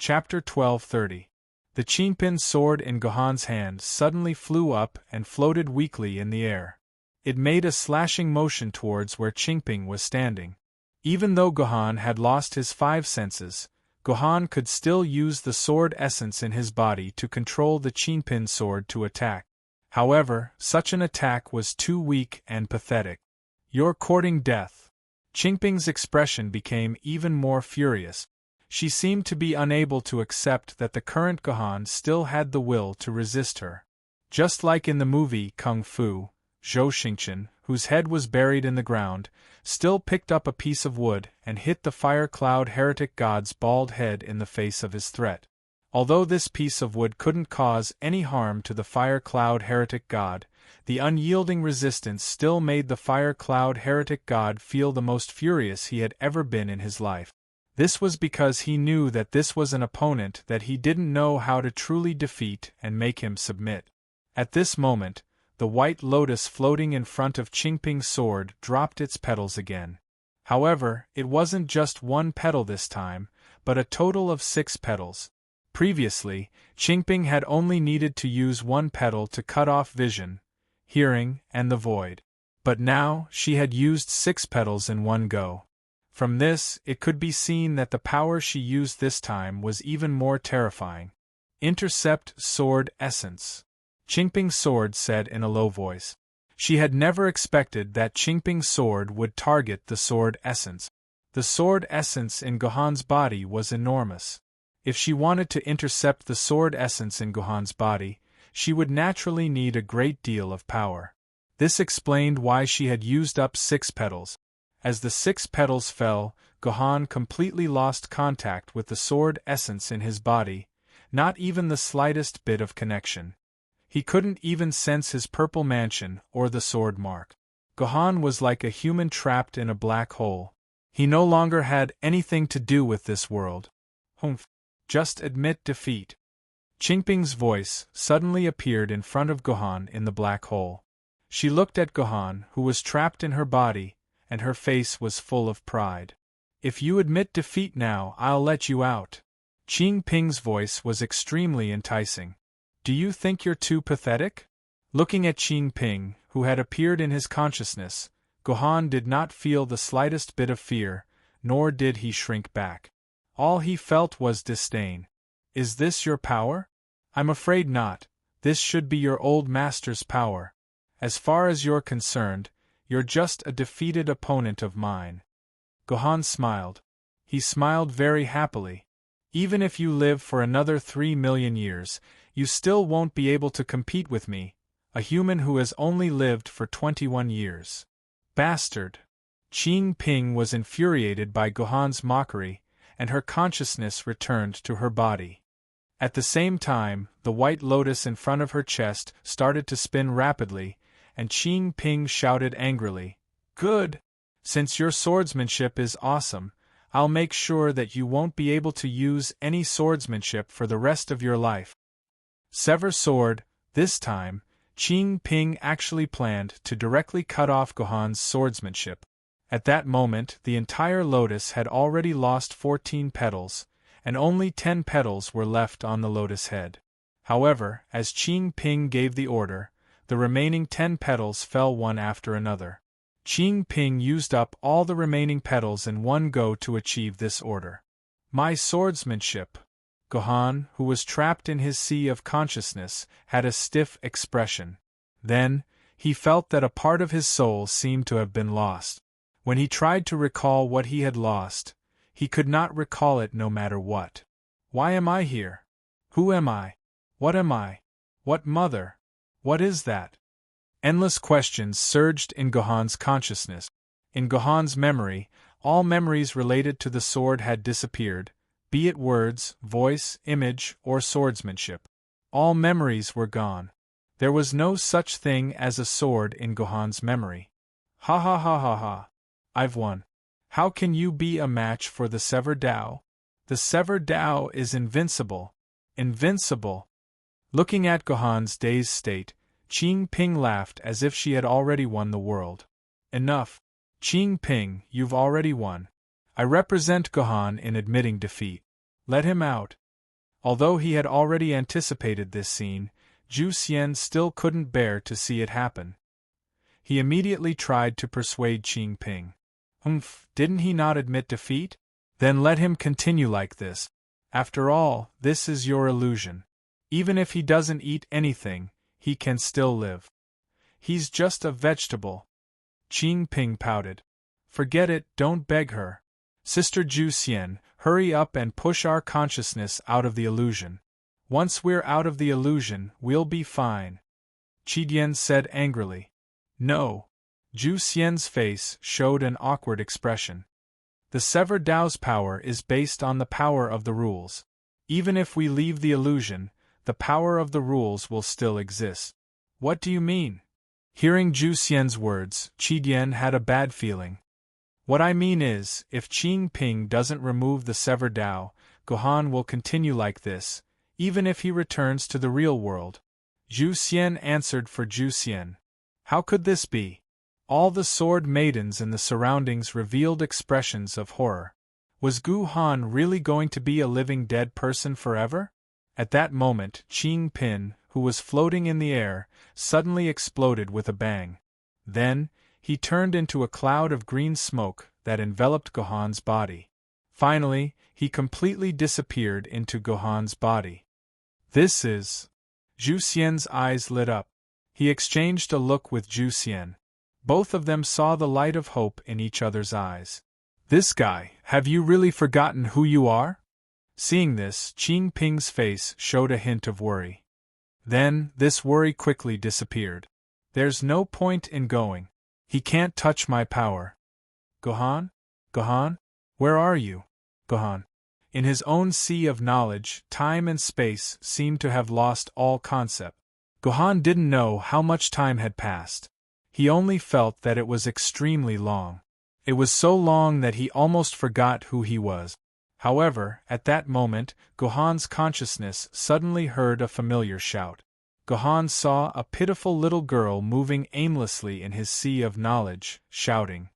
Chapter 12:30. The Qingpin sword in Gohan's hand suddenly flew up and floated weakly in the air. It made a slashing motion towards where Qingping was standing. Even though Gohan had lost his five senses, Gohan could still use the sword essence in his body to control the Qingpin sword to attack. However, such an attack was too weak and pathetic. "You're courting death." Qingping's expression became even more furious. She seemed to be unable to accept that the current Gohan still had the will to resist her. Just like in the movie Kung Fu, Zhou Xingqian, whose head was buried in the ground, still picked up a piece of wood and hit the Fire Cloud Heretic God's bald head in the face of his threat. Although this piece of wood couldn't cause any harm to the Fire Cloud Heretic God, the unyielding resistance still made the Fire Cloud Heretic God feel the most furious he had ever been in his life. This was because he knew that this was an opponent that he didn't know how to truly defeat and make him submit. At this moment, the white lotus floating in front of Qingping's sword dropped its petals again. However, it wasn't just one petal this time, but a total of 6 petals. Previously, Qingping had only needed to use one petal to cut off vision, hearing, and the void. But now, she had used 6 petals in one go. From this, it could be seen that the power she used this time was even more terrifying. "Intercept sword essence," Qingping's sword said in a low voice. She had never expected that Qingping's sword would target the sword essence. The sword essence in Gohan's body was enormous. If she wanted to intercept the sword essence in Gohan's body, she would naturally need a great deal of power. This explained why she had used up 6 petals. As the 6 petals fell, Gohan completely lost contact with the sword essence in his body, not even the slightest bit of connection. He couldn't even sense his purple mansion or the sword mark. Gohan was like a human trapped in a black hole. He no longer had anything to do with this world. "Humph. Just admit defeat." Qingping's voice suddenly appeared in front of Gohan in the black hole. She looked at Gohan, who was trapped in her body, and her face was full of pride. "If you admit defeat now, I'll let you out." Qingping's voice was extremely enticing. "Do you think you're too pathetic?" Looking at Qingping, who had appeared in his consciousness, Gohan did not feel the slightest bit of fear, nor did he shrink back. All he felt was disdain. "Is this your power? I'm afraid not. This should be your old master's power. As far as you're concerned, you're just a defeated opponent of mine." Gohan smiled. He smiled very happily. "Even if you live for another 3 million years, you still won't be able to compete with me, a human who has only lived for 21 years. Bastard!" Qingping was infuriated by Gohan's mockery, and her consciousness returned to her body. At the same time, the white lotus in front of her chest started to spin rapidly, and Qingping shouted angrily, "Good! Since your swordsmanship is awesome, I'll make sure that you won't be able to use any swordsmanship for the rest of your life." Sever sword. This time, Qingping actually planned to directly cut off Gohan's swordsmanship. At that moment, the entire lotus had already lost 14 petals, and only 10 petals were left on the lotus head. However, as Qingping gave the order, the remaining 10 petals fell one after another. Qingping used up all the remaining petals in one go to achieve this order. "My swordsmanship." Gohan, who was trapped in his sea of consciousness, had a stiff expression. Then, he felt that a part of his soul seemed to have been lost. When he tried to recall what he had lost, he could not recall it no matter what. "Why am I here? Who am I? What am I? What mother? What is that?" Endless questions surged in Gohan's consciousness. In Gohan's memory, all memories related to the sword had disappeared, be it words, voice, image, or swordsmanship. All memories were gone. There was no such thing as a sword in Gohan's memory. "Ha ha ha ha ha. I've won. How can you be a match for the Sever Tao? The Sever Tao is invincible. Invincible." Looking at Gohan's dazed state, Qingping laughed as if she had already won the world. "Enough. Qingping, you've already won. I represent Gohan in admitting defeat. Let him out." Although he had already anticipated this scene, Zhu Xian still couldn't bear to see it happen. He immediately tried to persuade Qing Ping. Didn't he not admit defeat? Then let him continue like this. After all, this is your illusion. Even if he doesn't eat anything, he can still live. He's just a vegetable. Qing Ping pouted. Forget it, don't beg her. Sister Zhu Xian, hurry up and push our consciousness out of the illusion. Once we're out of the illusion, we'll be fine. Qi Dian said angrily. No. Zhu Xian's face showed an awkward expression. The severed Tao's power is based on the power of the rules. Even if we leave the illusion, the power of the rules will still exist. What do you mean? Hearing Zhu Xian's words, Qi Dian had a bad feeling. What I mean is, if Qing Ping doesn't remove the severed Tao, Gohan will continue like this, even if he returns to the real world. Zhu Xian answered for Zhu Xian. How could this be? All the sword maidens in the surroundings revealed expressions of horror. Was Gohan really going to be a living dead person forever? At that moment, Qing Ping, who was floating in the air, suddenly exploded with a bang. Then, he turned into a cloud of green smoke that enveloped Gohan's body. Finally, he completely disappeared into Gohan's body. This is... Zhu Xian's eyes lit up. He exchanged a look with Zhu Xian. Both of them saw the light of hope in each other's eyes. This guy, have you really forgotten who you are? Seeing this, Qing Ping's face showed a hint of worry. Then, this worry quickly disappeared. There's no point in going. He can't touch my power. Gohan? Gohan? Where are you? Gohan. In his own sea of knowledge, time and space seemed to have lost all concept. Gohan didn't know how much time had passed. He only felt that it was extremely long. It was so long that he almost forgot who he was. However, at that moment, Gohan's consciousness suddenly heard a familiar shout. Gohan saw a pitiful little girl moving aimlessly in his sea of knowledge, shouting,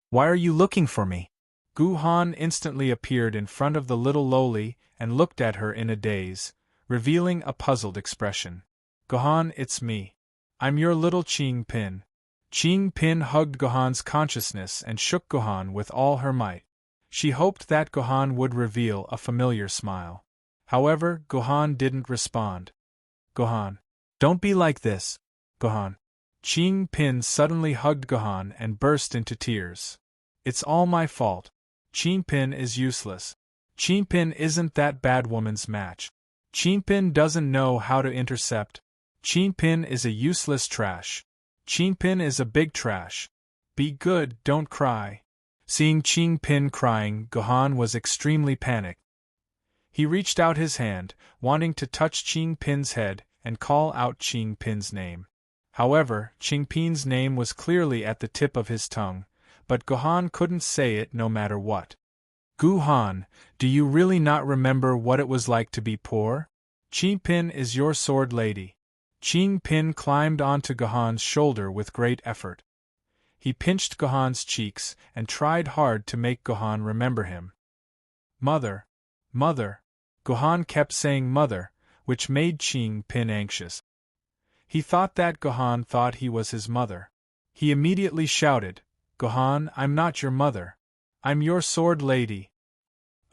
"Why are you looking for me?" Gohan instantly appeared in front of the little loli and looked at her in a daze, revealing a puzzled expression. "Gohan, it's me. I'm your little Qing Ping." Qing Ping hugged Gohan's consciousness and shook Gohan with all her might. She hoped that Gohan would reveal a familiar smile. However, Gohan didn't respond. "Gohan, don't be like this. Gohan." Qing Ping suddenly hugged Gohan and burst into tears. "It's all my fault. Qing Ping is useless. Qing Ping isn't that bad woman's match. Qing Ping doesn't know how to intercept. Qing Ping is a useless trash. Qing Ping is a big trash. Be good, don't cry." Seeing Qing Ping crying, Gohan was extremely panicked. He reached out his hand, wanting to touch Qing Ping's head and call out Qing Ping's name. However, Qing Ping's name was clearly at the tip of his tongue, but Gohan couldn't say it no matter what. "Gohan, do you really not remember what it was like to be poor? Qing Ping is your sword lady." Qing Ping climbed onto Gohan's shoulder with great effort. He pinched Gohan's cheeks and tried hard to make Gohan remember him. "Mother, mother." Gohan kept saying mother, which made Qing Ping anxious. He thought that Gohan thought he was his mother. He immediately shouted, "Gohan, I'm not your mother. I'm your sword lady."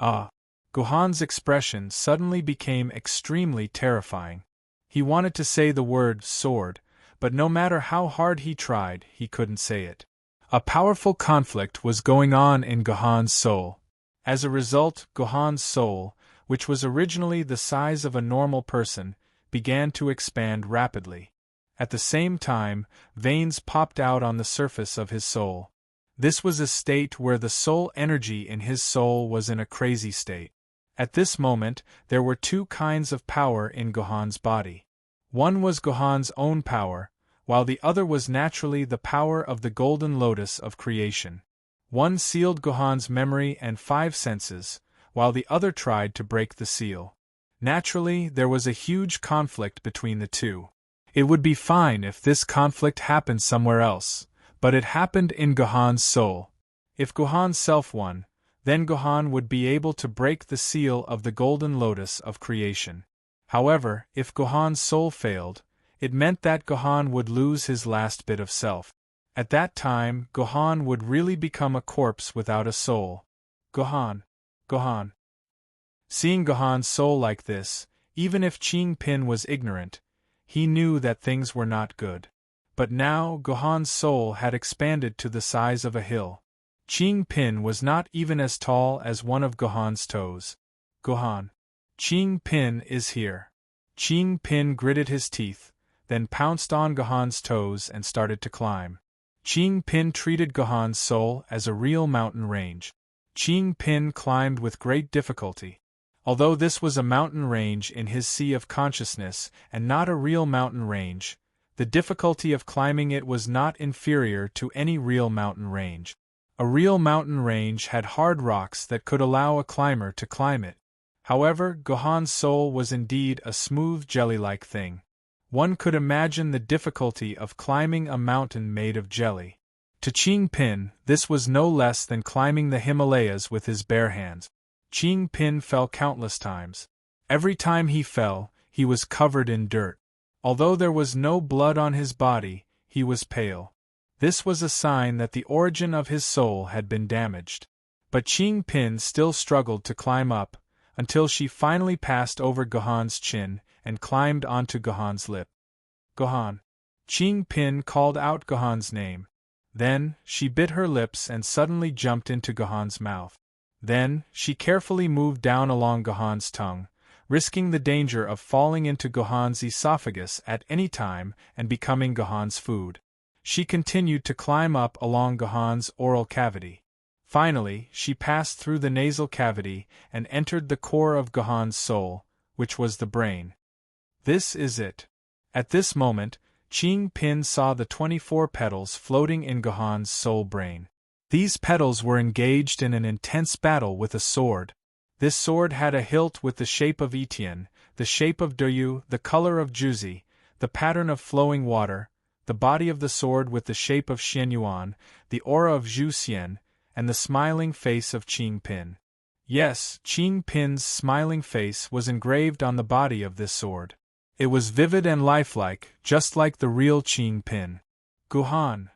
Gohan's expression suddenly became extremely terrifying. He wanted to say the word sword, but no matter how hard he tried, he couldn't say it. A powerful conflict was going on in Gohan's soul. As a result, Gohan's soul, which was originally the size of a normal person, began to expand rapidly. At the same time, veins popped out on the surface of his soul. This was a state where the soul energy in his soul was in a crazy state. At this moment, there were two kinds of power in Gohan's body. One was Gohan's own power, while the other was naturally the power of the golden lotus of creation. One sealed Gohan's memory and 5 senses, while the other tried to break the seal. Naturally, there was a huge conflict between the two. It would be fine if this conflict happened somewhere else, but it happened in Gohan's soul. If Gohan's self won, Then Gohan would be able to break the seal of the golden lotus of creation. However, if Gohan's soul failed, it meant that Gohan would lose his last bit of self. At that time, Gohan would really become a corpse without a soul. Gohan. Gohan. Seeing Gohan's soul like this, even if Pin was ignorant, he knew that things were not good. But now Gohan's soul had expanded to the size of a hill. Pin was not even as tall as one of Gohan's toes. Gohan. Pin is here. Pin gritted his teeth, then pounced on Gohan's toes and started to climb. Pin treated Gohan's soul as a real mountain range. Pin climbed with great difficulty. Although this was a mountain range in his sea of consciousness and not a real mountain range, the difficulty of climbing it was not inferior to any real mountain range. A real mountain range had hard rocks that could allow a climber to climb it. However, Gohan's soul was indeed a smooth jelly-like thing. One could imagine the difficulty of climbing a mountain made of jelly. To Pin, this was no less than climbing the Himalayas with his bare hands. Pin fell countless times. Every time he fell, he was covered in dirt. Although there was no blood on his body, he was pale. This was a sign that the origin of his soul had been damaged. But Pin still struggled to climb up, until she finally passed over Gohan's chin and climbed onto Gohan's lip. Gohan. Pin called out Gohan's name. Then, she bit her lips and suddenly jumped into Gohan's mouth. Then, she carefully moved down along Gohan's tongue, risking the danger of falling into Gohan's esophagus at any time and becoming Gohan's food. She continued to climb up along Gohan's oral cavity. Finally, she passed through the nasal cavity and entered the core of Gohan's soul, which was the brain. This is it. At this moment, Pin saw the 24 petals floating in Gohan's soul brain. These petals were engaged in an intense battle with a sword. This sword had a hilt with the shape of Etienne, the shape of Doyu, the color of Juzi, the pattern of flowing water, the body of the sword with the shape of Xianyuan, the aura of Zhu Xian, and the smiling face of Pin. Yes, Pin's smiling face was engraved on the body of this sword. It was vivid and lifelike, just like the real Pin. Gohan.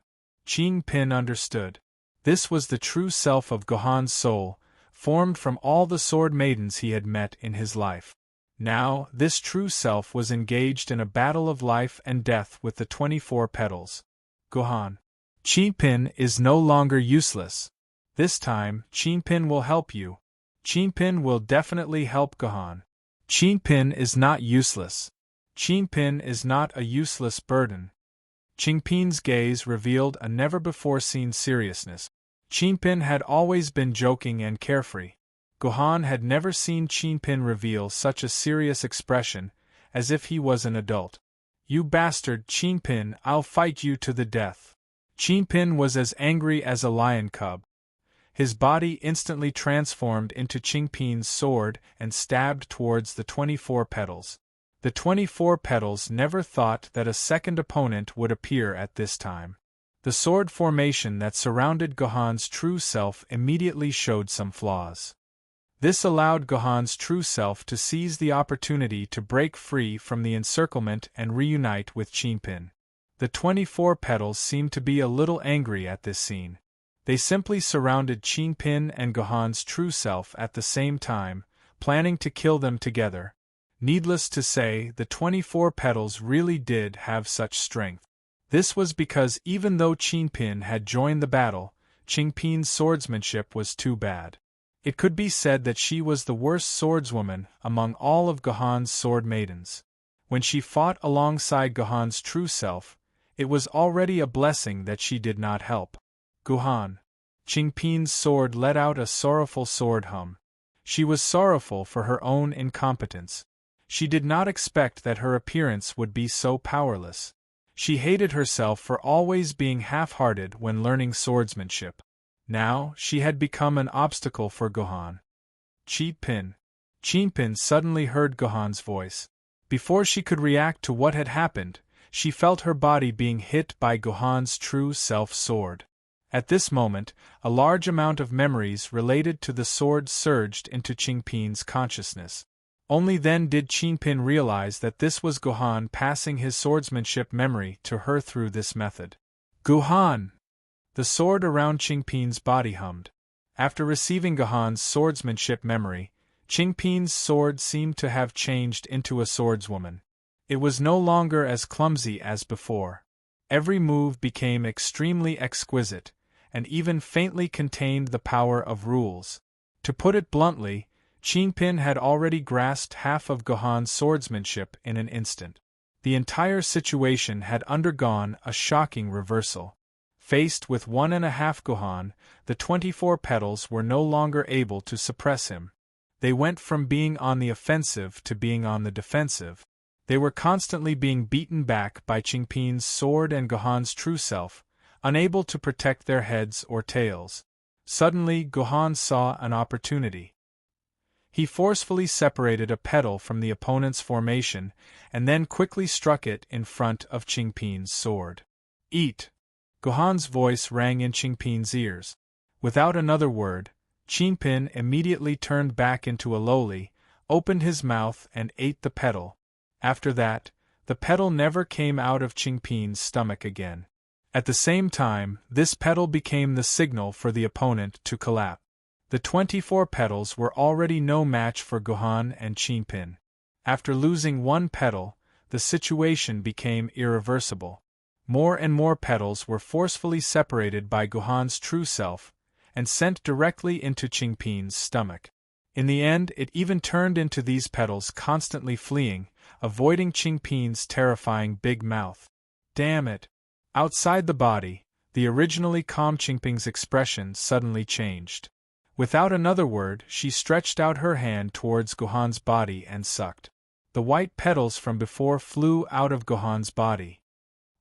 Pin understood. This was the true self of Gohan's soul, formed from all the sword maidens he had met in his life. Now, this true self was engaged in a battle of life and death with the 24 petals. Gohan. Pin is no longer useless. This time, Pin will help you. Pin will definitely help Gohan. Pin is not useless. Pin is not a useless burden. Pin's gaze revealed a never-before-seen seriousness. Pin had always been joking and carefree. Gohan had never seen Pin reveal such a serious expression, as if he was an adult. You bastard, Pin, I'll fight you to the death. Pin was as angry as a lion cub. His body instantly transformed into Pin's sword and stabbed towards the 24 petals. The 24 petals never thought that a second opponent would appear at this time. The sword formation that surrounded Gohan's true self immediately showed some flaws. This allowed Gohan's true self to seize the opportunity to break free from the encirclement and reunite with Pin. The 24 petals seemed to be a little angry at this scene. They simply surrounded Pin and Gohan's true self at the same time, planning to kill them together. Needless to say, the 24 petals really did have such strength. This was because even though Pin had joined the battle, Pin's swordsmanship was too bad. It could be said that she was the worst swordswoman among all of Gohan's sword maidens. When she fought alongside Gohan's true self, it was already a blessing that she did not help. Gohan. Pin's sword let out a sorrowful sword hum. She was sorrowful for her own incompetence. She did not expect that her appearance would be so powerless. She hated herself for always being half-hearted when learning swordsmanship. Now, she had become an obstacle for Gohan. Pin. Pin suddenly heard Gohan's voice. Before she could react to what had happened, she felt her body being hit by Gohan's true self sword. At this moment, a large amount of memories related to the sword surged into Qingpin's consciousness. Only then did Qingpin realize that this was Guhan passing his swordsmanship memory to her through this method. Guhan! The sword around Qingpin's body hummed. After receiving Guhan's swordsmanship memory, Qingpin's sword seemed to have changed into a swordswoman. It was no longer as clumsy as before. Every move became extremely exquisite, and even faintly contained the power of rules. To put it bluntly, Qingpin had already grasped half of Guhan's swordsmanship in an instant. The entire situation had undergone a shocking reversal. Faced with 1.5 Guhan, the 24 petals were no longer able to suppress him. They went from being on the offensive to being on the defensive. They were constantly being beaten back by Qingpin's sword and Guhan's true self, unable to protect their heads or tails. Suddenly, Guhan saw an opportunity. He forcefully separated a petal from the opponent's formation and then quickly struck it in front of Qingpin's sword. Eat! Guhan's voice rang in Qingpin's ears. Without another word, Qingpin immediately turned back into a lowly, opened his mouth and ate the petal. After that, the petal never came out of Qingpin's stomach again. At the same time, this petal became the signal for the opponent to collapse. The 24 petals were already no match for Guhan and Qingpin. After losing one petal, the situation became irreversible. More and more petals were forcefully separated by Guhan's true self, and sent directly into Qingpin's stomach. In the end, it even turned into these petals constantly fleeing, avoiding Qingpin's terrifying big mouth. Damn it! Outside the body, the originally calm Qingpin's expression suddenly changed. Without another word, she stretched out her hand towards Guhan's body and sucked. The white petals from before flew out of Guhan's body.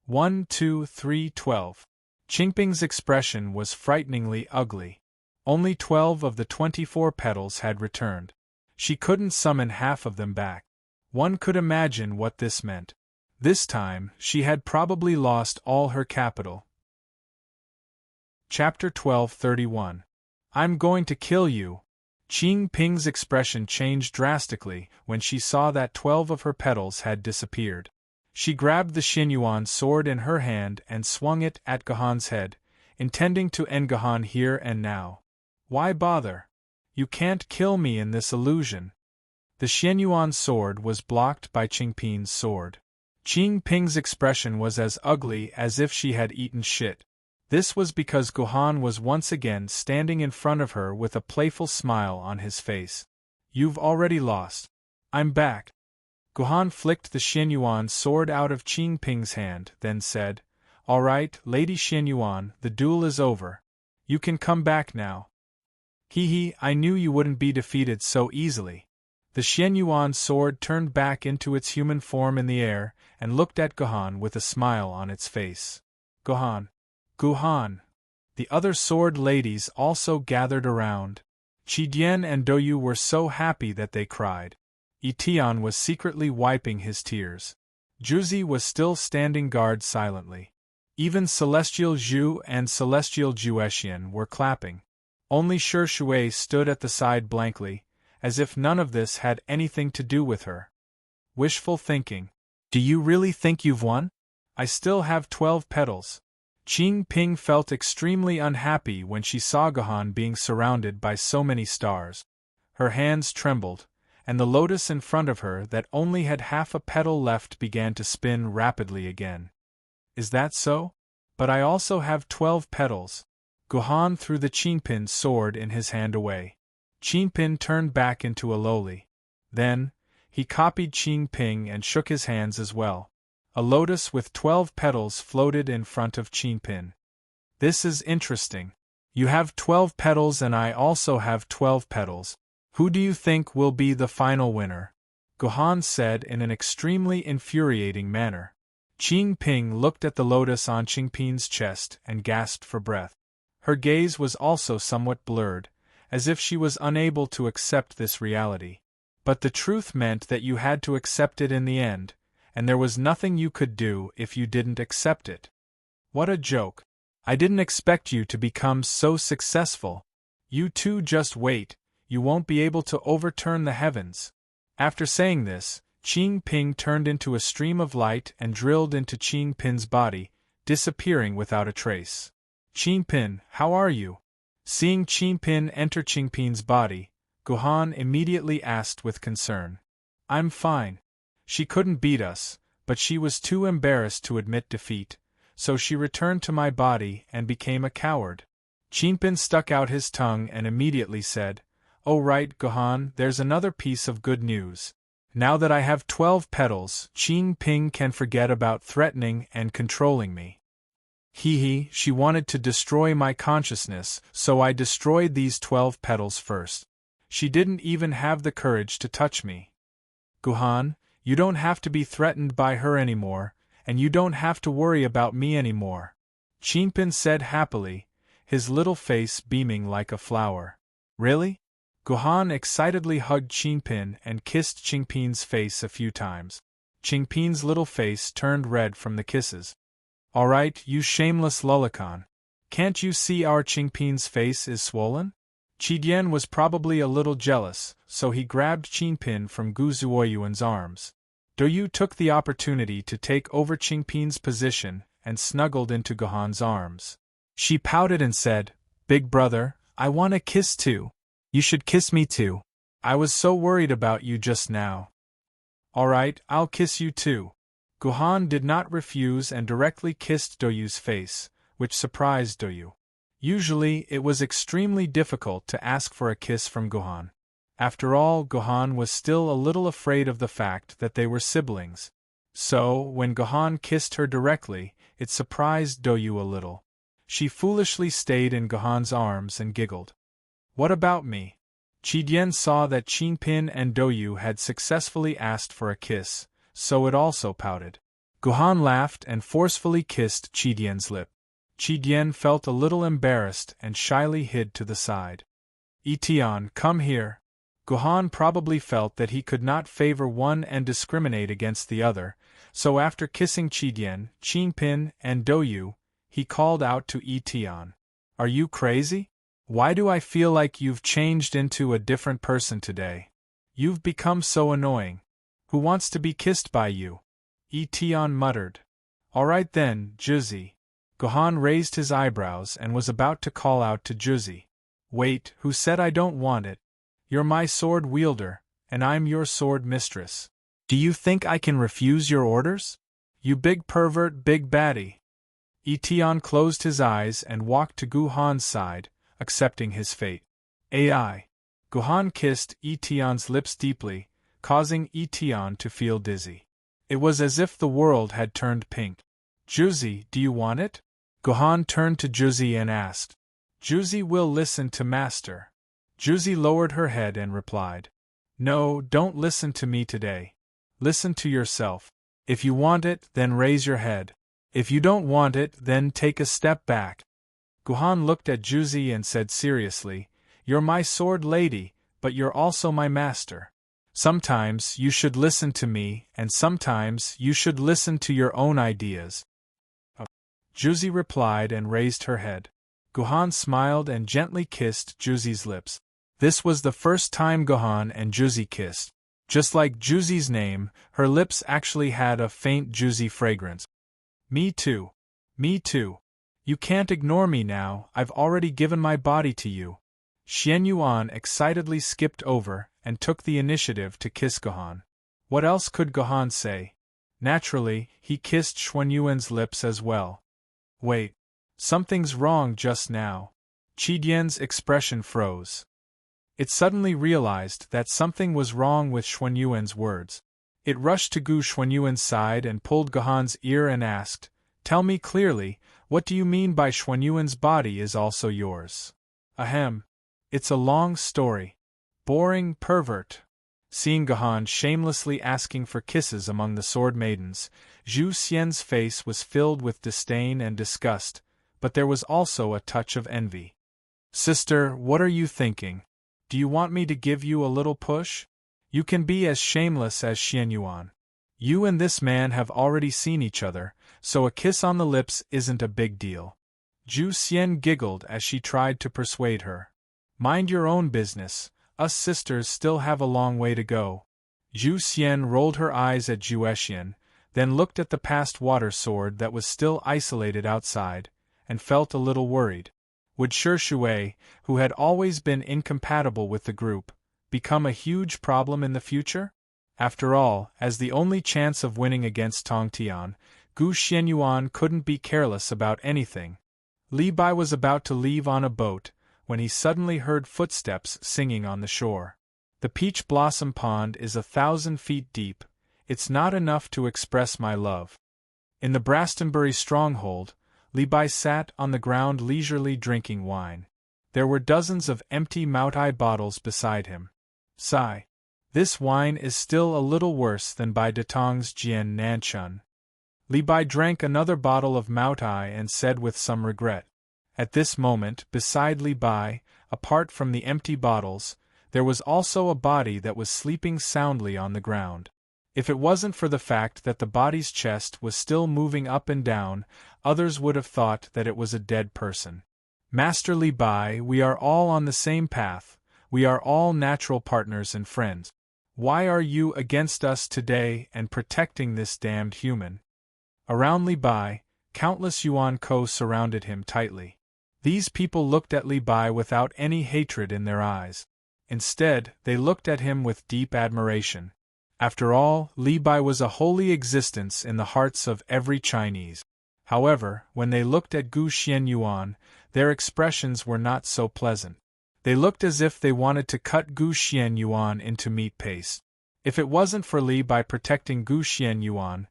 1, 2, 3, 12. Qingpin's expression was frighteningly ugly. Only 12 of the 24 petals had returned. She couldn't summon half of them back. One could imagine what this meant. This time, she had probably lost all her capital. Chapter 12:31. I'm going to kill you. Qingpin's expression changed drastically when she saw that 12 of her petals had disappeared. She grabbed the Xinyuan sword in her hand and swung it at Guhan's head, intending to end Guhan here and now. Why bother? You can't kill me in this illusion. The Xinyuan sword was blocked by Qingpin's sword. Qingpin's expression was as ugly as if she had eaten shit. This was because Guhan was once again standing in front of her with a playful smile on his face. You've already lost. I'm back. Guhan flicked the Xinyuan sword out of Qingpin's hand, then said, All right, Lady Xinyuan, the duel is over. You can come back now. Hee, I knew you wouldn't be defeated so easily. The Xinyuan sword turned back into its human form in the air and looked at Guhan with a smile on its face. Guhan. Guhan. The other sword ladies also gathered around. Qidian and Douyu were so happy that they cried. Etian was secretly wiping his tears. Juzi was still standing guard silently. Even Celestial Zhu and Celestial Juetian were clapping. Only Shi Shui stood at the side blankly, as if none of this had anything to do with her. Wishful thinking. Do you really think you've won? I still have 12 petals. Qingpin felt extremely unhappy when she saw Guhan being surrounded by so many stars. Her hands trembled, and the lotus in front of her that only had half a petal left began to spin rapidly again. Is that so? But I also have 12 petals. Guhan threw the Qingpin sword in his hand away. Qingpin turned back into a lowly. Then, he copied Qingpin and shook his hands as well. A lotus with 12 petals floated in front of Qingpin. This is interesting. You have 12 petals and I also have 12 petals. Who do you think will be the final winner? Guhan said in an extremely infuriating manner. Qingpin looked at the lotus on Qingpin's chest and gasped for breath. Her gaze was also somewhat blurred, as if she was unable to accept this reality. But the truth meant that you had to accept it in the end, and there was nothing you could do if you didn't accept it. What a joke. I didn't expect you to become so successful. You two just wait, you won't be able to overturn the heavens. After saying this, Qing Ping turned into a stream of light and drilled into Qing Pin's body, disappearing without a trace. Qing Pin, how are you? Seeing Qing Pin enter Qing Pin's body, Guhan immediately asked with concern. I'm fine. She couldn't beat us, but she was too embarrassed to admit defeat, so she returned to my body and became a coward. Qing Pin stuck out his tongue and immediately said, Oh right, Guhan, there's another piece of good news. Now that I have 12 petals, Qing Ping can forget about threatening and controlling me. She wanted to destroy my consciousness, so I destroyed these 12 petals first. She didn't even have the courage to touch me. Guhan, you don't have to be threatened by her anymore, and you don't have to worry about me anymore. Qing Pin said happily, his little face beaming like a flower. Really? Guhan excitedly hugged Qing Pin and kissed Qing Pin's face a few times. Qing Pin's little face turned red from the kisses. All right, you shameless lullican. Can't you see our Qing Pin's face is swollen? Qi was probably a little jealous, so he grabbed Qing Pin from Gu Zuoyuan's arms. Douyu took the opportunity to take over Qing Pin's position and snuggled into Guhan's arms. She pouted and said, Big brother, I want a kiss too. You should kiss me too. I was so worried about you just now. All right, I'll kiss you too. Guhan did not refuse and directly kissed Douyu's face, which surprised Douyu. Usually, it was extremely difficult to ask for a kiss from Guhan. After all, Guhan was still a little afraid of the fact that they were siblings. So, when Guhan kissed her directly, it surprised Douyu a little. She foolishly stayed in Guhan's arms and giggled. What about me? Qi saw that Qing Pin and Douyu had successfully asked for a kiss, so it also pouted. Guhan laughed and forcefully kissed Qi lip. Qi felt a little embarrassed and shyly hid to the side. Etian, come here. Guhan probably felt that he could not favor one and discriminate against the other, so after kissing Qi, Qing Pin, and Douyu, he called out to Etian. Are you crazy? Why do I feel like you've changed into a different person today? You've become so annoying. Who wants to be kissed by you? Etian muttered. All right then, Juzi. Guhan raised his eyebrows and was about to call out to Juzi. Wait, who said I don't want it? You're my sword wielder, and I'm your sword mistress. Do you think I can refuse your orders? You big pervert, big baddie. Etian closed his eyes and walked to Guhan's side, accepting his fate. Ai. Guhan kissed Etian's lips deeply, causing Etian to feel dizzy. It was as if the world had turned pink. Juzi, do you want it? Guhan turned to Juzi and asked. Juzi will listen to master. Juzi lowered her head and replied. No, don't listen to me today. Listen to yourself. If you want it, then raise your head. If you don't want it, then take a step back. Guhan looked at Juzi and said seriously, You're my sword lady, but you're also my master. Sometimes you should listen to me, and sometimes you should listen to your own ideas. Juzi replied and raised her head. Guhan smiled and gently kissed Juzi's lips. This was the first time Guhan and Juzi kissed. Just like Juzi's name, her lips actually had a faint Juzi fragrance. Me too. Me too. You can't ignore me now, I've already given my body to you. Xianyuan excitedly skipped over and took the initiative to kiss Guhan. What else could Guhan say? Naturally, he kissed Xuanyuan's lips as well. Wait. Something's wrong just now. Qidian's expression froze. It suddenly realized that something was wrong with Xuanyuan's words. It rushed to Gu Xuanyuan's side and pulled Guhan's ear and asked, Tell me clearly, what do you mean by Xuanyuan's body is also yours? Ahem. It's a long story. Boring pervert. Seeing Guhan shamelessly asking for kisses among the sword maidens, Zhu Xian's face was filled with disdain and disgust, but there was also a touch of envy. Sister, what are you thinking? Do you want me to give you a little push? You can be as shameless as Xianyuan. You and this man have already seen each other, so a kiss on the lips isn't a big deal. Zhu Xian giggled as she tried to persuade her. Mind your own business, us sisters still have a long way to go. Zhu Xian rolled her eyes at Zhu Xian, then looked at the past water sword that was still isolated outside, and felt a little worried. Would Shi Shui, who had always been incompatible with the group, become a huge problem in the future? After all, as the only chance of winning against Tong Tian, Gu Xianyuan couldn't be careless about anything. Li Bai was about to leave on a boat, when he suddenly heard footsteps singing on the shore. The peach blossom pond is 1,000 feet deep. It's not enough to express my love. In the Brastonbury stronghold, Li Bai sat on the ground leisurely drinking wine. There were dozens of empty Moutai bottles beside him. Sigh. This wine is still a little worse than Bai Datong's Jian Nanchun. Li Bai drank another bottle of Moutai and said with some regret. At this moment, beside Li Bai, apart from the empty bottles, there was also a body that was sleeping soundly on the ground. If it wasn't for the fact that the body's chest was still moving up and down, others would have thought that it was a dead person. Master Li Bai, we are all on the same path, we are all natural partners and friends. Why are you against us today and protecting this damned human? Around Li Bai, countless Yuan Ko surrounded him tightly. These people looked at Li Bai without any hatred in their eyes. Instead, they looked at him with deep admiration. After all, Li Bai was a holy existence in the hearts of every Chinese. However, when they looked at Gu Xianyuan, their expressions were not so pleasant. They looked as if they wanted to cut Gu Xianyuan into meat paste. If it wasn't for Li Bai protecting Gu Xianyuan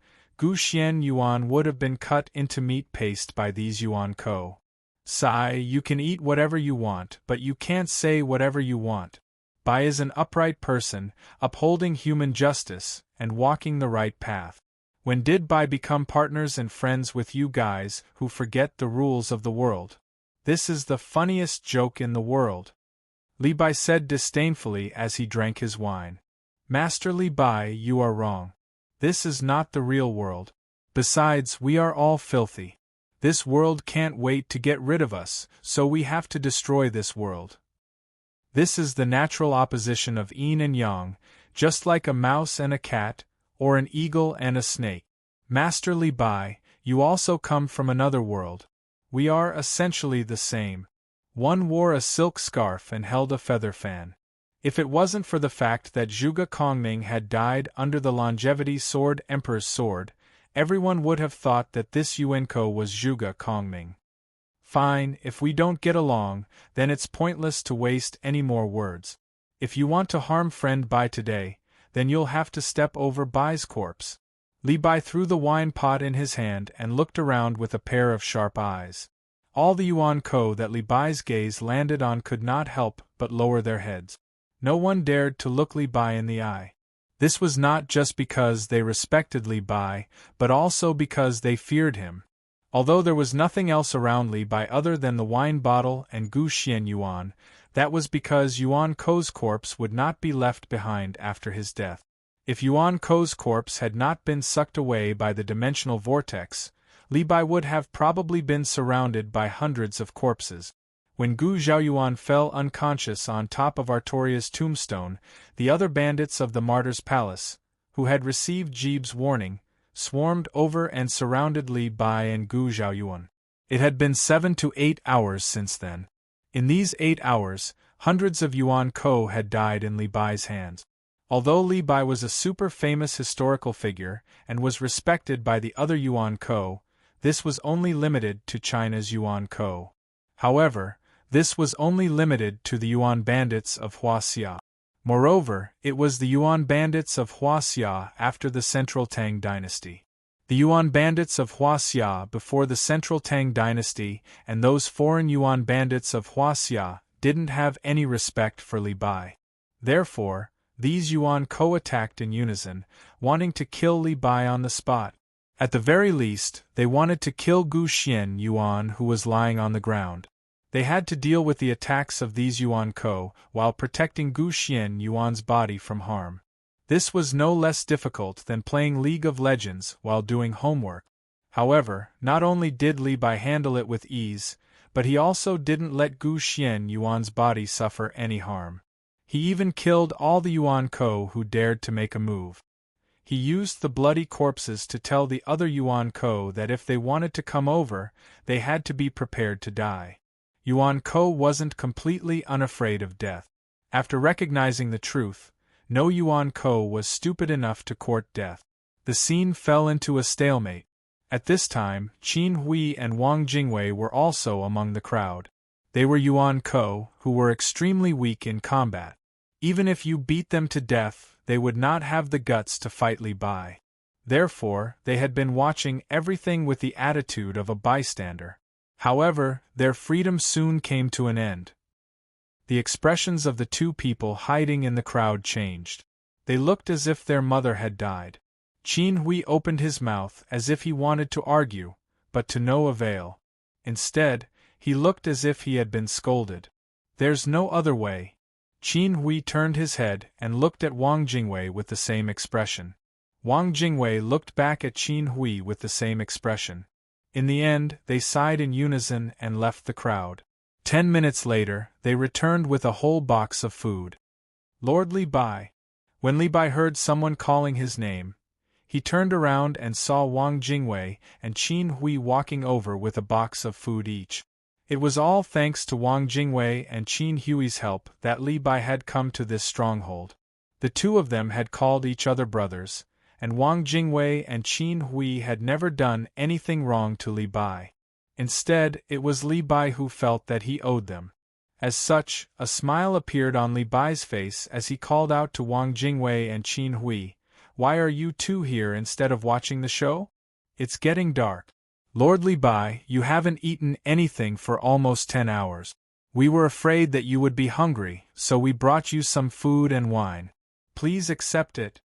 would have been cut into meat paste by these Yuan Ko. Sigh, you can eat whatever you want, but you can't say whatever you want. Bai is an upright person, upholding human justice, and walking the right path. When did Bai become partners and friends with you guys who forget the rules of the world? This is the funniest joke in the world. Li Bai said disdainfully as he drank his wine. Master Li Bai, you are wrong. This is not the real world. Besides, we are all filthy. This world can't wait to get rid of us, so we have to destroy this world. This is the natural opposition of yin and yang, just like a mouse and a cat, or an eagle and a snake. Master Li Bai, you also come from another world. We are essentially the same. One wore a silk scarf and held a feather fan. If it wasn't for the fact that Zhuge Kongming had died under the longevity sword Emperor's sword, everyone would have thought that this Yuanko was Zhuge Kongming. Fine, if we don't get along, then it's pointless to waste any more words. If you want to harm friend Bai today, then you'll have to step over Bai's corpse. Li Bai threw the wine pot in his hand and looked around with a pair of sharp eyes. All the Yuan Ko that Li Bai's gaze landed on could not help but lower their heads. No one dared to look Li Bai in the eye. This was not just because they respected Li Bai, but also because they feared him. Although there was nothing else around Li Bai other than the wine bottle and Gu Xianyuan, that was because Yuan Ko's corpse would not be left behind after his death. If Yuan Ko's corpse had not been sucked away by the dimensional vortex, Li Bai would have probably been surrounded by hundreds of corpses. When Gu Xiaoyuan fell unconscious on top of Artoria's tombstone, the other bandits of the Martyr's Palace, who had received Jeeb's warning, swarmed over and surrounded Li Bai and Gu Xiaoyuan. It had been 7 to 8 hours since then. In these 8 hours, hundreds of Yuan Ko had died in Li Bai's hands. Although Li Bai was a super famous historical figure and was respected by the other Yuan Ko, this was only limited to China's Yuan Ko. However, this was only limited to the Yuan bandits of Huaxia. Moreover, it was the Yuan bandits of Huaxia after the Central Tang dynasty. The Yuan bandits of Huaxia before the Central Tang dynasty and those foreign Yuan bandits of Huaxia didn't have any respect for Li Bai. Therefore, these Yuan co-attacked in unison, wanting to kill Li Bai on the spot. At the very least, they wanted to kill Gu Xianyuan who was lying on the ground. They had to deal with the attacks of these Yuan Ko while protecting Gu Xianyuan's body from harm. This was no less difficult than playing League of Legends while doing homework. However, not only did Li Bai handle it with ease, but he also didn't let Gu Xian Yuan's body suffer any harm. He even killed all the Yuan Ko who dared to make a move. He used the bloody corpses to tell the other Yuan Ko that if they wanted to come over, they had to be prepared to die. Yuan Ko wasn't completely unafraid of death. After recognizing the truth, no Yuan Ko was stupid enough to court death. The scene fell into a stalemate. At this time, Qin Hui and Wang Jingwei were also among the crowd. They were Yuan Ko, who were extremely weak in combat. Even if you beat them to death, they would not have the guts to fight Li Bai. Therefore, they had been watching everything with the attitude of a bystander. However, their freedom soon came to an end. The expressions of the two people hiding in the crowd changed. They looked as if their mother had died. Qin Hui opened his mouth as if he wanted to argue, but to no avail. Instead, he looked as if he had been scolded. There's no other way. Qin Hui turned his head and looked at Wang Jingwei with the same expression. Wang Jingwei looked back at Qin Hui with the same expression. In the end, they sighed in unison and left the crowd. 10 minutes later, they returned with a whole box of food. Lord Li Bai. When Li Bai heard someone calling his name, he turned around and saw Wang Jingwei and Qin Hui walking over with a box of food each. It was all thanks to Wang Jingwei and Qin Hui's help that Li Bai had come to this stronghold. The two of them had called each other brothers, and Wang Jingwei and Qin Hui had never done anything wrong to Li Bai. Instead, it was Li Bai who felt that he owed them. As such, a smile appeared on Li Bai's face as he called out to Wang Jingwei and Qin Hui, "Why are you two here instead of watching the show? It's getting dark. Lord Li Bai, you haven't eaten anything for almost 10 hours. We were afraid that you would be hungry, so we brought you some food and wine. Please accept it."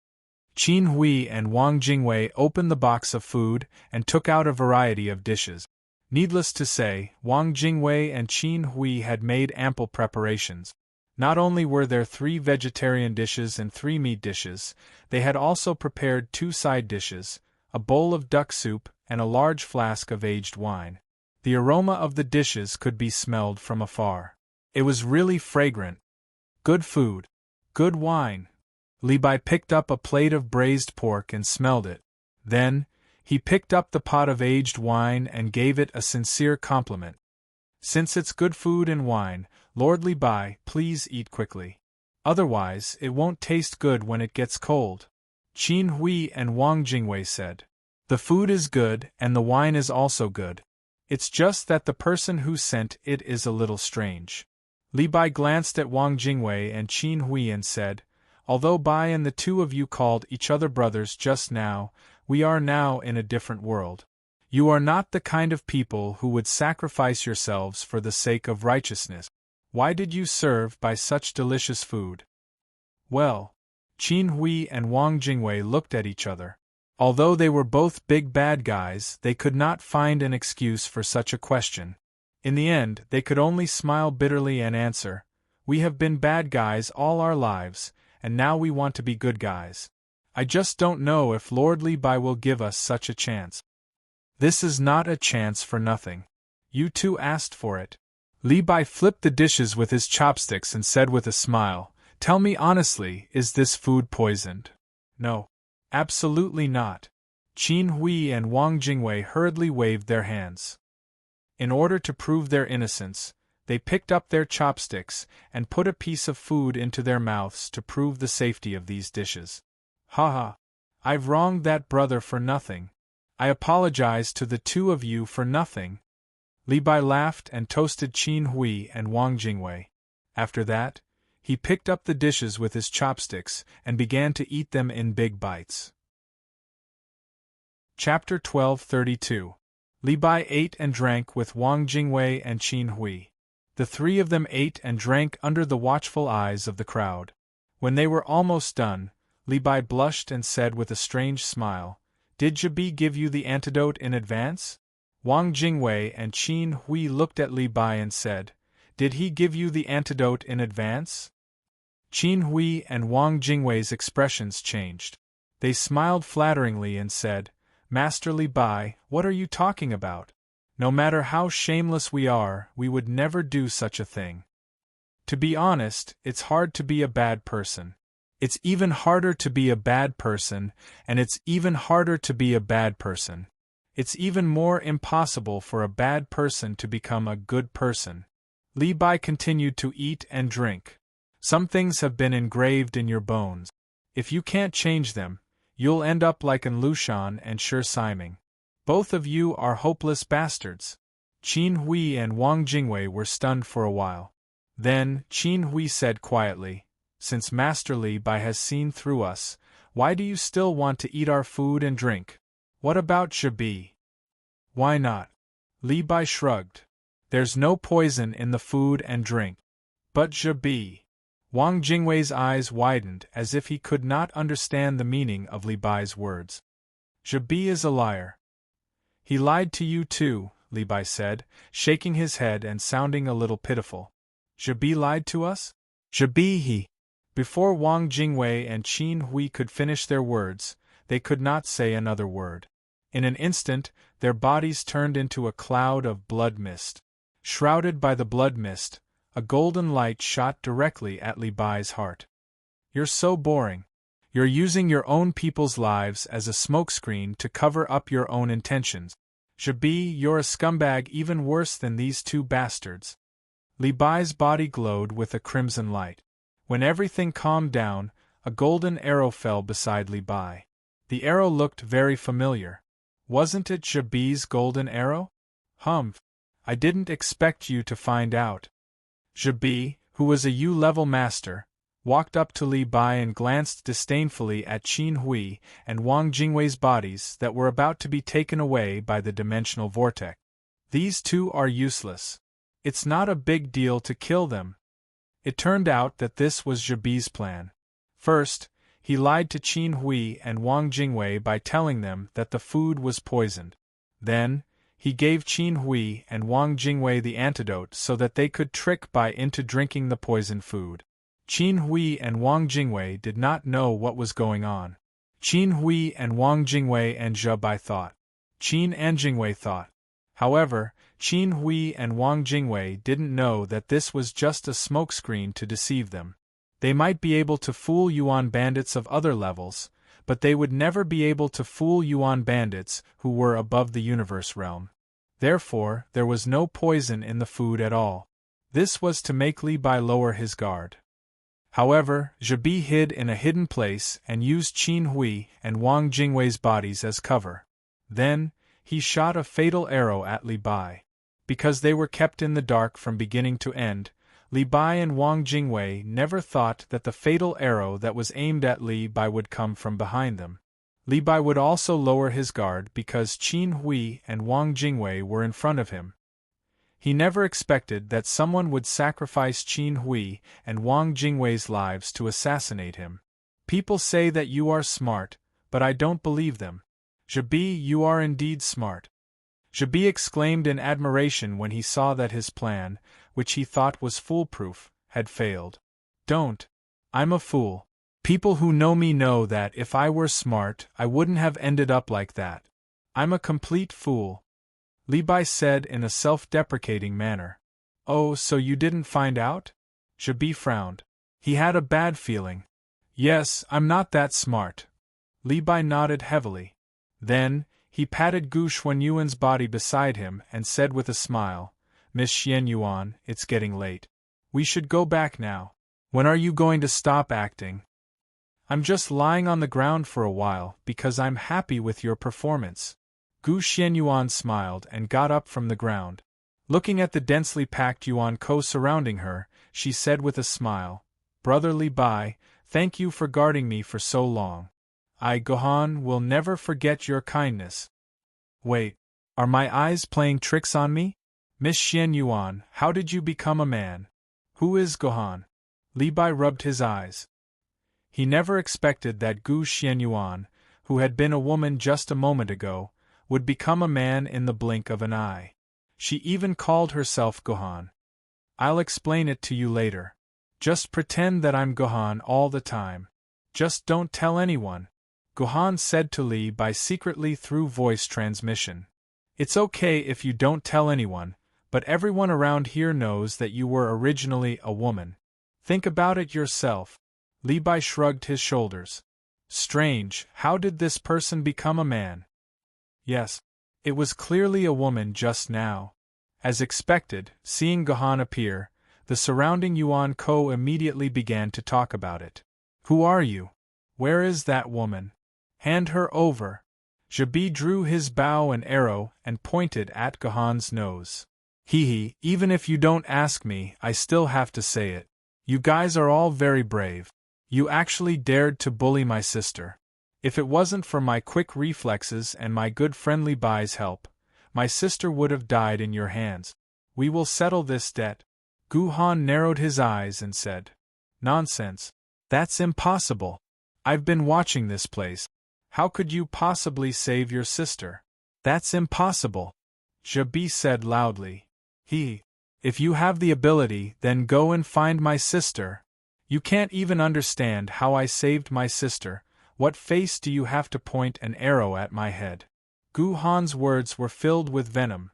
Qin Hui and Wang Jingwei opened the box of food and took out a variety of dishes. Needless to say, Wang Jingwei and Qin Hui had made ample preparations. Not only were there 3 vegetarian dishes and 3 meat dishes, they had also prepared 2 side dishes, a bowl of duck soup, and a large flask of aged wine. The aroma of the dishes could be smelled from afar. It was really fragrant. Good food. Good wine. Li Bai picked up a plate of braised pork and smelled it. Then, he picked up the pot of aged wine and gave it a sincere compliment. "Since it's good food and wine, Lord Li Bai, please eat quickly. Otherwise, it won't taste good when it gets cold," Qin Hui and Wang Jingwei said. "The food is good and the wine is also good. It's just that the person who sent it is a little strange." Li Bai glanced at Wang Jingwei and Qin Hui and said, "Although Bai and the two of you called each other brothers just now, we are now in a different world. You are not the kind of people who would sacrifice yourselves for the sake of righteousness. Why did you serve by such delicious food?" Well, Qin Hui and Wang Jingwei looked at each other. Although they were both big bad guys, they could not find an excuse for such a question. In the end, they could only smile bitterly and answer, "We have been bad guys all our lives, and now we want to be good guys. I just don't know if Lord Li Bai will give us such a chance." "This is not a chance for nothing. You two asked for it." Li Bai flipped the dishes with his chopsticks and said with a smile, "Tell me honestly, is this food poisoned?" "No. Absolutely not." Qin Hui and Wang Jingwei hurriedly waved their hands. In order to prove their innocence, they picked up their chopsticks and put a piece of food into their mouths to prove the safety of these dishes. "Ha ha! I've wronged that brother for nothing. I apologize to the two of you for nothing." Li Bai laughed and toasted Qin Hui and Wang Jingwei. After that, he picked up the dishes with his chopsticks and began to eat them in big bites. Chapter 1232. Li Bai ate and drank with Wang Jingwei and Qin Hui. The 3 of them ate and drank under the watchful eyes of the crowd. When they were almost done, Li Bai blushed and said with a strange smile, "Did Jibi give you the antidote in advance?" Wang Jingwei and Qin Hui looked at Li Bai and said, "Did he give you the antidote in advance?" Qin Hui and Wang Jingwei's expressions changed. They smiled flatteringly and said, "Master Li Bai, what are you talking about? No matter how shameless we are, we would never do such a thing. To be honest, it's hard to be a bad person. It's even harder to be a bad person, and it's even harder to be a bad person. It's even more impossible for a bad person to become a good person. Li Bai continued to eat and drink. Some things have been engraved in your bones. If you can't change them, you'll end up like an Lushan and Shi Siming. Both of you are hopeless bastards. Qin Hui and Wang Jingwei were stunned for a while. Then, Qin Hui said quietly, "Since Master Li Bai has seen through us, why do you still want to eat our food and drink? What about Zhi? Why not?" Li Bai shrugged. "There's no poison in the food and drink." "But Zhi." Wang Jingwei's eyes widened as if he could not understand the meaning of Li Bai's words. "Zhi is a liar." "He lied to you too," Li Bai said, shaking his head and sounding a little pitiful. "Zhi lied to us? Zhi he..." Before Wang Jingwei and Qin Hui could finish their words, they could not say another word. In an instant, their bodies turned into a cloud of blood mist. Shrouded by the blood mist, a golden light shot directly at Li Bai's heart. "You're so boring. You're using your own people's lives as a smokescreen to cover up your own intentions. Zhi, you're a scumbag even worse than these two bastards." Li Bai's body glowed with a crimson light. When everything calmed down, a golden arrow fell beside Li Bai. The arrow looked very familiar. Wasn't it Zhi's golden arrow? "Humph. I didn't expect you to find out." Zhi, who was a U-level master, walked up to Li Bai and glanced disdainfully at Qin Hui and Wang Jingwei's bodies that were about to be taken away by the dimensional vortex. "These two are useless. It's not a big deal to kill them." It turned out that this was Zhi's plan. First, he lied to Qin Hui and Wang Jingwei by telling them that the food was poisoned. Then, he gave Qin Hui and Wang Jingwei the antidote so that they could trick Bai into drinking the poisoned food. Qin Hui and Wang Jingwei did not know what was going on. Qin Hui and Wang Jingwei and Zhi Bai thought. Qin and Jingwei thought. However, Qin Hui and Wang Jingwei didn't know that this was just a smokescreen to deceive them. They might be able to fool Yuan bandits of other levels, but they would never be able to fool Yuan bandits who were above the universe realm. Therefore, there was no poison in the food at all. This was to make Li Bai lower his guard. However, Zhi hid in a hidden place and used Qin Hui and Wang Jingwei's bodies as cover. Then, he shot a fatal arrow at Li Bai. Because they were kept in the dark from beginning to end, Li Bai and Wang Jingwei never thought that the fatal arrow that was aimed at Li Bai would come from behind them. Li Bai would also lower his guard because Qin Hui and Wang Jingwei were in front of him. He never expected that someone would sacrifice Qin Hui and Wang Jingwei's lives to assassinate him. "People say that you are smart, but I don't believe them. Zhi, you are indeed smart." Zhi exclaimed in admiration when he saw that his plan, which he thought was foolproof, had failed. "Don't. I'm a fool. People who know me know that if I were smart, I wouldn't have ended up like that. I'm a complete fool," Li Bai said in a self-deprecating manner. "Oh, so you didn't find out?" Zhi frowned. He had a bad feeling. "Yes, I'm not that smart." Li Bai nodded heavily. Then, he patted Gu Xuanyuan's body beside him and said with a smile, "Miss Xianyuan, it's getting late. We should go back now. When are you going to stop acting?" "I'm just lying on the ground for a while because I'm happy with your performance." Gu Xianyuan smiled and got up from the ground. Looking at the densely packed Yuan Ko surrounding her, she said with a smile, "Brother Li Bai, thank you for guarding me for so long. I, Gohan, will never forget your kindness." "Wait, are my eyes playing tricks on me? Miss Xianyuan, how did you become a man? Who is Gohan?" Li Bai rubbed his eyes. He never expected that Gu Xianyuan, who had been a woman just a moment ago, would become a man in the blink of an eye. She even called herself Gohan. "I'll explain it to you later. Just pretend that I'm Gohan all the time. Just don't tell anyone," Gohan said to Li Bai secretly through voice transmission. It's okay if you don't tell anyone, but everyone around here knows that you were originally a woman. Think about it yourself. Li Bai shrugged his shoulders. Strange, how did this person become a man? Yes, it was clearly a woman just now. As expected, seeing Gohan appear, the surrounding Yuan Ko immediately began to talk about it. Who are you? Where is that woman? Hand her over. Jabi drew his bow and arrow and pointed at Gohan's nose. Hee, even if you don't ask me, I still have to say it. You guys are all very brave. You actually dared to bully my sister. If it wasn't for my quick reflexes and my good friendly Bai's help, my sister would have died in your hands. We will settle this debt. Gohan narrowed his eyes and said, Nonsense. That's impossible. I've been watching this place. How could you possibly save your sister? That's impossible. Jabi said loudly. If you have the ability, then go and find my sister. You can't even understand how I saved my sister. What face do you have to point an arrow at my head? Gohan's words were filled with venom.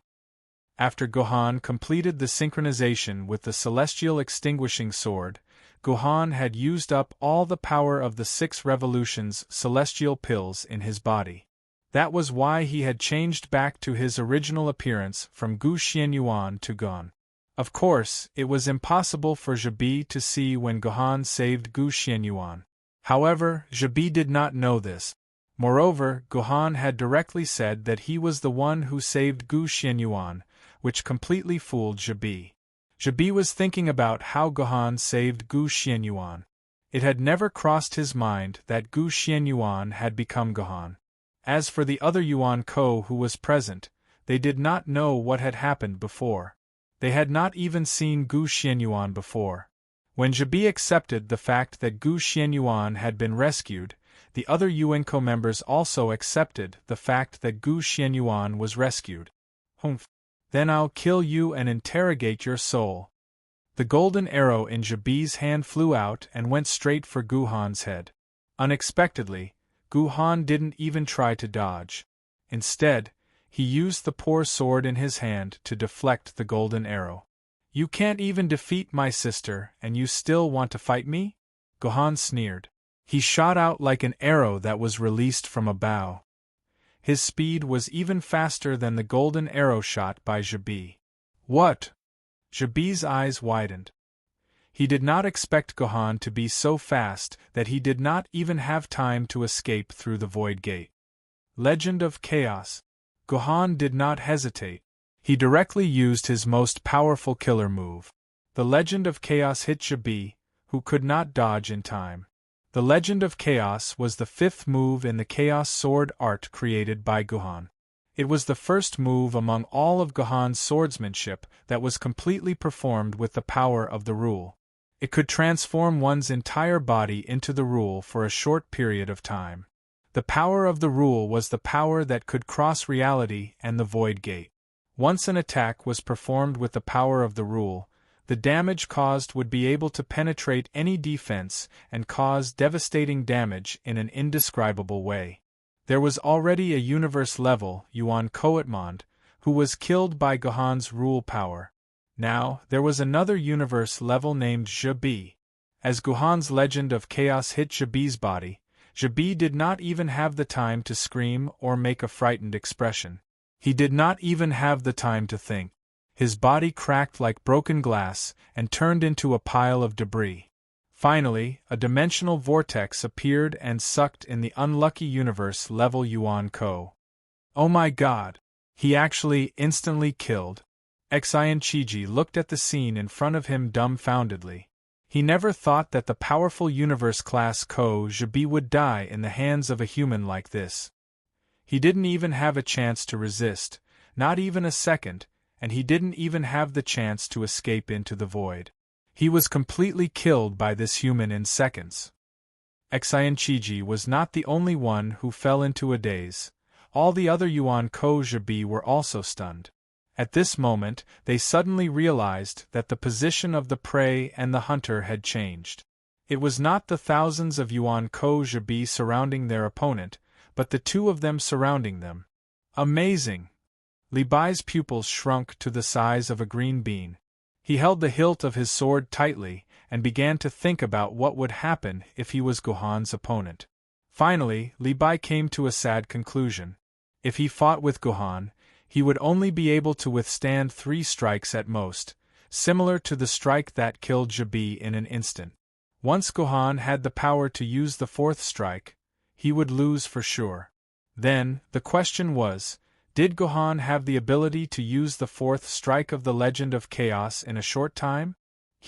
After Gohan completed the synchronization with the celestial extinguishing sword, Gohan had used up all the power of the 6 revolutions celestial pills in his body. That was why he had changed back to his original appearance from Gu Xianyuan to Gohan. Of course, it was impossible for Jabi to see when Gohan saved Gu Xianyuan. However, Jabi did not know this. Moreover, Gohan had directly said that he was the one who saved Gu Xianyuan, which completely fooled Jabi. Jabi was thinking about how Gohan saved Gu Xianyuan. It had never crossed his mind that Gu Xianyuan had become Gohan. As for the other Yuan Ko who was present, they did not know what had happened before. They had not even seen Gu Xianyuan before. When Jabi accepted the fact that Gu Xianyuan had been rescued, the other Yuanko members also accepted the fact that Gu Xianyuan was rescued. Humph. Then I'll kill you and interrogate your soul. The golden arrow in Jabi's hand flew out and went straight for Gohan's head. Unexpectedly, Gohan didn't even try to dodge. Instead, he used the poor sword in his hand to deflect the golden arrow. You can't even defeat my sister, and you still want to fight me? Gohan sneered. He shot out like an arrow that was released from a bow. His speed was even faster than the golden arrow shot by Jabi. What? Jabi's eyes widened. He did not expect Gohan to be so fast that he did not even have time to escape through the Void Gate. Legend of Chaos. Gohan did not hesitate. He directly used his most powerful killer move. The Legend of Chaos hit Jabi, who could not dodge in time. The Legend of Chaos was the 5th move in the Chaos Sword art created by Gohan. It was the first move among all of Gohan's swordsmanship that was completely performed with the power of the rule. It could transform one's entire body into the rule for a short period of time. The power of the rule was the power that could cross reality and the Void Gate. Once an attack was performed with the power of the rule, the damage caused would be able to penetrate any defense and cause devastating damage in an indescribable way. There was already a universe-level Yuan Koatmond, who was killed by Gohan's rule power. Now, there was another universe level named Jabi. As Gohan's Legend of Chaos hit Jabi's body, Jabi did not even have the time to scream or make a frightened expression. He did not even have the time to think. His body cracked like broken glass and turned into a pile of debris. Finally, a dimensional vortex appeared and sucked in the unlucky universe-level Yuan Ko. Oh my god! He actually instantly killed. Xian Chiji looked at the scene in front of him dumbfoundedly. He never thought that the powerful universe-class Ko Jabi would die in the hands of a human like this. He didn't even have a chance to resist, not even a second, and he didn't even have the chance to escape into the void. He was completely killed by this human in seconds. Xian Chiji was not the only one who fell into a daze. All the other Yuan Ko Jabi were also stunned. At this moment, they suddenly realized that the position of the prey and the hunter had changed. It was not the thousands of Yuan Ko Jabi surrounding their opponent, but the 2 of them surrounding them. Amazing! Li Bai's pupils shrunk to the size of a green bean. He held the hilt of his sword tightly, and began to think about what would happen if he was Gohan's opponent. Finally, Li Bai came to a sad conclusion. If he fought with Gohan, he would only be able to withstand 3 strikes at most, similar to the strike that killed Jibi in an instant. Once Gohan had the power to use the 4th strike, he would lose for sure. Then, the question was, did Gohan have the ability to use the 4th strike of the Legend of Chaos in a short time?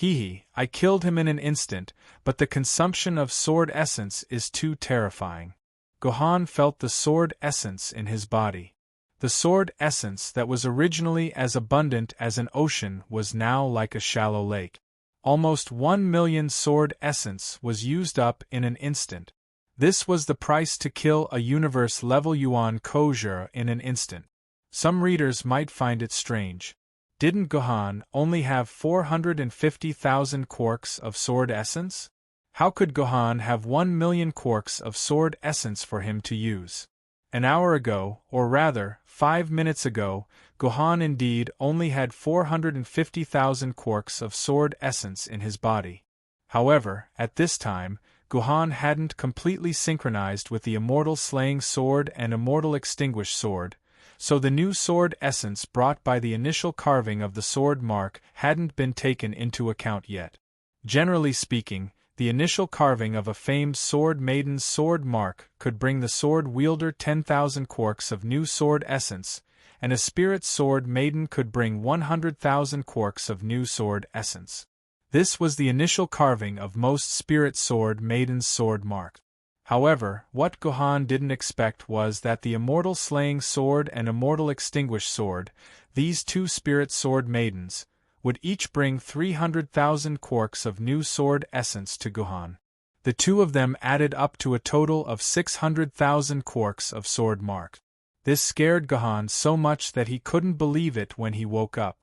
I killed him in an instant, but the consumption of sword essence is too terrifying. Gohan felt the sword essence in his body. The sword essence that was originally as abundant as an ocean was now like a shallow lake. Almost 1 million sword essence was used up in an instant. This was the price to kill a universe-level Yuan Kozhir in an instant. Some readers might find it strange. Didn't Gohan only have 450,000 quarks of sword essence? How could Gohan have 1 million quarks of sword essence for him to use? An hour ago, or rather, 5 minutes ago, Gohan indeed only had 450,000 quarks of sword essence in his body. However, at this time, Gohan hadn't completely synchronized with the Immortal Slaying Sword and Immortal Extinguished Sword, so the new sword essence brought by the initial carving of the sword mark hadn't been taken into account yet. Generally speaking, the initial carving of a famed sword maiden's sword mark could bring the sword wielder 10,000 quarks of new sword essence, and a spirit sword maiden could bring 100,000 quarks of new sword essence. This was the initial carving of most spirit sword maidens' sword mark. However, what Gohan didn't expect was that the Immortal Slaying Sword and Immortal Extinguished Sword, these 2 spirit sword maidens, would each bring 300,000 quarks of new sword essence to Gohan. The 2 of them added up to a total of 600,000 quarks of sword mark. This scared Gohan so much that he couldn't believe it when he woke up.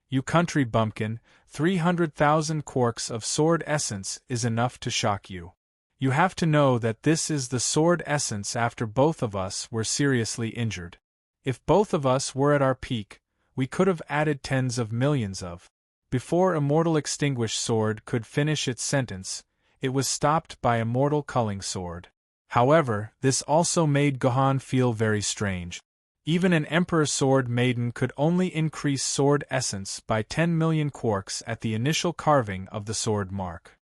You country bumpkin, 300,000 quarks of sword essence is enough to shock you. You have to know that this is the sword essence after both of us were seriously injured. If both of us were at our peak, we could have added tens of millions of. Before Immortal Extinguished Sword could finish its sentence, it was stopped by Immortal Culling Sword. However, this also made Gohan feel very strange. Even an Emperor Sword Maiden could only increase sword essence by 10 million quarks at the initial carving of the sword mark.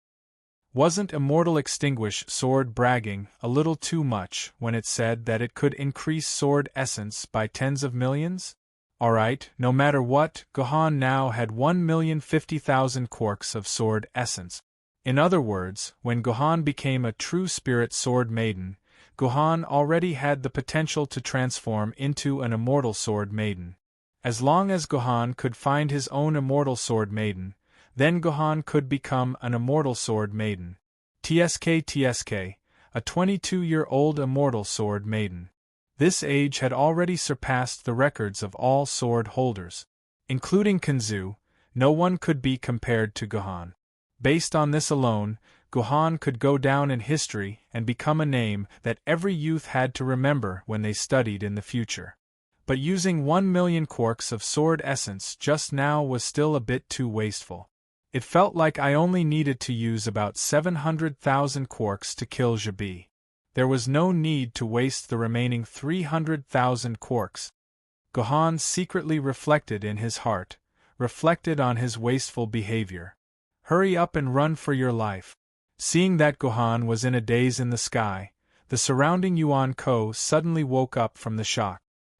Wasn't Immortal Extinguished Sword bragging a little too much when it said that it could increase sword essence by tens of millions? Alright, no matter what, Gohan now had 1,050,000 quarks of sword essence. In other words, when Gohan became a true spirit sword maiden, Gohan already had the potential to transform into an immortal sword maiden. As long as Gohan could find his own immortal sword maiden, then Gohan could become an immortal sword maiden. TSK, a 22-year-old immortal sword maiden. This age had already surpassed the records of all sword holders. Including Kenzu, no one could be compared to Gohan. Based on this alone, Gohan could go down in history and become a name that every youth had to remember when they studied in the future. But using 1 million quarks of sword essence just now was still a bit too wasteful. It felt like I only needed to use about 700,000 quarks to kill Jibi. There was no need to waste the remaining 300,000 quarks. Gohan secretly reflected in his heart, reflected on his wasteful behavior. Hurry up and run for your life. Seeing that Gohan was in a daze in the sky, the surrounding Yuan Ko suddenly woke up from the shock.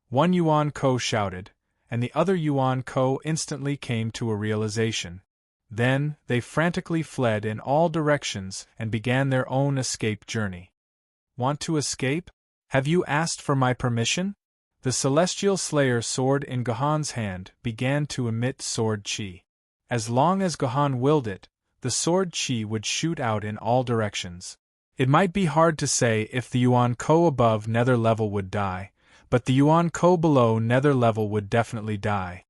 One Yuan Ko shouted, and the other Yuan Ko instantly came to a realization. Then, they frantically fled in all directions and began their own escape journey. Want to escape? Have you asked for my permission? The Celestial Slayer sword in Gohan's hand began to emit sword chi. As long as Gohan willed it, the sword chi would shoot out in all directions. It might be hard to say if the Yuan Ko above nether level would die, but the Yuan Ko below nether level would definitely die.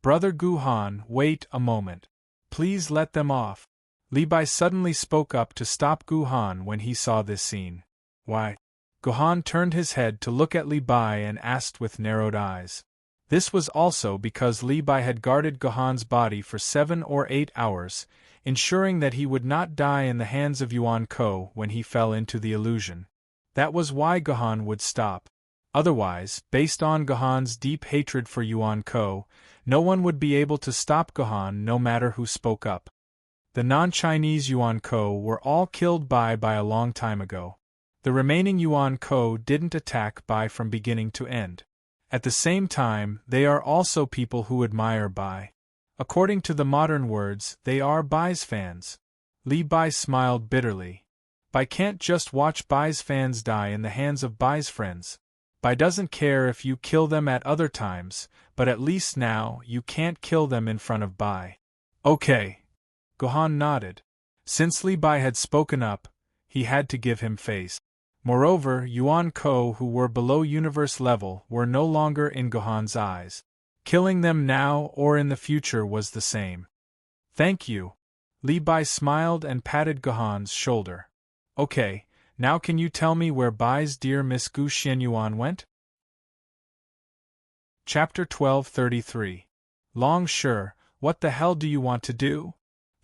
Brother Gohan, wait a moment. Please let them off. Li Bai suddenly spoke up to stop Gohan when he saw this scene. Why? Gohan turned his head to look at Li Bai and asked with narrowed eyes. This was also because Li Bai had guarded Gohan's body for 7 or 8 hours, ensuring that he would not die in the hands of Yuan Ko when he fell into the illusion. That was why Gohan would stop. Otherwise, based on Gohan's deep hatred for Yuan Ko, no one would be able to stop Gohan no matter who spoke up. The non-Chinese Yuan Ko were all killed by a long time ago. The remaining Yuan Ko didn't attack Bai from beginning to end. At the same time, they are also people who admire Bai. According to the modern words, they are Bai's fans. Li Bai smiled bitterly. Bai can't just watch Bai's fans die in the hands of Bai's friends. Bai doesn't care if you kill them at other times, but at least now you can't kill them in front of Bai. Okay. Gohan nodded. Since Li Bai had spoken up, he had to give him face. Moreover, Yuan Ko who were below universe level were no longer in Gohan's eyes. Killing them now or in the future was the same. Thank you. Li Bai smiled and patted Gohan's shoulder. Okay, now can you tell me where Bai's dear Miss Gu Xianyuan went? Chapter 1233. Long Shi, what the hell do you want to do?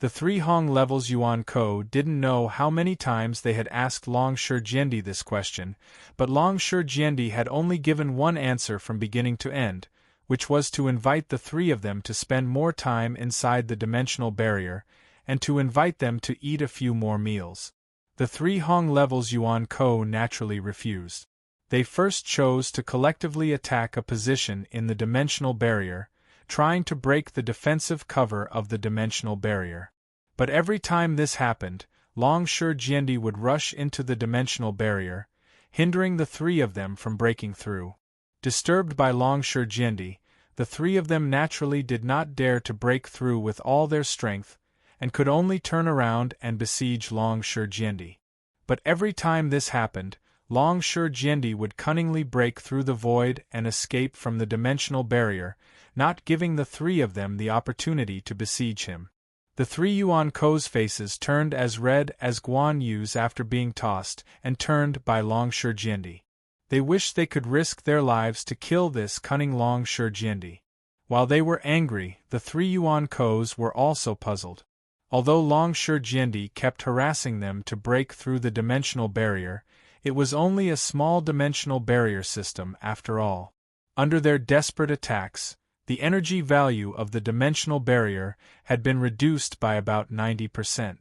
The 3 Hong levels Yuan Ko didn't know how many times they had asked Long Shi Jiendi this question, but Long Shi Jiendi had only given one answer from beginning to end, which was to invite the 3 of them to spend more time inside the dimensional barrier, and to invite them to eat a few more meals. The 3 Hong levels Yuan Ko naturally refused. They first chose to collectively attack a position in the dimensional barrier, trying to break the defensive cover of the dimensional barrier. But every time this happened, Long Shi Jiendi would rush into the dimensional barrier, hindering the 3 of them from breaking through. Disturbed by Long Shi Jiendi, the 3 of them naturally did not dare to break through with all their strength, and could only turn around and besiege Long Shi Jiendi. But every time this happened, Long Shi Jiendi would cunningly break through the void and escape from the dimensional barrier, not giving the 3 of them the opportunity to besiege him. The 3 Yuan Ko's faces turned as red as Guan Yu's after being tossed and turned by Long Shi Jiendi. They wished they could risk their lives to kill this cunning Long Shi Jiendi. While they were angry, the 3 Yuan Ko's were also puzzled. Although Long Shi Jiendi kept harassing them to break through the dimensional barrier, it was only a small dimensional barrier system after all. Under their desperate attacks, the energy value of the dimensional barrier had been reduced by about 90%.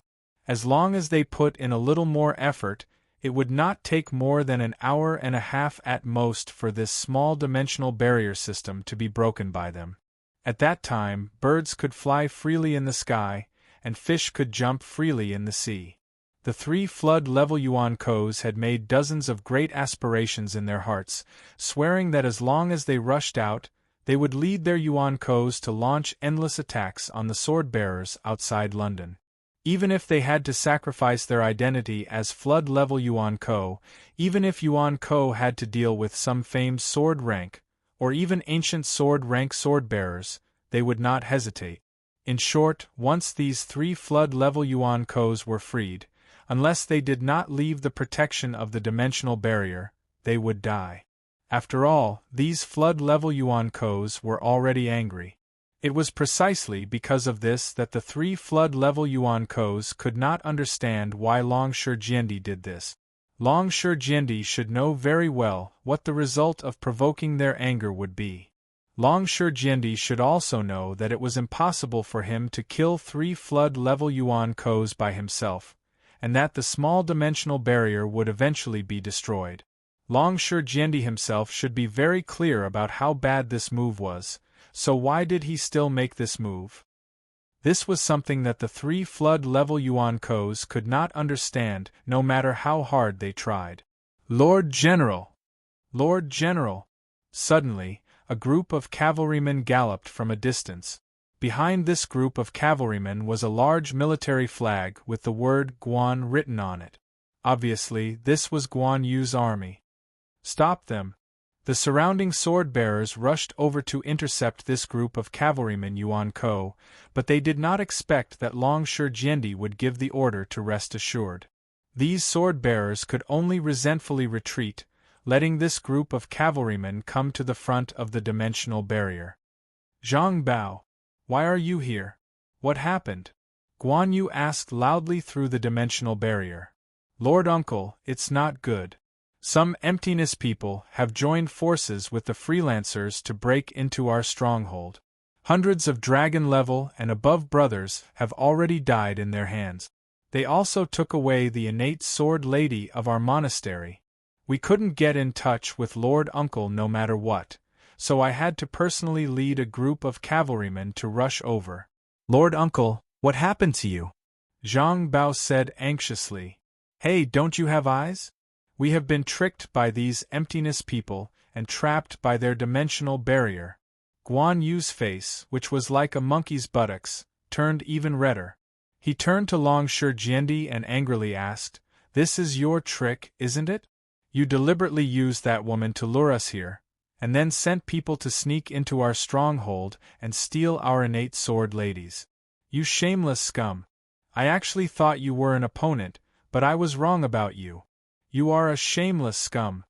As long as they put in a little more effort, it would not take more than an hour and a half at most for this small dimensional barrier system to be broken by them. At that time, birds could fly freely in the sky, and fish could jump freely in the sea. The 3 flood-level Yuan Ko's had made dozens of great aspirations in their hearts, swearing that as long as they rushed out, they would lead their Yuan Ko's to launch endless attacks on the sword-bearers outside London. Even if they had to sacrifice their identity as flood-level Yuan Ko, even if Yuan Ko had to deal with some famed sword rank, or even ancient sword rank sword-bearers, they would not hesitate. In short, once these 3 flood-level Yuan Ko's were freed, unless they did not leave the protection of the dimensional barrier, they would die. After all, these flood-level Yuan Ko's were already angry. It was precisely because of this that the 3 flood-level Yuan Ko's could not understand why Long Shi Jiendi did this. Long Shi Jiendi should know very well what the result of provoking their anger would be. Long Shi Jiendi should also know that it was impossible for him to kill 3 flood-level Yuan Ko's by himself, and that the small dimensional barrier would eventually be destroyed. Long Shi Jiendi himself should be very clear about how bad this move was, so why did he still make this move? This was something that the 3 flood-level Yuan Ko's could not understand, no matter how hard they tried. Lord General! Lord General! Suddenly, a group of cavalrymen galloped from a distance. Behind this group of cavalrymen was a large military flag with the word Guan written on it. Obviously, this was Guan Yu's army. Stop them! The surrounding sword-bearers rushed over to intercept this group of cavalrymen Yuan Ko, but they did not expect that Long Shi Jiendi would give the order to rest assured. These sword-bearers could only resentfully retreat, letting this group of cavalrymen come to the front of the dimensional barrier. Zhang Bao, why are you here? What happened? Guan Yu asked loudly through the dimensional barrier. Lord Uncle, it's not good. Some emptiness people have joined forces with the freelancers to break into our stronghold. Hundreds of dragon-level and above brothers have already died in their hands. They also took away the innate sword lady of our monastery. We couldn't get in touch with Lord Uncle no matter what, so I had to personally lead a group of cavalrymen to rush over. Lord Uncle, what happened to you? Zhang Bao said anxiously. Hey, don't you have eyes? We have been tricked by these emptiness people and trapped by their dimensional barrier. Guan Yu's face, which was like a monkey's buttocks, turned even redder. He turned to Long Shijiendi and angrily asked, "This is your trick, isn't it? You deliberately used that woman to lure us here, and then sent people to sneak into our stronghold and steal our innate sword ladies. You shameless scum. I actually thought you were an opponent, but I was wrong about you. You are a shameless scum.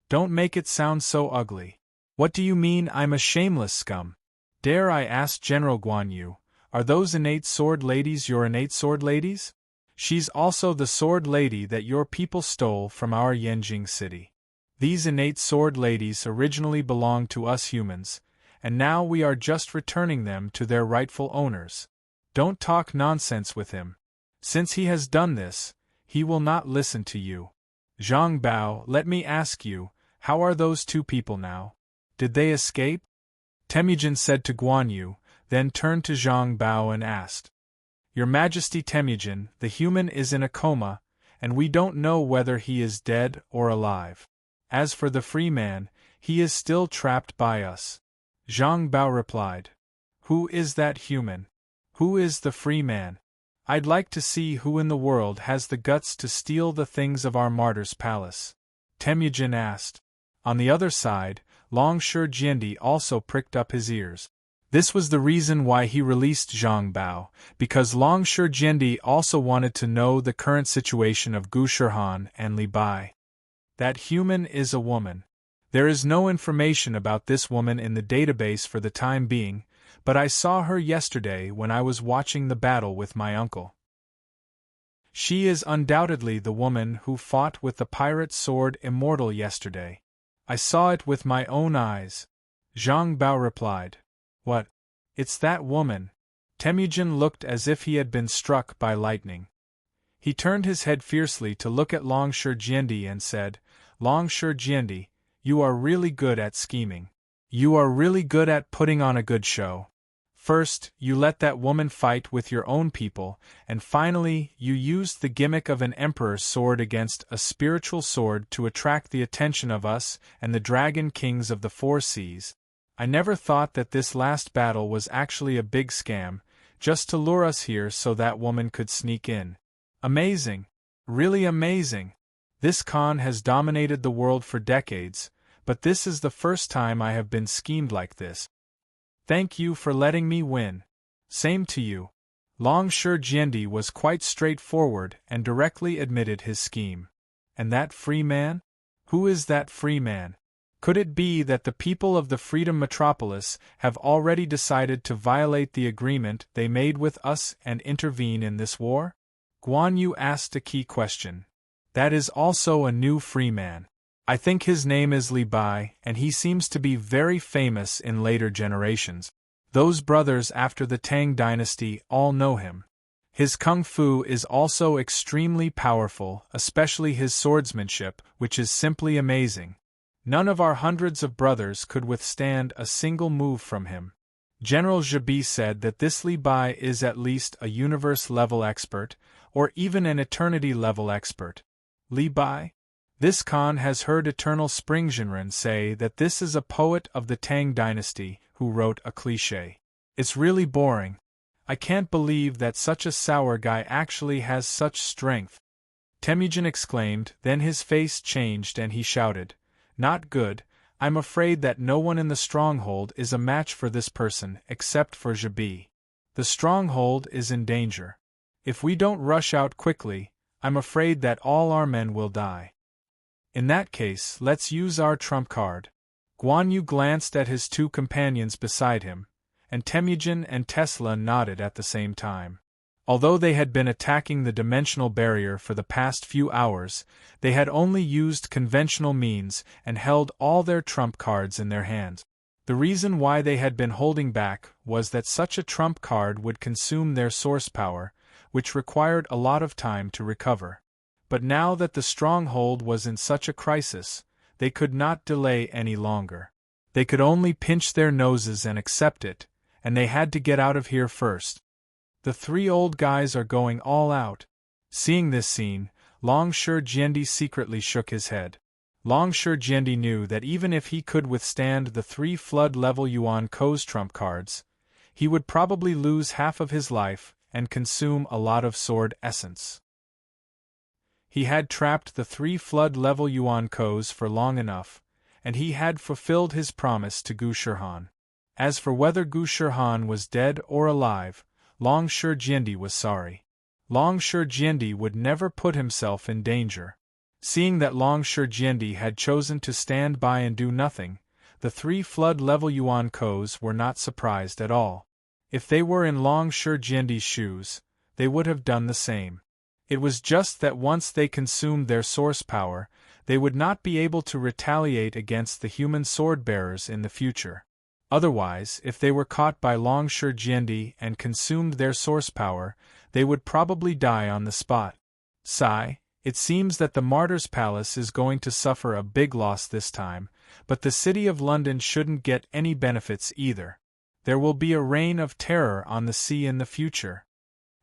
Don't make it sound so ugly. What do you mean I'm a shameless scum? Dare I ask General Guan Yu, are those innate sword ladies your innate sword ladies? She's also the sword lady that your people stole from our Yanjing city. These innate sword ladies originally belonged to us humans, and now we are just returning them to their rightful owners. Don't talk nonsense with him. Since he has done this, he will not listen to you. Zhang Bao, let me ask you, how are those two people now? Did they escape? Temujin said to Guan Yu, then turned to Zhang Bao and asked. Your Majesty Temujin, the human is in a coma, and we don't know whether he is dead or alive. As for the free man, he is still trapped by us. Zhang Bao replied. Who is that human? Who is the free man? I'd like to see who in the world has the guts to steal the things of our martyr's palace. Temujin asked. On the other side, Long Shijiendi also pricked up his ears. This was the reason why he released Zhang Bao, because Long Shijiendi also wanted to know the current situation of Gu Shihan and Li Bai. That human is a woman. There is no information about this woman in the database for the time being, but I saw her yesterday when I was watching the battle with my uncle. She is undoubtedly the woman who fought with the pirate sword immortal yesterday. I saw it with my own eyes. Zhang Bao replied. What? It's that woman. Temujin looked as if he had been struck by lightning. He turned his head fiercely to look at Long Shijiendi and said, Long Shijiendi, you are really good at scheming. You are really good at putting on a good show. First, you let that woman fight with your own people, and finally, you used the gimmick of an emperor's sword against a spiritual sword to attract the attention of us and the dragon kings of the four seas. I never thought that this last battle was actually a big scam, just to lure us here so that woman could sneak in. Amazing. Really amazing. This Khan has dominated the world for decades, but this is the first time I have been schemed like this. Thank you for letting me win. Same to you. Long Shijiendi was quite straightforward and directly admitted his scheme. And that free man? Who is that free man? Could it be that the people of the Freedom Metropolis have already decided to violate the agreement they made with us and intervene in this war? Guan Yu asked a key question. That is also a new free man. I think his name is Li Bai, and he seems to be very famous in later generations. Those brothers after the Tang dynasty all know him. His kung fu is also extremely powerful, especially his swordsmanship, which is simply amazing. None of our hundreds of brothers could withstand a single move from him. General Zhabi said that this Li Bai is at least a universe-level expert, or even an eternity-level expert. Li Bai? This Khan has heard Eternal Springjinren say that this is a poet of the Tang dynasty who wrote a cliché. It's really boring. I can't believe that such a sour guy actually has such strength. Temujin exclaimed, then his face changed and he shouted, Not good, I'm afraid that no one in the stronghold is a match for this person except for Zhabi. The stronghold is in danger. If we don't rush out quickly, I'm afraid that all our men will die. In that case, let's use our trump card. Guan Yu glanced at his two companions beside him, and Temujin and Tesla nodded at the same time. Although they had been attacking the dimensional barrier for the past few hours, they had only used conventional means and held all their trump cards in their hands. The reason why they had been holding back was that such a trump card would consume their source power, which required a lot of time to recover. But now that the stronghold was in such a crisis, they could not delay any longer. They could only pinch their noses and accept it, and they had to get out of here first. The three old guys are going all out. Seeing this scene, Long Shi Jiandi secretly shook his head. Long Shi Jiandi knew that even if he could withstand the 3 flood-level Yuan Ko's trump cards, he would probably lose half of his life and consume a lot of sword essence. He had trapped the 3 flood-level Yuan Ko's for long enough, and he had fulfilled his promise to Gu Shihan. As for whether Gu Shihan was dead or alive, Long Shi Jiandi was sorry. Long Shi Jiandi would never put himself in danger. Seeing that Long Shi Jiandi had chosen to stand by and do nothing, the 3 flood-level Yuan Ko's were not surprised at all. If they were in Long Shi Jiandi's shoes, they would have done the same. It was just that once they consumed their source power, they would not be able to retaliate against the human sword-bearers in the future. Otherwise, if they were caught by Long Shi Jiandi and consumed their source power, they would probably die on the spot. Sigh, it seems that the Martyr's Palace is going to suffer a big loss this time, but the City of London shouldn't get any benefits either. There will be a reign of terror on the sea in the future.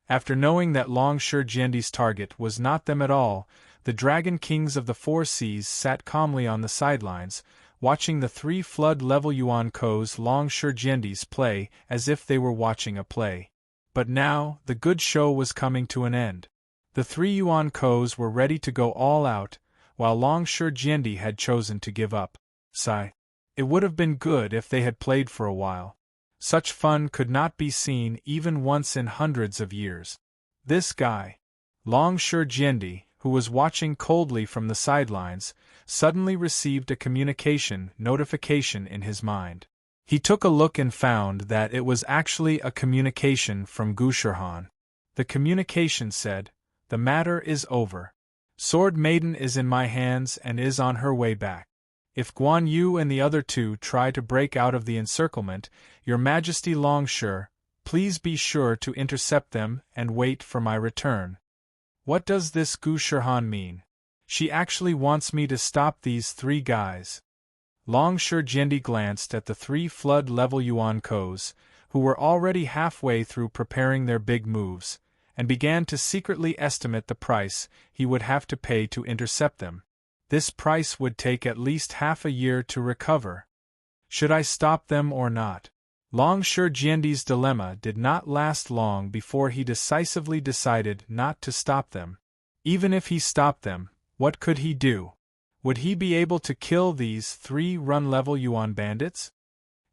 After knowing that Long Shi Jiandi's target was not them at all, the Dragon Kings of the 4 Seas sat calmly on the sidelines, watching the 3 flood-level Yuan Ko's Long Shi Jiandi's play as if they were watching a play. But now, the good show was coming to an end. The 3 Yuan Ko's were ready to go all out, while Long Shi Jiandi had chosen to give up. Sigh. It would have been good if they had played for a while. Such fun could not be seen even once in hundreds of years. This guy, Long Shi Jiandi, who was watching coldly from the sidelines, suddenly received a communication notification in his mind. He took a look and found that it was actually a communication from Gu Shihan. The communication said, "The matter is over. Sword Maiden is in my hands and is on her way back. If Guan Yu and the other 2 try to break out of the encirclement, Your Majesty Long Shi, please be sure to intercept them and wait for my return." What does this Gu Shihan mean? She actually wants me to stop these 3 guys. Long Shi Jiandi glanced at the 3 flood-level Yuan Ko's, who were already halfway through preparing their big moves, and began to secretly estimate the price he would have to pay to intercept them. This price would take at least half a year to recover. Should I stop them or not? Long Shi Jiandi's dilemma did not last long before he decisively decided not to stop them. Even if he stopped them, what could he do? Would he be able to kill these 3 run-level Yuan bandits?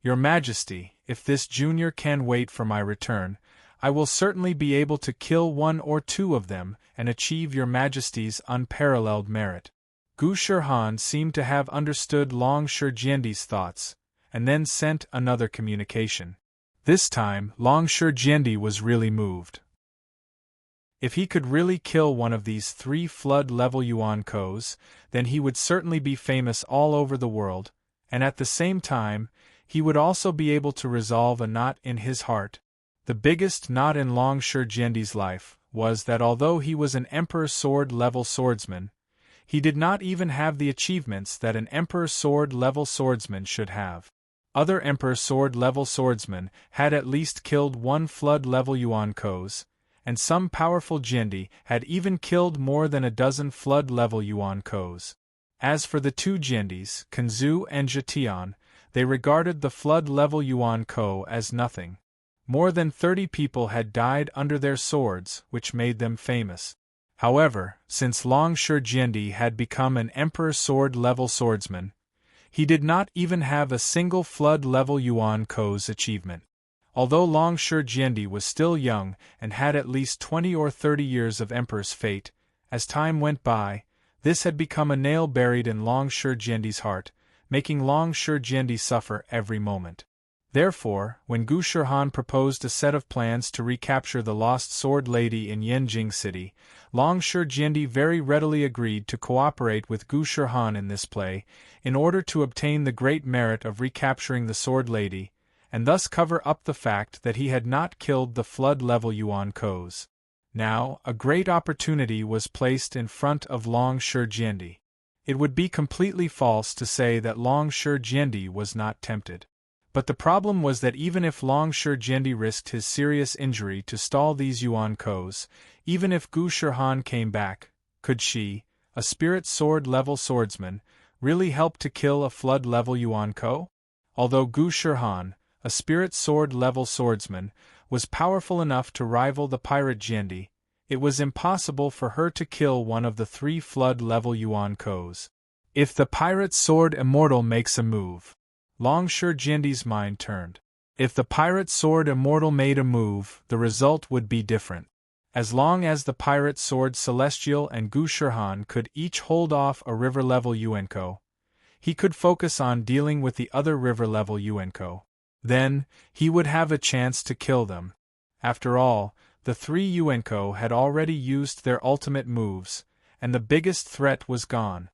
Your Majesty, if this junior can wait for my return, I will certainly be able to kill 1 or 2 of them and achieve Your Majesty's unparalleled merit. Gu Shihan seemed to have understood Long Shi Jiandi's thoughts, and then sent another communication. This time, Long Shi Jiandi was really moved. If he could really kill one of these 3 flood-level Yuan Ko's, then he would certainly be famous all over the world, and at the same time, he would also be able to resolve a knot in his heart. The biggest knot in Long Shi Jiandi's life was that although he was an Emperor Sword-level swordsman, he did not even have the achievements that an Emperor Sword-level swordsman should have. Other Emperor Sword-level swordsmen had at least killed 1 flood-level Yuan Ko's, and some powerful Jiandi had even killed more than a dozen flood-level Yuan Ko's. As for the 2 Jiandis, Kanzu and Zhetian, they regarded the flood-level Yuan Ko as nothing. More than 30 people had died under their swords, which made them famous. However, since Long Shi Jiandi had become an Emperor Sword-level swordsman, he did not even have a single flood-level Yuan Ko's achievement. Although Long Shi Jiandi was still young and had at least 20 or 30 years of Emperor's fate, as time went by, This had become a nail buried in Long Jiandi's heart, making Long Jiandi suffer every moment. Therefore, when Gu Shihan proposed a set of plans to recapture the lost sword lady in Yanjing City, Long Jiandi very readily agreed to cooperate with Gu Shihan in this play, in order to obtain the great merit of recapturing the sword lady, and thus cover up the fact that he had not killed the flood-level Yuan Ko's. Now, a great opportunity was placed in front of Long Jiandi. It would be completely false to say that Long Jiandi was not tempted. But the problem was that even if Long Jiandi risked his serious injury to stall these Yuan Ko's, even if Gu Shihan came back, could she, a spirit sword-level swordsman, really help to kill a flood-level Yuan Ko? Although Gu Shihan, a spirit sword-level swordsman, was powerful enough to rival the pirate Jiandi, it was impossible for her to kill one of the 3 flood-level Yuan Ko's. If the pirate sword immortal makes a move, Long Jiandi's mind turned. If the pirate sword immortal made a move, the result would be different. As long as the pirate sword celestial and Gu Shihan could each hold off a river-level Yuanko, he could focus on dealing with the other river-level Yuanko. Then, he would have a chance to kill them. After all, the 3 Yuanko had already used their ultimate moves, and the biggest threat was gone.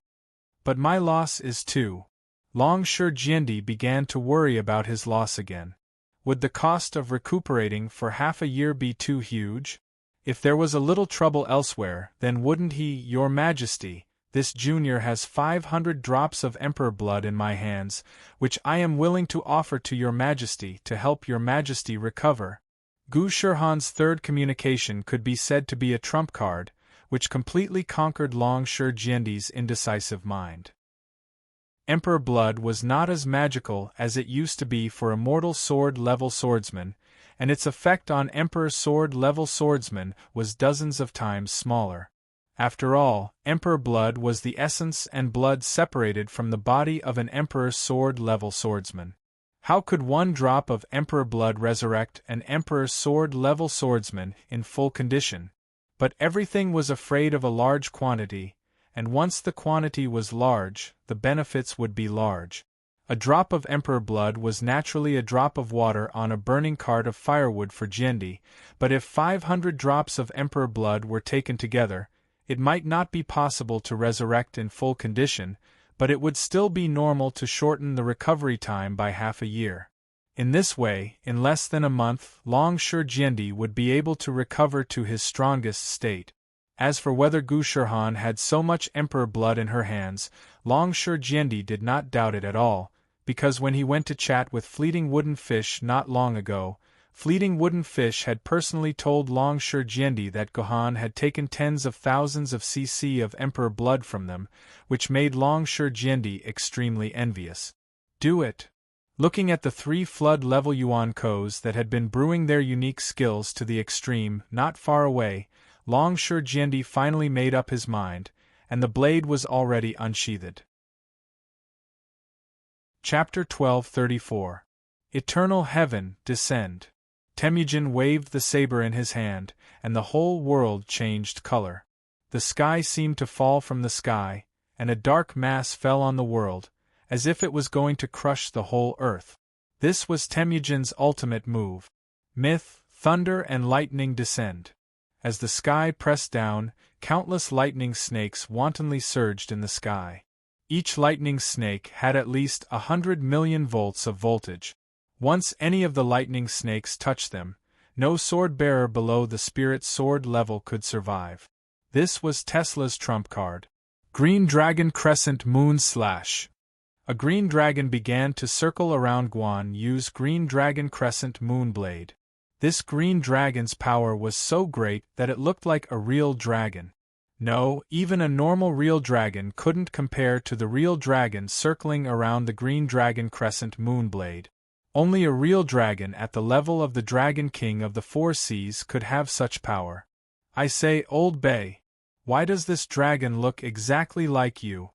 But my loss is too. Long Jiandi began to worry about his loss again. Would the cost of recuperating for half a year be too huge? If there was a little trouble elsewhere, then wouldn't he, Your Majesty, this junior has 500 drops of Emperor blood in my hands, which I am willing to offer to Your Majesty to help Your Majesty recover. Gu Shihan's third communication could be said to be a trump card, which completely conquered Long Jiandi's indecisive mind. Emperor blood was not as magical as it used to be for immortal sword-level swordsmen, and its effect on Emperor sword-level swordsmen was dozens of times smaller. After all, Emperor blood was the essence and blood separated from the body of an Emperor sword-level swordsman. How could 1 drop of Emperor blood resurrect an Emperor sword-level swordsman in full condition? But everything was afraid of a large quantity, and once the quantity was large, the benefits would be large. A drop of Emperor blood was naturally a drop of water on a burning cart of firewood for Jiandi, but if 500 drops of Emperor blood were taken together, it might not be possible to resurrect in full condition, but it would still be normal to shorten the recovery time by half a year. In this way, in less than a month, Long Jiandi would be able to recover to his strongest state. As for whether Gu Shihan had so much Emperor blood in her hands, Long Jiandi did not doubt it at all, because when he went to chat with Fleeting Wooden Fish not long ago, Fleeting Wooden Fish had personally told Long Jiandi that Gohan had taken tens of thousands of cc of Emperor blood from them, which made Long Jiandi extremely envious. Do it. Looking at the 3 flood-level Yuan Ko's that had been brewing their unique skills to the extreme, not far away, Long Jiandi finally made up his mind, and the blade was already unsheathed. Chapter 1234. Eternal Heaven, Descend. Temujin waved the saber in his hand, and the whole world changed color. The sky seemed to fall from the sky, and a dark mass fell on the world, as if it was going to crush the whole earth. This was Temujin's ultimate move. Myth, thunder and lightning descend. As the sky pressed down, countless lightning snakes wantonly surged in the sky. Each lightning snake had at least 100 million volts of voltage. Once any of the lightning snakes touched them, no sword-bearer below the spirit sword level could survive. This was Tesla's trump card. Green Dragon Crescent Moon Slash. A green dragon began to circle around Guan Yu's Green Dragon Crescent Moonblade. This green dragon's power was so great that it looked like a real dragon. No, even a normal real dragon couldn't compare to the real dragon circling around the Green Dragon Crescent Moonblade. Only a real dragon at the level of the Dragon King of the Four Seas could have such power. I say, Old Bay, why does this dragon look exactly like you?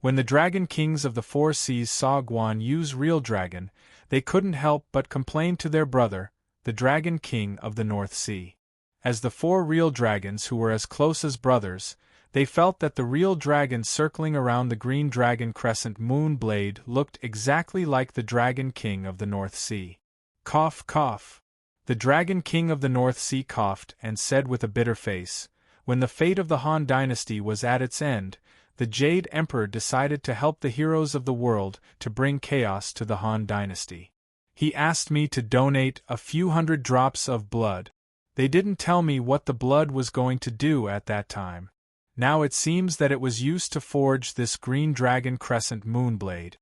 When the Dragon Kings of the Four Seas saw Guan Yu's real dragon, they couldn't help but complain to their brother, the Dragon King of the North Sea. As the 4 real dragons who were as close as brothers, They felt that the real dragon circling around the green dragon crescent moon blade looked exactly like the Dragon King of the North Sea. Cough, cough. The Dragon King of the North Sea coughed and said with a bitter face, "When the fate of the Han dynasty was at its end, the Jade Emperor decided to help the heroes of the world to bring chaos to the Han dynasty. He asked me to donate a few hundred drops of blood. They didn't tell me what the blood was going to do at that time. Now it seems that it was used to forge this green dragon crescent moonblade.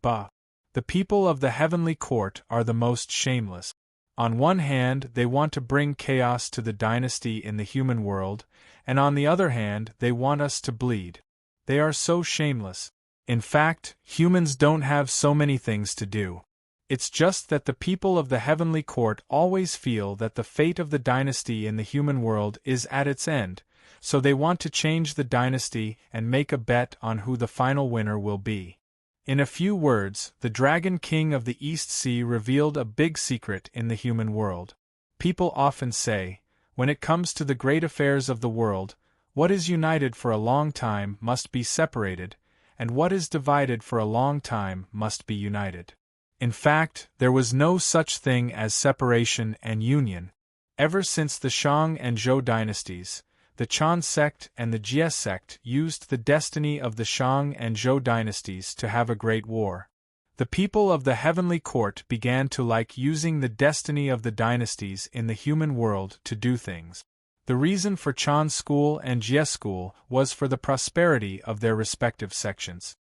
Bah! The people of the heavenly court are the most shameless. On one hand, they want to bring chaos to the dynasty in the human world, and on the other hand, they want us to bleed. They are so shameless. In fact, humans don't have so many things to do. It's just that the people of the heavenly court always feel that the fate of the dynasty in the human world is at its end, so they want to change the dynasty and make a bet on who the final winner will be." In a few words, the Dragon King of the East Sea revealed a big secret in the human world. People often say, when it comes to the great affairs of the world, what is united for a long time must be separated, and what is divided for a long time must be united. In fact, there was no such thing as separation and union. Ever since the Shang and Zhou dynasties, the Chan sect and the Jie sect used the destiny of the Shang and Zhou dynasties to have a great war. The people of the heavenly court began to like using the destiny of the dynasties in the human world to do things. The reason for Chan school and Jie school was for the prosperity of their respective sections.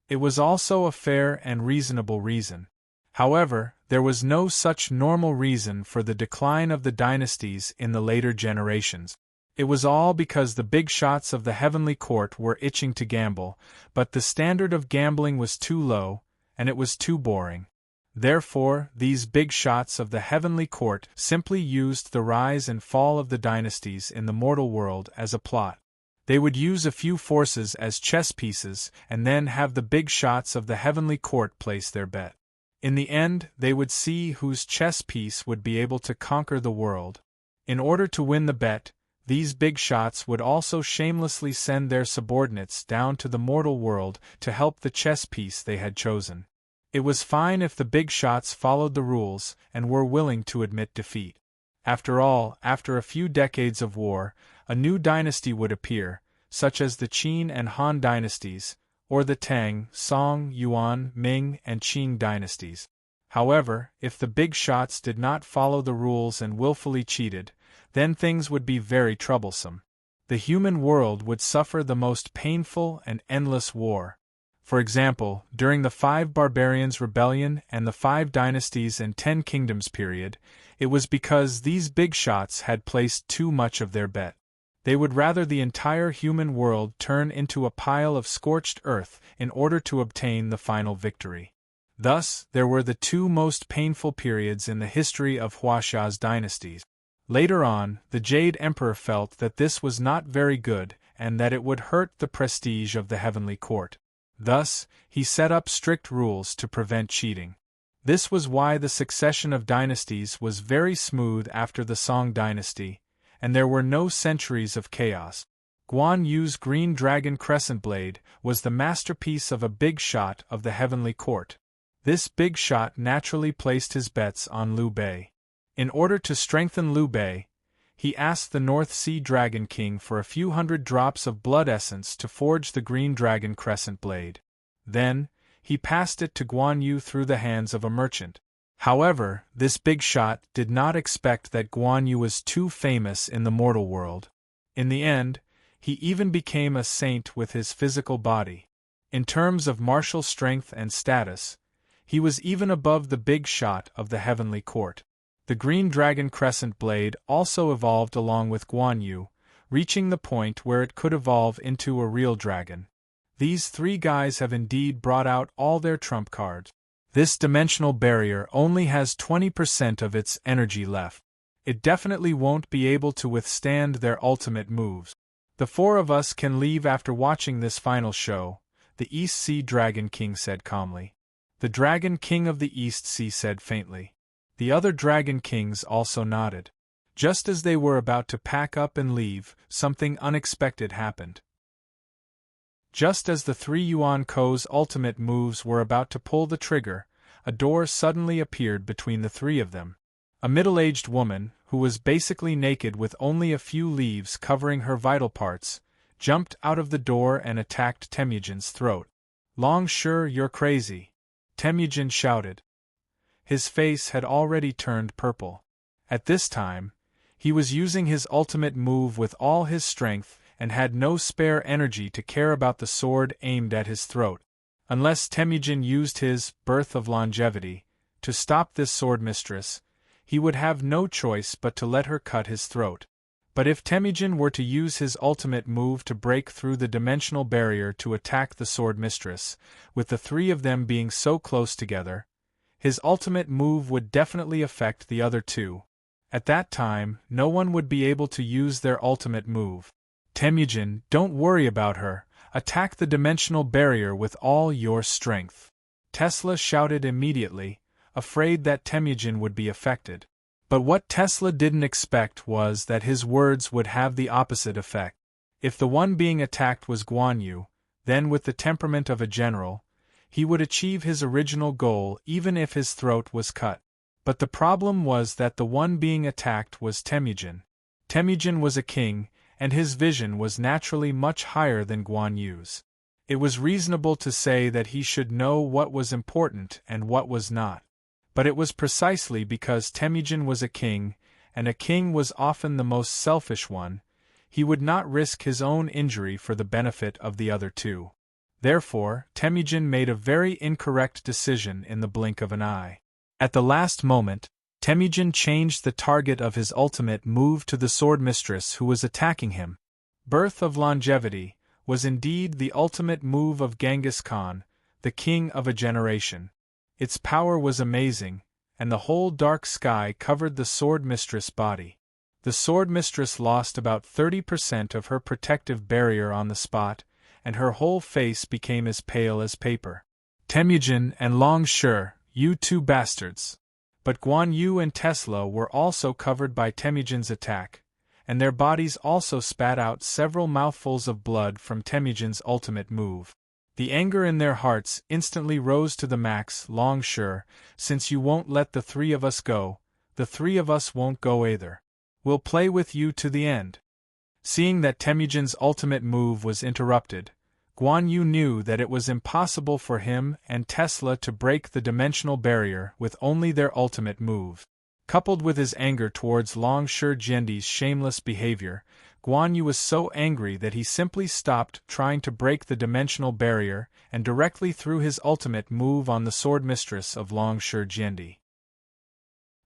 It was also a fair and reasonable reason. However, there was no such normal reason for the decline of the dynasties in the later generations. It was all because the big shots of the heavenly court were itching to gamble, but the standard of gambling was too low, and it was too boring. Therefore, these big shots of the heavenly court simply used the rise and fall of the dynasties in the mortal world as a plot. They would use a few forces as chess pieces and then have the big shots of the heavenly court place their bet. In the end, they would see whose chess piece would be able to conquer the world. In order to win the bet, these big shots would also shamelessly send their subordinates down to the mortal world to help the chess piece they had chosen. It was fine if the big shots followed the rules and were willing to admit defeat. After all, after a few decades of war, a new dynasty would appear, such as the Qin and Han dynasties, or the Tang, Song, Yuan, Ming, and Qing dynasties. However, if the big shots did not follow the rules and willfully cheated, then things would be very troublesome. The human world would suffer the most painful and endless war. For example, during the 5 Barbarians Rebellion and the 5 Dynasties and 10 Kingdoms period, it was because these big shots had placed too much of their bet. They would rather the entire human world turn into a pile of scorched earth in order to obtain the final victory. Thus, there were the 2 most painful periods in the history of Huaxia's dynasties. Later on, the Jade Emperor felt that this was not very good and that it would hurt the prestige of the heavenly court. Thus, he set up strict rules to prevent cheating. This was why the succession of dynasties was very smooth after the Song dynasty, and there were no centuries of chaos. Guan Yu's green dragon crescent blade was the masterpiece of a big shot of the heavenly court. This big shot naturally placed his bets on Liu Bei. In order to strengthen Liu Bei, he asked the North Sea Dragon King for a few hundred drops of blood essence to forge the green dragon crescent blade. Then, he passed it to Guan Yu through the hands of a merchant. However, this big shot did not expect that Guan Yu was too famous in the mortal world. In the end, he even became a saint with his physical body. In terms of martial strength and status, he was even above the big shot of the heavenly court. The green dragon crescent blade also evolved along with Guan Yu, reaching the point where it could evolve into a real dragon. These 3 guys have indeed brought out all their trump cards. This dimensional barrier only has 20% of its energy left. It definitely won't be able to withstand their ultimate moves. The 4 of us can leave after watching this final show, the East Sea Dragon King said calmly. The Dragon King of the East Sea said faintly. The other Dragon Kings also nodded. Just as they were about to pack up and leave, something unexpected happened. Just as the three Yuan Ko's ultimate moves were about to pull the trigger, a door suddenly appeared between the three of them. A middle-aged woman, who was basically naked with only a few leaves covering her vital parts, jumped out of the door and attacked Temujin's throat. "Long Shi, you're crazy!" Temujin shouted. His face had already turned purple. At this time, he was using his ultimate move with all his strength and had no spare energy to care about the sword aimed at his throat. Unless Temujin used his birth of longevity to stop this sword mistress, he would have no choice but to let her cut his throat. But if Temujin were to use his ultimate move to break through the dimensional barrier to attack the sword mistress, with the three of them being so close together, his ultimate move would definitely affect the other two. At that time, no one would be able to use their ultimate move. "Temujin, don't worry about her. Attack the dimensional barrier with all your strength," Tesla shouted immediately, afraid that Temujin would be affected. But what Tesla didn't expect was that his words would have the opposite effect. If the one being attacked was Guan Yu, then with the temperament of a general, he would achieve his original goal even if his throat was cut. But the problem was that the one being attacked was Temujin. Temujin was a king, and his vision was naturally much higher than Guan Yu's. It was reasonable to say that he should know what was important and what was not. But it was precisely because Temujin was a king, and a king was often the most selfish one, he would not risk his own injury for the benefit of the other two. Therefore, Temujin made a very incorrect decision in the blink of an eye. At the last moment, Temujin changed the target of his ultimate move to the sword mistress who was attacking him. Birth of Longevity was indeed the ultimate move of Genghis Khan, the king of a generation. Its power was amazing, and the whole dark sky covered the sword mistress' body. The sword mistress lost about 30% of her protective barrier on the spot, and her whole face became as pale as paper. "Temujin and Long Shi, you two bastards!" But Guan Yu and Tesla were also covered by Temujin's attack, and their bodies also spat out several mouthfuls of blood from Temujin's ultimate move. The anger in their hearts instantly rose to the max. "Long Shi, since you won't let the three of us go, the three of us won't go either. We'll play with you to the end." Seeing that Temujin's ultimate move was interrupted, Guan Yu knew that it was impossible for him and Tesla to break the dimensional barrier with only their ultimate move. Coupled with his anger towards Long Shi Jiandi's shameless behavior, Guan Yu was so angry that he simply stopped trying to break the dimensional barrier and directly threw his ultimate move on the sword mistress of Long Shi Jiandi.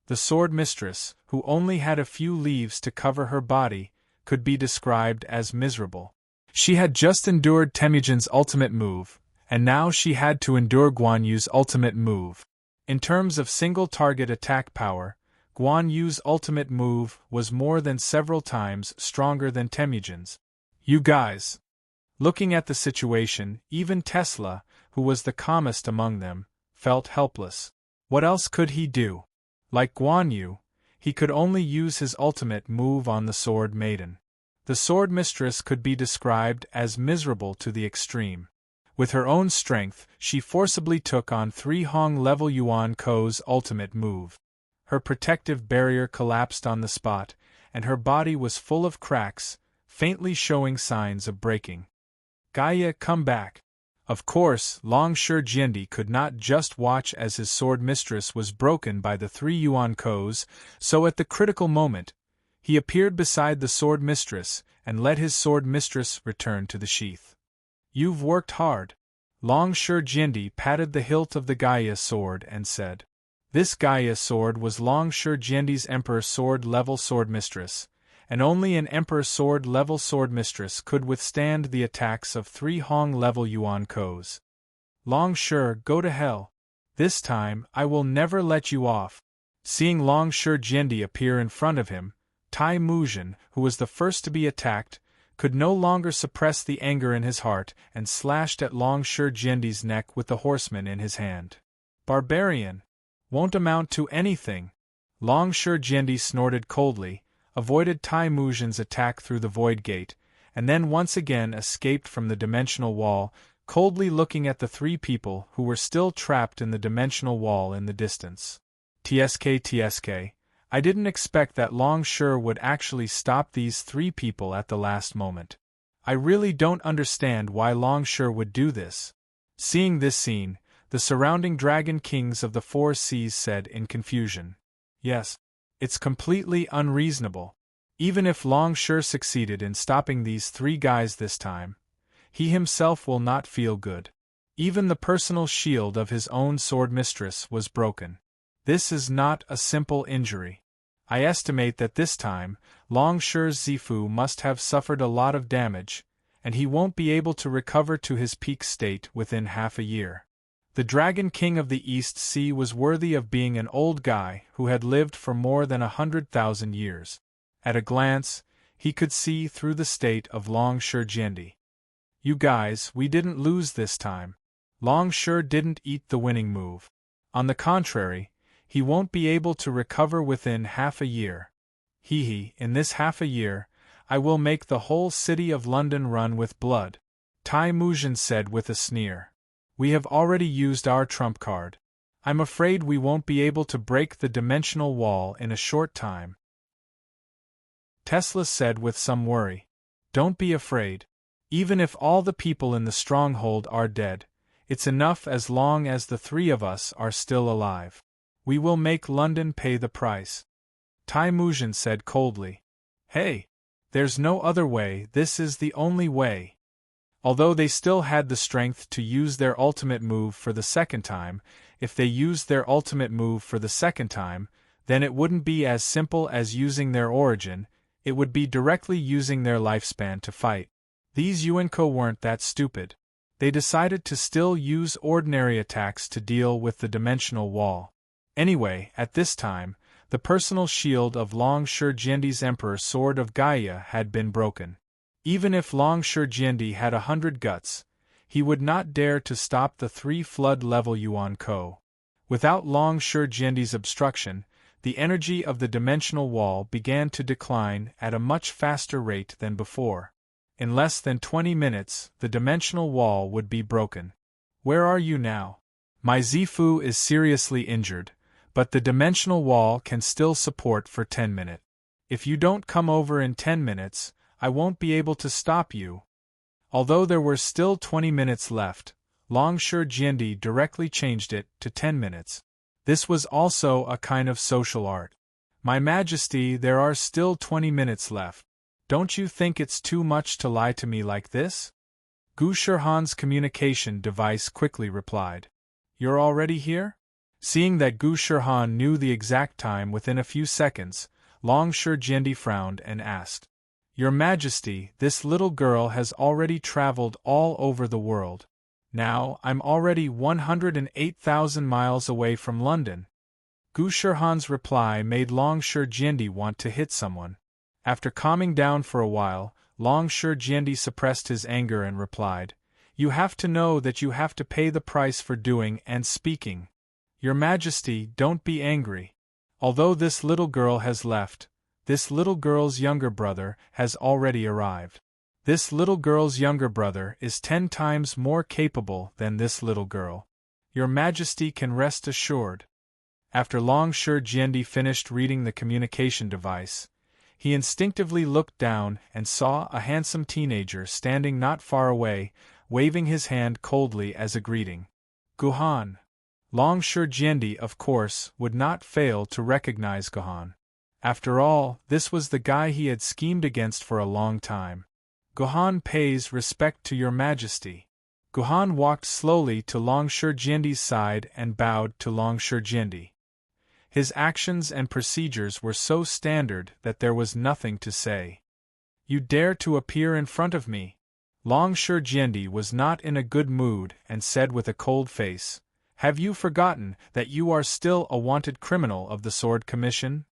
The sword mistress, who only had a few leaves to cover her body, could be described as miserable. She had just endured Temujin's ultimate move, and now she had to endure Guan Yu's ultimate move. In terms of single-target attack power, Guan Yu's ultimate move was more than several times stronger than Temujin's. "You guys!" Looking at the situation, even Tesla, who was the calmest among them, felt helpless. What else could he do? Like Guan Yu, he could only use his ultimate move on the sword maiden. The sword mistress could be described as miserable to the extreme. With her own strength, she forcibly took on 3 Hong-level Yuan Ko's ultimate move. Her protective barrier collapsed on the spot, and her body was full of cracks, faintly showing signs of breaking. "Gaia, come back!" Of course, Long Shi Jiandi could not just watch as his sword mistress was broken by the 3 Yuan Ko's, so at the critical moment, he appeared beside the sword mistress and let his sword mistress return to the sheath. "You've worked hard." Long Shi Jiandi patted the hilt of the Gaia sword and said. This Gaia sword was Long Shi Jiandi's Emperor Sword-level swordmistress, and only an Emperor Sword-level swordmistress could withstand the attacks of 3 Hong-level Yuan Ko's. "Long Shi, go to hell. This time, I will never let you off." Seeing Long Shi Jiandi appear in front of him, Tai Muzhen, who was the first to be attacked, could no longer suppress the anger in his heart and slashed at Long Shi Jiandi's neck with the horseman in his hand. "Barbarian! Won't amount to anything!" Long Shi Jiandi snorted coldly, avoided Taimujin's attack through the void gate, and then once again escaped from the dimensional wall, coldly looking at the three people who were still trapped in the dimensional wall in the distance. TSK, I didn't expect that Long Shi would actually stop these three people at the last moment. I really don't understand why Long Shi would do this. Seeing this scene, the surrounding dragon kings of the four seas said in confusion. Yes, it's completely unreasonable. Even if Long Shi succeeded in stopping these three guys this time, he himself will not feel good. Even the personal shield of his own sword mistress was broken. This is not a simple injury. I estimate that this time, Long Shi's Zifu must have suffered a lot of damage, and he won't be able to recover to his peak state within half a year. The Dragon King of the East Sea was worthy of being an old guy who had lived for more than 100,000 years. At a glance, he could see through the state of Long Shi Jiandi. You guys, we didn't lose this time. Long Shi didn't eat the winning move. On the contrary, he won't be able to recover within half a year. In this half a year, I will make the whole city of London run with blood, Taimujin said with a sneer. We have already used our trump card. I'm afraid we won't be able to break the dimensional wall in a short time. Tesla said with some worry. Don't be afraid. Even if all the people in the stronghold are dead, it's enough as long as the three of us are still alive. We will make London pay the price. Taimujin said coldly. Hey! There's no other way, this is the only way. Although they still had the strength to use their ultimate move for the second time, if they used their ultimate move for the second time, then it wouldn't be as simple as using their origin, it would be directly using their lifespan to fight. These Yuanko weren't that stupid. They decided to still use ordinary attacks to deal with the dimensional wall. Anyway, at this time, the personal shield of Long Shi Jiandi's Emperor Sword of Gaia had been broken. Even if Long Shi Jiandi had 100 guts, he would not dare to stop the 3 flood-level Yuanko. Without Long Shi Jiandi's obstruction, the energy of the dimensional wall began to decline at a much faster rate than before. In less than 20 minutes, the dimensional wall would be broken. Where are you now? My Zifu is seriously injured, but the dimensional wall can still support for 10 minutes. If you don't come over in 10 minutes, I won't be able to stop you. Although there were still 20 minutes left, Long Shi Jiandi directly changed it to 10 minutes. This was also a kind of social art. My Majesty, there are still 20 minutes left. Don't you think it's too much to lie to me like this? Gu Shihan's communication device quickly replied. You're already here? Seeing that Gu Shihan knew the exact time within a few seconds, Long Shi Jiandi frowned and asked. Your Majesty, this little girl has already traveled all over the world. Now, I'm already 108,000 miles away from London. Gu Shihan's reply made Long Shi Jiandi want to hit someone. After calming down for a while, Long Shi Jiandi suppressed his anger and replied, You have to know that you have to pay the price for doing and speaking. Your Majesty, don't be angry. Although this little girl has left, this little girl's younger brother has already arrived. This little girl's younger brother is 10 times more capable than this little girl. Your Majesty can rest assured. After Long Shi Jiandi finished reading the communication device, he instinctively looked down and saw a handsome teenager standing not far away, waving his hand coldly as a greeting. Guhan. Long Shi Jiandi, of course, would not fail to recognize Guhan. After all, this was the guy he had schemed against for a long time. Guhan pays respect to your Majesty. Guhan walked slowly to Long Shi Jiandi's side and bowed to Long Shi Jiandi. His actions and procedures were so standard that there was nothing to say. You dare to appear in front of me? Long Shi Jiandi was not in a good mood and said with a cold face, Have you forgotten that you are still a wanted criminal of the Sword Commission?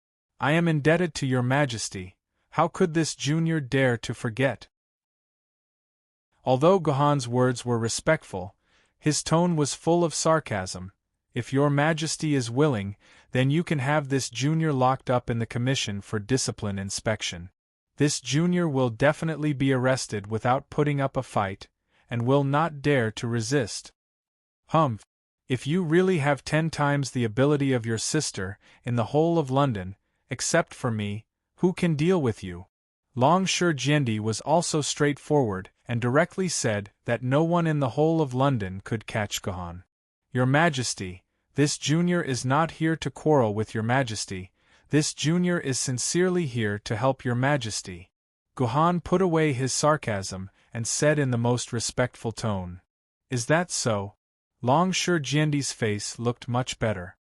I am indebted to your Majesty. How could this junior dare to forget? Although Guhan's words were respectful, his tone was full of sarcasm. If your Majesty is willing, Then you can have this junior locked up in the commission for discipline inspection. This junior will definitely be arrested without putting up a fight, and will not dare to resist. Humph! If you really have 10 times the ability of your sister, in the whole of London, except for me, who can deal with you? Longsure Jendi was also straightforward, and directly said that no one in the whole of London could catch Gohan. Your Majesty, this junior is not here to quarrel with your Majesty, this junior is sincerely here to help your Majesty. Gohan put away his sarcasm, and said in the most respectful tone. Is that so? Longsure Jendi's face looked much better.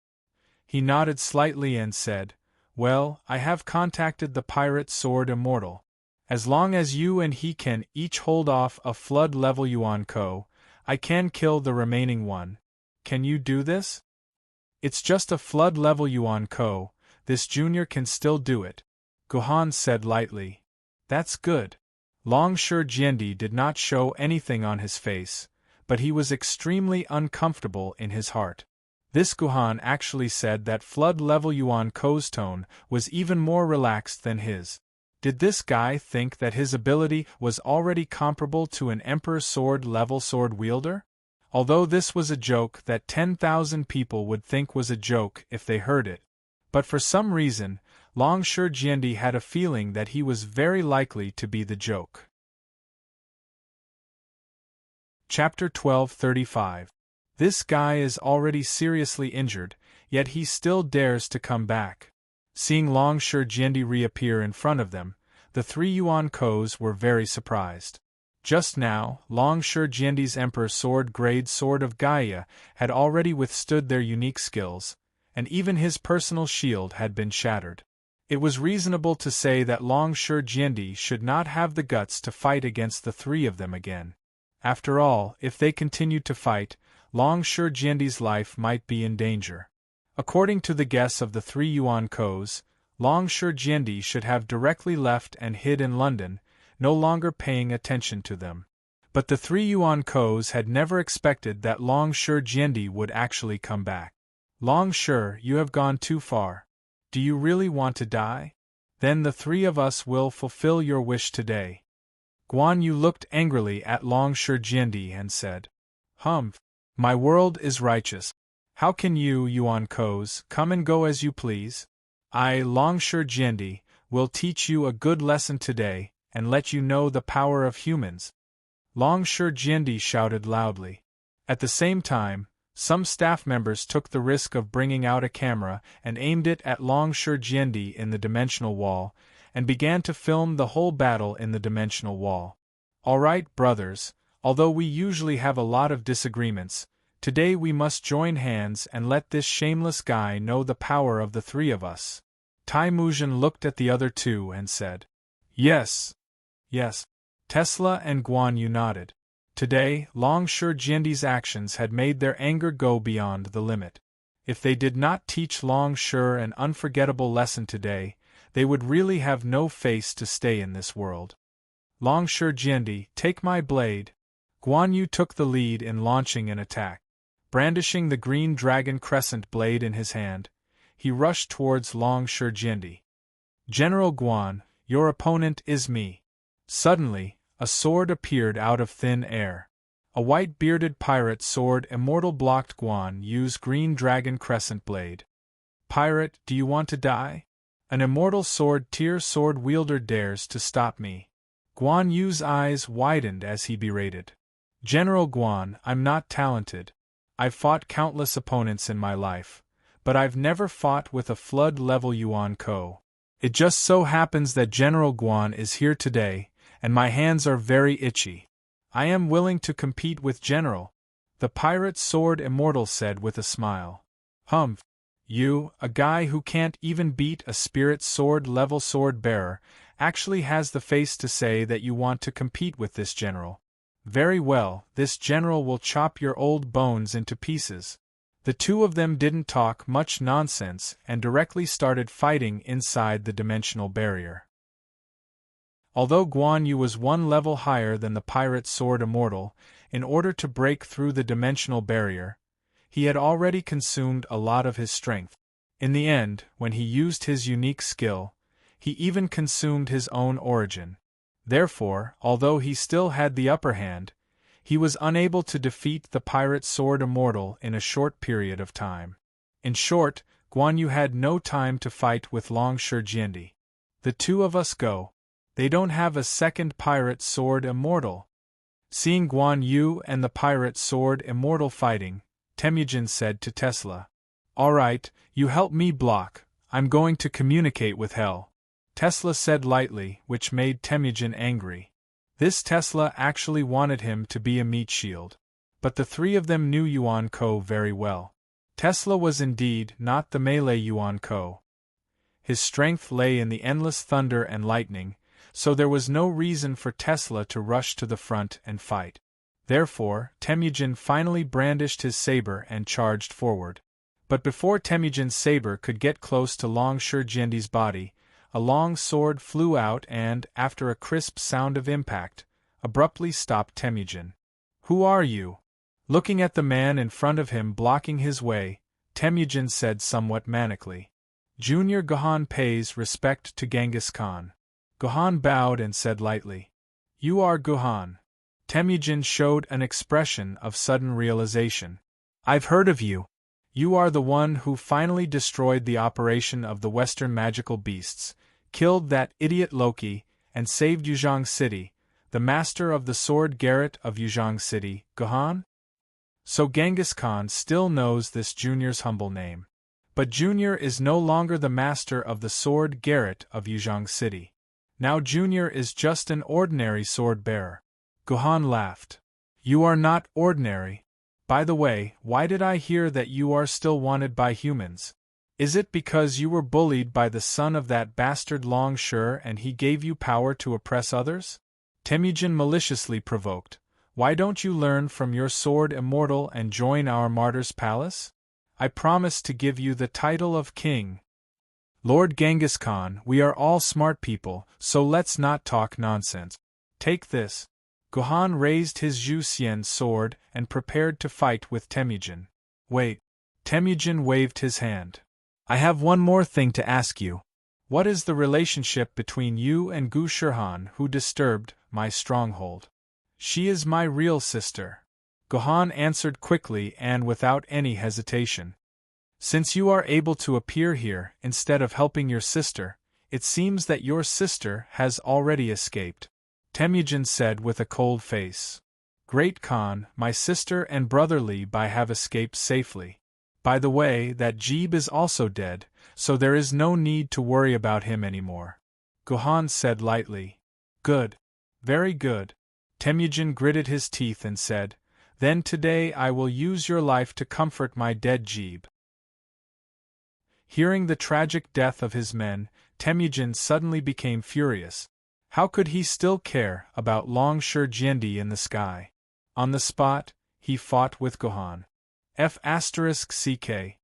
He nodded slightly and said, Well, I have contacted the pirate sword immortal. As long as you and he can each hold off a flood-level Yuan-ko, I can kill the remaining one. Can you do this? It's just a flood-level Yuan-ko, this junior can still do it, Gohan said lightly. That's good. Longsure Jendi did not show anything on his face, but he was extremely uncomfortable in his heart. This Gohan actually said that flood-level Yuan-ko's tone was even more relaxed than his. Did this guy think that his ability was already comparable to an Emperor Sword-level sword wielder? Although this was a joke that 10,000 people would think was a joke if they heard it. But for some reason, Longsure Jendi had a feeling that he was very likely to be the joke. Chapter 12:35. This guy is already seriously injured, yet he still dares to come back. Seeing Longsure Jendi reappear in front of them, the 3 Yuan-kos were very surprised. Just now, Longsure Jendi's Emperor Sword-grade Sword of Gaia had already withstood their unique skills, and even his personal shield had been shattered. It was reasonable to say that Longsure Jendi should not have the guts to fight against the 3 of them again. After all, if they continued to fight, Longsure Jendi's life might be in danger. According to the guess of the 3 Yuan-kos, Longsure Jendi should have directly left and hid in London, no longer paying attention to them. But the 3 Yuan-kos had never expected that Longsure Jendi would actually come back. Longsure, you have gone too far. Do you really want to die? Then the 3 of us will fulfill your wish today. Guan Yu looked angrily at Longsure Jendi and said, Humph! My world is righteous. How can you, Yuan-kos, come and go as you please? I, Longsure Jendi, will teach you a good lesson today, and let you know the power of humans. Longsure Jendi shouted loudly. At the same time, some staff members took the risk of bringing out a camera and aimed it at Longsure Jendi in the dimensional wall, and began to film the whole battle in the dimensional wall. All right, brothers, although we usually have a lot of disagreements, today we must join hands and let this shameless guy know the power of the 3 of us. Temujin looked at the other 2 and said, Yes. Yes. Tesla and Guan Yu nodded. Today, Longsure Jendi's actions had made their anger go beyond the limit. If they did not teach Longsure an unforgettable lesson today, they would really have no face to stay in this world. Longsure Jendi, take my blade. Guan Yu took the lead in launching an attack. Brandishing the green dragon crescent blade in his hand, he rushed towards Longsure Jendi. General Guan, your opponent is me. Suddenly, a sword appeared out of thin air. A white-bearded pirate sword immortal blocked Guan Yu's green dragon crescent blade. Pirate, do you want to die? An immortal sword-tier sword wielder dares to stop me. Guan Yu's eyes widened as he berated. General Guan, I'm not talented. I've fought countless opponents in my life, but I've never fought with a flood-level Yuan-ko. It just so happens that General Guan is here today, and my hands are very itchy. I am willing to compete with General, the pirate sword immortal said with a smile. Humph! You, a guy who can't even beat a spirit sword-level sword bearer, actually has the face to say that you want to compete with this General. Very well, this General will chop your old bones into pieces. The 2 of them didn't talk much nonsense and directly started fighting inside the dimensional barrier. Although Guan Yu was 1 level higher than the pirate sword immortal, in order to break through the dimensional barrier, he had already consumed a lot of his strength. In the end, when he used his unique skill, he even consumed his own origin. Therefore, although he still had the upper hand, he was unable to defeat the pirate sword immortal in a short period of time. In short, Guan Yu had no time to fight with Long Shurjiendi. The two of us go. They don't have a second pirate sword immortal. Seeing Guan Yu and the pirate sword immortal fighting, Temujin said to Tesla, "All right, you help me block, I'm going to communicate with Hell." Tesla said lightly, which made Temujin angry. This Tesla actually wanted him to be a meat shield. But the three of them knew Yuan Ko very well. Tesla was indeed not the melee Yuan Ko. His strength lay in the endless thunder and lightning, so there was no reason for Tesla to rush to the front and fight. Therefore, Temujin finally brandished his saber and charged forward. But before Temujin's saber could get close to Long Shurjiendi's body, a long sword flew out and, after a crisp sound of impact, abruptly stopped Temujin. "Who are you?" Looking at the man in front of him blocking his way, Temujin said somewhat manically, "Junior Gohan pays respect to Genghis Khan." Gohan bowed and said lightly, "You are Gohan." Temujin showed an expression of sudden realization. "I've heard of you. You are the one who finally destroyed the operation of the Western magical beasts, killed that idiot Loki, and saved Yuzhong City, the master of the sword Garrett of Yuzhong City, Gohan?" So Genghis Khan still knows this Junior's humble name. But Junior is no longer the master of the sword Garrett of Yuzhong City. Now Junior is just an ordinary sword bearer. Gohan laughed. "You are not ordinary. By the way, why did I hear that you are still wanted by humans? Is it because you were bullied by the son of that bastard Long Shur and he gave you power to oppress others?" Temujin maliciously provoked. "Why don't you learn from your sword immortal and join our martyr's palace? I promise to give you the title of king." "Lord Genghis Khan, we are all smart people, so let's not talk nonsense. Take this." Gohan raised his Zhu Xian sword and prepared to fight with Temujin. "Wait." Temujin waved his hand. "I have one more thing to ask you. What is the relationship between you and Gu Shirhan, who disturbed my stronghold?" "She is my real sister," Gohan answered quickly and without any hesitation. "Since you are able to appear here instead of helping your sister, it seems that your sister has already escaped," Temujin said with a cold face. "Great Khan, my sister and brother Li Bai have escaped safely. By the way, that Jeeb is also dead, so there is no need to worry about him anymore," Gohan said lightly. "Good. Very good." Temujin gritted his teeth and said, "Then today I will use your life to comfort my dead Jeeb." Hearing the tragic death of his men, Temujin suddenly became furious. How could he still care about Long Shurjiendi in the sky? On the spot, he fought with Gohan. F***ck.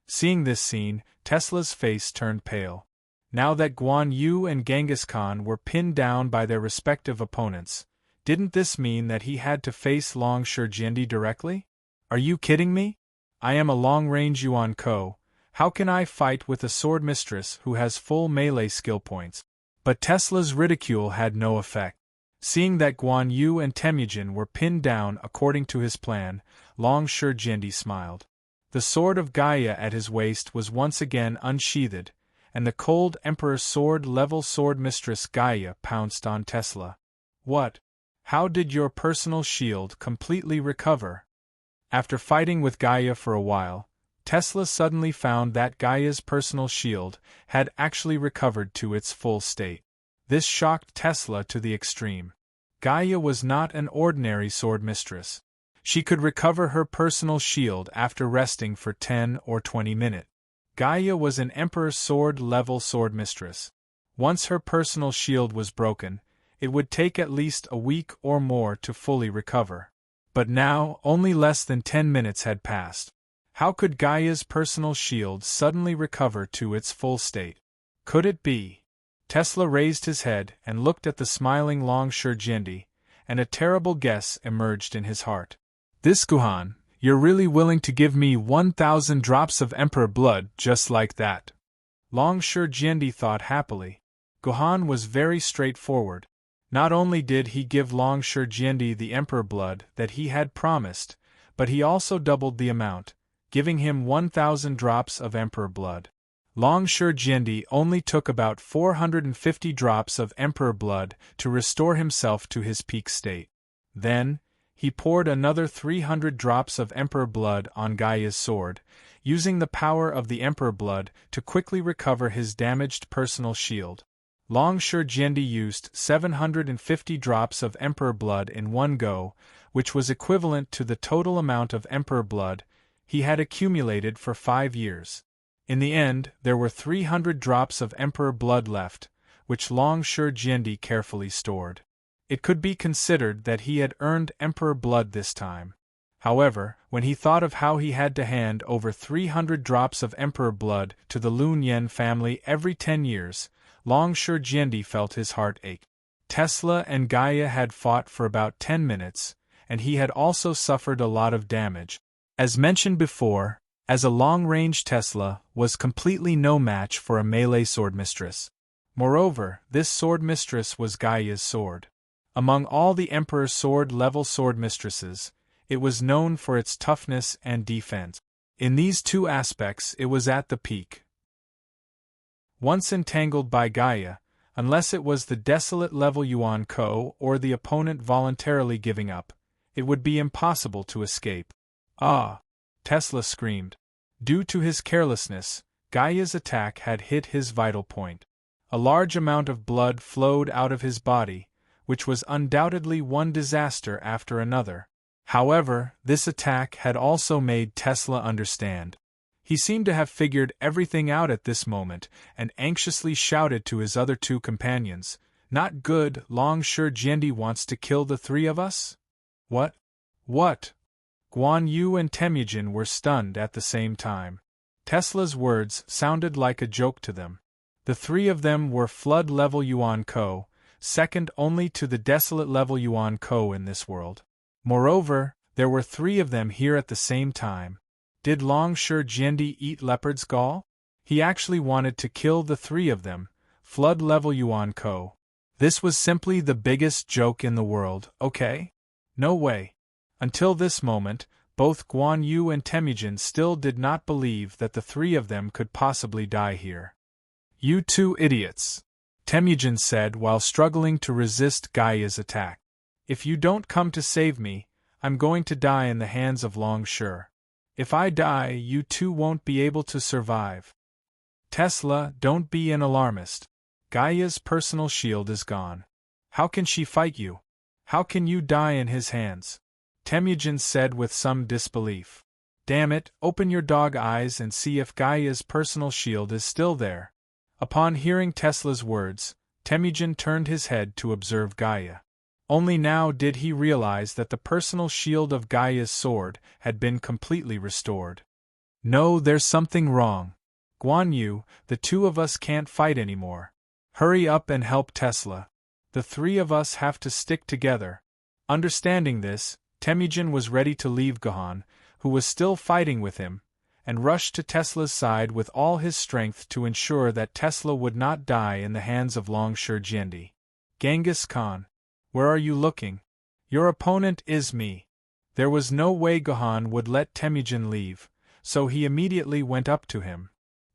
Seeing this scene, Tesla's face turned pale. Now that Guan Yu and Genghis Khan were pinned down by their respective opponents, didn't this mean that he had to face Long Shurjiendi directly? "Are you kidding me? I am a long-range Yuan Ko. How can I fight with a sword mistress who has full melee skill points?" But Tesla's ridicule had no effect. Seeing that Guan Yu and Temujin were pinned down according to his plan, Long Shurjiendi smiled. The sword of Gaia at his waist was once again unsheathed, and the cold Emperor's sword-level sword mistress Gaia pounced on Tesla. "What? How did your personal shield completely recover?" After fighting with Gaia for a while, Tesla suddenly found that Gaia's personal shield had actually recovered to its full state. This shocked Tesla to the extreme. Gaia was not an ordinary sword mistress. She could recover her personal shield after resting for 10 or 20 minutes. Gaia was an Emperor's sword-level sword mistress. Once her personal shield was broken, it would take at least a week or more to fully recover. But now, only less than 10 minutes had passed. How could Gaia's personal shield suddenly recover to its full state? Could it be? Tesla raised his head and looked at the smiling Long Shurjiendi, and a terrible guess emerged in his heart. This Gohan, You're really willing to give me 1,000 drops of Emperor blood just like that? Longsure Jiendi thought happily. Gohan was very straightforward. Not only did he give Longsure Jiendi the Emperor blood that he had promised, but he also doubled the amount, giving him 1,000 drops of Emperor blood. Longsure Jiendi only took about 450 drops of Emperor blood to restore himself to his peak state. Then, he poured another 300 drops of Emperor blood on Gaia's sword, using the power of the Emperor blood to quickly recover his damaged personal shield. Longsure Jiendi used 750 drops of Emperor blood in one go, which was equivalent to the total amount of Emperor blood he had accumulated for 5 years. In the end, there were 300 drops of Emperor blood left, which Longsure Jiendi carefully stored. It could be considered that he had earned Emperor blood this time. However, when he thought of how he had to hand over 300 drops of Emperor blood to the Lun Yen family every 10 years, Longsure Jiendi felt his heart ache. Tesla and Gaia had fought for about 10 minutes, and he had also suffered a lot of damage. As mentioned before, as a long-range Tesla was completely no match for a melee swordmistress. Moreover, this swordmistress was Gaia's sword. Among all the Emperor's sword-level swordmistresses, it was known for its toughness and defense. In these two aspects it was at the peak. Once entangled by Gaia, unless it was the desolate level Yuan Ko or the opponent voluntarily giving up, it would be impossible to escape. Ah! Tesla screamed. Due to his carelessness, Gaia's attack had hit his vital point. A large amount of blood flowed out of his body, which was undoubtedly one disaster after another. However, this attack had also made Tesla understand. He seemed to have figured everything out at this moment and anxiously shouted to his other two companions, "Not good, Longsure Jiendi wants to kill the three of us?" What? What? Guan Yu and Temujin were stunned at the same time. Tesla's words sounded like a joke to them. The three of them were flood-level Yuan Ko, second only to the desolate level Yuan Ko in this world. Moreover, there were 3 of them here at the same time. Did Longsure Jiendi eat leopard's gall? He actually wanted to kill the 3 of them, flood-level Yuan Ko. This was simply the biggest joke in the world, okay? No way. Until this moment, both Guan Yu and Temujin still did not believe that the 3 of them could possibly die here. "You 2 idiots," Temujin said while struggling to resist Gaia's attack. "If you don't come to save me, I'm going to die in the hands of Longsure. If I die, you 2 won't be able to survive." "Tesla, don't be an alarmist. Gaia's personal shield is gone. How can she fight you? How can you die in his hands?" Temujin said with some disbelief. "Damn it, open your dog eyes and see if Gaia's personal shield is still there." Upon hearing Tesla's words, Temujin turned his head to observe Gaia. Only now did he realize that the personal shield of Gaia's sword had been completely restored. "No, there's something wrong. Guan Yu, the 2 of us can't fight anymore. Hurry up and help Tesla. The 3 of us have to stick together." Understanding this, Temujin was ready to leave Gohan, who was still fighting with him, and rushed to Tesla's side with all his strength to ensure that Tesla would not die in the hands of Longsure Jiendi. "Genghis Khan, where are you looking? Your opponent is me." There was no way Gohan would let Temujin leave, so he immediately went up to him.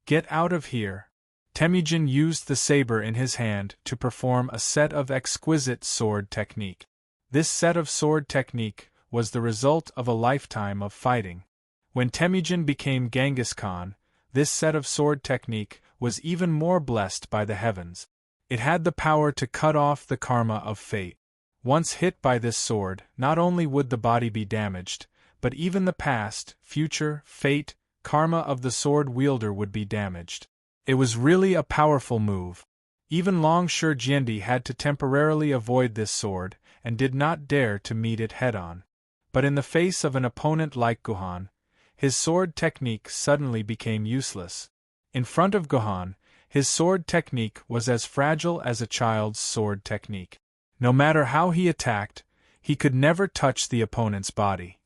"Get out of here." Temujin used the saber in his hand to perform a set of exquisite sword technique. This set of sword technique was the result of a lifetime of fighting. When Temujin became Genghis Khan, this set of sword technique was even more blessed by the heavens. It had the power to cut off the karma of fate. Once hit by this sword, not only would the body be damaged, but even the past, future, fate, karma of the sword wielder would be damaged. It was really a powerful move. Even Longsure Jiendi had to temporarily avoid this sword, and did not dare to meet it head-on. But in the face of an opponent like Gohan, his sword technique suddenly became useless. In front of Gohan, his sword technique was as fragile as a child's sword technique. No matter how he attacked, he could never touch the opponent's body.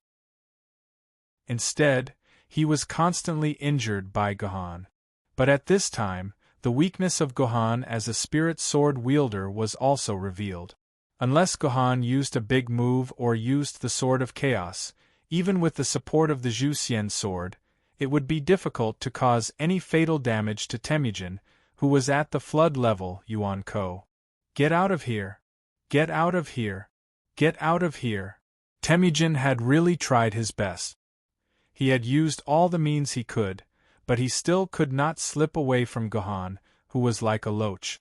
Instead, he was constantly injured by Gohan. But at this time, the weakness of Gohan as a spirit sword wielder was also revealed. Unless Gohan used a big move or used the Sword of Chaos, even with the support of the Jusien sword, it would be difficult to cause any fatal damage to Temujin, who was at the flood level. Yuan Ko. Get out of here! Get out of here! Get out of here! Temujin had really tried his best. He had used all the means he could, but he still could not slip away from Gohan, who was like a loach.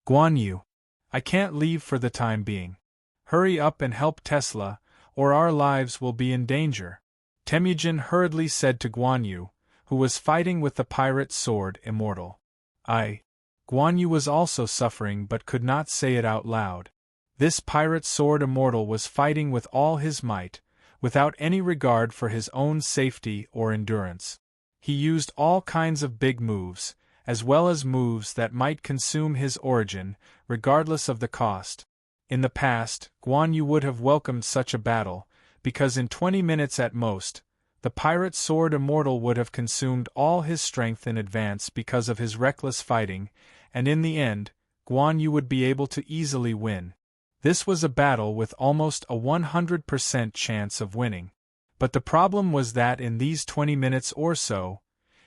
Guan Yu. I can't leave for the time being. Hurry up and help Tesla, or our lives will be in danger, Temujin hurriedly said to Guan Yu, who was fighting with the pirate sword immortal. Guan Yu was also suffering but could not say it out loud. This pirate sword immortal was fighting with all his might, without any regard for his own safety or endurance. He used all kinds of big moves, as well as moves that might consume his origin, regardless of the cost. In the past, Guan Yu would have welcomed such a battle, because in 20 minutes at most, the pirate sword immortal would have consumed all his strength in advance because of his reckless fighting, and in the end, Guan Yu would be able to easily win. This was a battle with almost a 100% chance of winning. But the problem was that in these 20 minutes or so,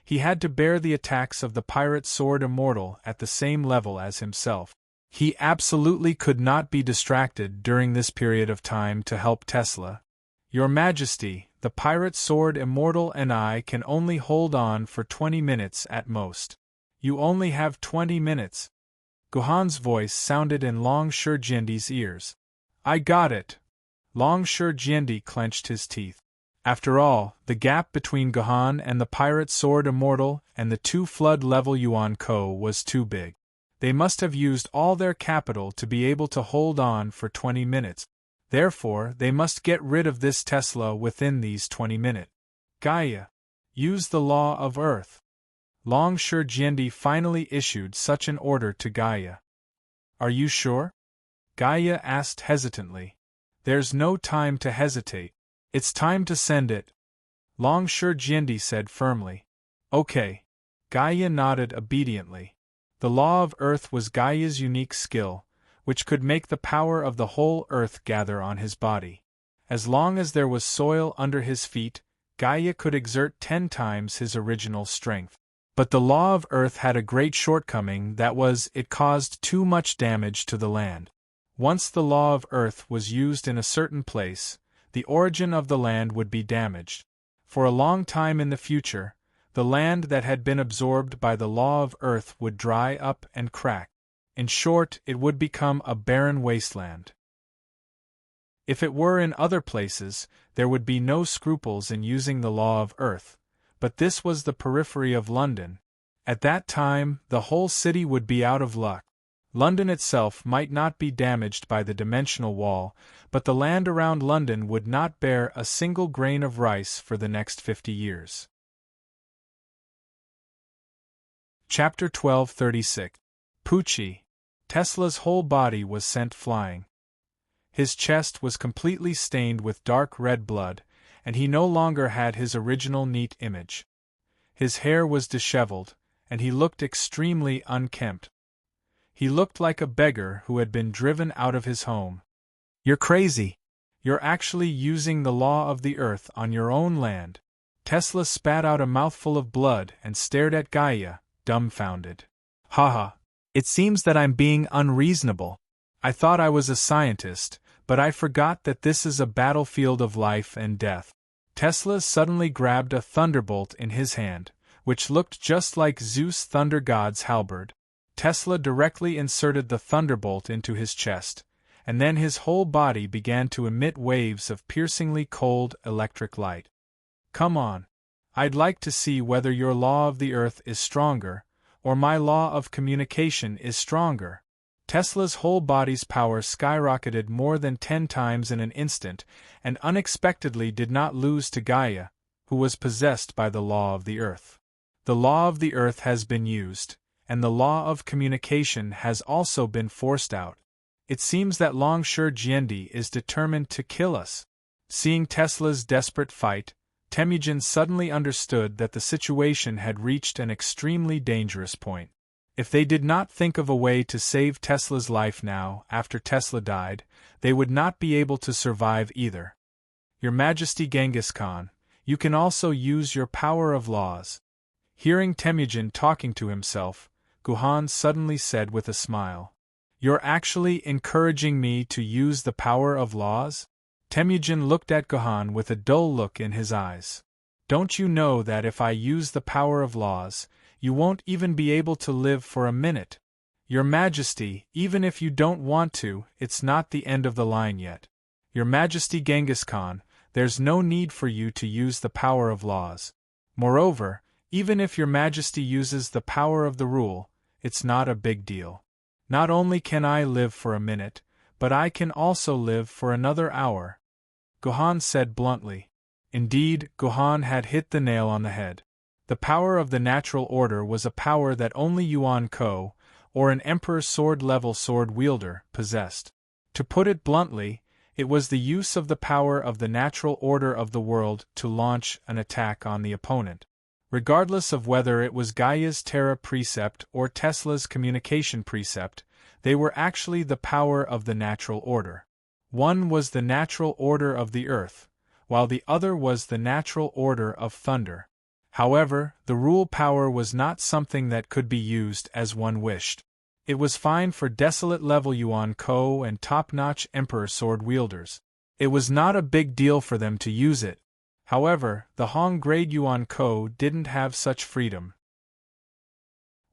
he had to bear the attacks of the pirate sword immortal at the same level as himself. He absolutely could not be distracted during this period of time to help Tesla. Your Majesty, the pirate sword immortal and I can only hold on for 20 minutes at most. You only have 20 minutes. Gohan's voice sounded in Long Shi Jiandi's ears. I got it. Long Shi Jiandi clenched his teeth. After all, the gap between Gohan and the pirate sword immortal and the two flood-level Yuan Ko was too big. They must have used all their capital to be able to hold on for 20 minutes. Therefore, they must get rid of this Tesla within these 20 minutes. Gaia. Use the law of Earth. Long Shi Jiandi finally issued such an order to Gaia. Are you sure? Gaia asked hesitantly. There's no time to hesitate. It's time to send it. Long Shi Jiandi said firmly. Okay. Gaia nodded obediently. The law of Earth was Gaia's unique skill, which could make the power of the whole Earth gather on his body. As long as there was soil under his feet, Gaia could exert 10 times his original strength. But the law of Earth had a great shortcoming, that was, it caused too much damage to the land. Once the law of Earth was used in a certain place, the origin of the land would be damaged. For a long time in the future, the land that had been absorbed by the law of Earth would dry up and crack. In short, it would become a barren wasteland. If it were in other places, there would be no scruples in using the law of Earth, but this was the periphery of London. At that time, the whole city would be out of luck. London itself might not be damaged by the dimensional wall, but the land around London would not bear a single grain of rice for the next 50 years. Chapter 1236. Poochie. Tesla's whole body was sent flying. His chest was completely stained with dark red blood, and he no longer had his original neat image. His hair was disheveled, and he looked extremely unkempt. He looked like a beggar who had been driven out of his home. You're crazy. You're actually using the law of the Earth on your own land. Tesla spat out a mouthful of blood and stared at Gaia, dumbfounded. Haha. It seems that I'm being unreasonable. I thought I was a scientist, but I forgot that this is a battlefield of life and death. Tesla suddenly grabbed a thunderbolt in his hand, which looked just like Zeus Thunder God's halberd. Tesla directly inserted the thunderbolt into his chest, and then his whole body began to emit waves of piercingly cold electric light. Come on. I'd like to see whether your law of the Earth is stronger, or my law of communication is stronger. Tesla's whole body's power skyrocketed more than 10 times in an instant, and unexpectedly did not lose to Gaia, who was possessed by the law of the Earth. The law of the Earth has been used, and the law of communication has also been forced out. It seems that Long Shi Jiandi is determined to kill us. Seeing Tesla's desperate fight, Temujin suddenly understood that the situation had reached an extremely dangerous point. If they did not think of a way to save Tesla's life now, after Tesla died, they would not be able to survive either. Your Majesty Genghis Khan, you can also use your power of laws. Hearing Temujin talking to himself, Guhan suddenly said with a smile. You're actually encouraging me to use the power of laws? Temujin looked at Guhan with a dull look in his eyes. Don't you know that if I use the power of laws, you won't even be able to live for a minute? Your Majesty, even if you don't want to, it's not the end of the line yet. Your Majesty Genghis Khan, there's no need for you to use the power of laws. Moreover, even if your Majesty uses the power of the rule, it's not a big deal. Not only can I live for a minute, but I can also live for another hour. Guhan said bluntly. Indeed, Guhan had hit the nail on the head. The power of the natural order was a power that only Yuan Ko, or an Emperor sword-level sword wielder, possessed. To put it bluntly, it was the use of the power of the natural order of the world to launch an attack on the opponent. Regardless of whether it was Gaia's Terra precept or Tesla's communication precept, they were actually the power of the natural order. One was the natural order of the earth, while the other was the natural order of thunder. However, the rule power was not something that could be used as one wished. It was fine for desolate-level Yuan Ko and top-notch Emperor sword wielders. It was not a big deal for them to use it. However, the Hong-grade Yuan Ko didn't have such freedom.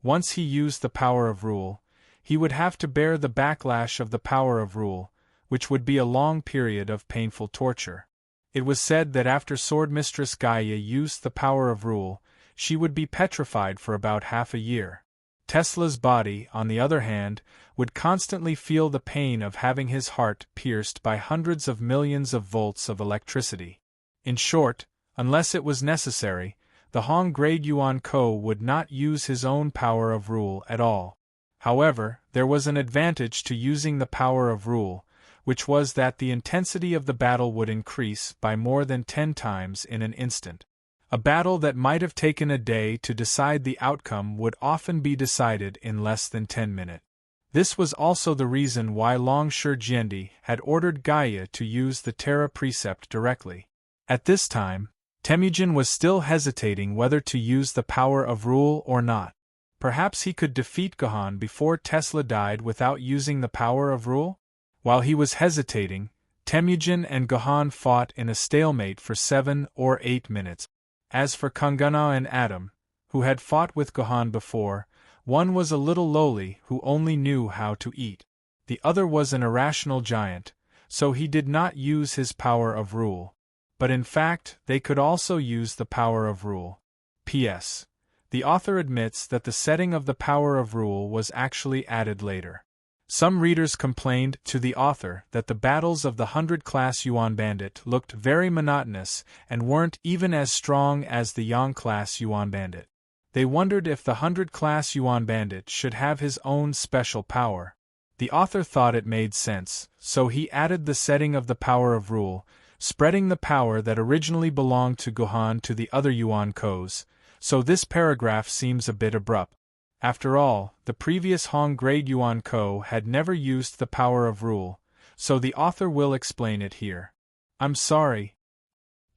Once he used the power of rule, he would have to bear the backlash of the power of rule, which would be a long period of painful torture. It was said that after Sword Mistress Gaia used the power of rule, she would be petrified for about half a year. Tesla's body, on the other hand, would constantly feel the pain of having his heart pierced by hundreds of millions of volts of electricity. In short, unless it was necessary, the Hong-grade Yuan Ko would not use his own power of rule at all. However, there was an advantage to using the power of rule, which was that the intensity of the battle would increase by more than 10 times in an instant. A battle that might have taken a day to decide the outcome would often be decided in less than 10 minutes. This was also the reason why Long Shi Jiandi had ordered Gaia to use the Terra precept directly. At this time, Temujin was still hesitating whether to use the power of rule or not. Perhaps he could defeat Guhan before Tesla died without using the power of rule? While he was hesitating, Temujin and Guhan fought in a stalemate for 7 or 8 minutes. As for Kangana and Adam, who had fought with Guhan before, one was a little lowly who only knew how to eat. The other was an irrational giant, so he did not use his power of rule. But in fact, they could also use the power of rule. P.S. The author admits that the setting of the power of rule was actually added later. Some readers complained to the author that the battles of the 100-class Yuan Bandit looked very monotonous and weren't even as strong as the Yang-class Yuan Bandit. They wondered if the 100-class Yuan Bandit should have his own special power. The author thought it made sense, so he added the setting of the power of rule, spreading the power that originally belonged to Guhan to the other Yuan Kos, so this paragraph seems a bit abrupt. After all, the previous Hong-grade Yuan Ko had never used the power of rule, so the author will explain it here. I'm sorry.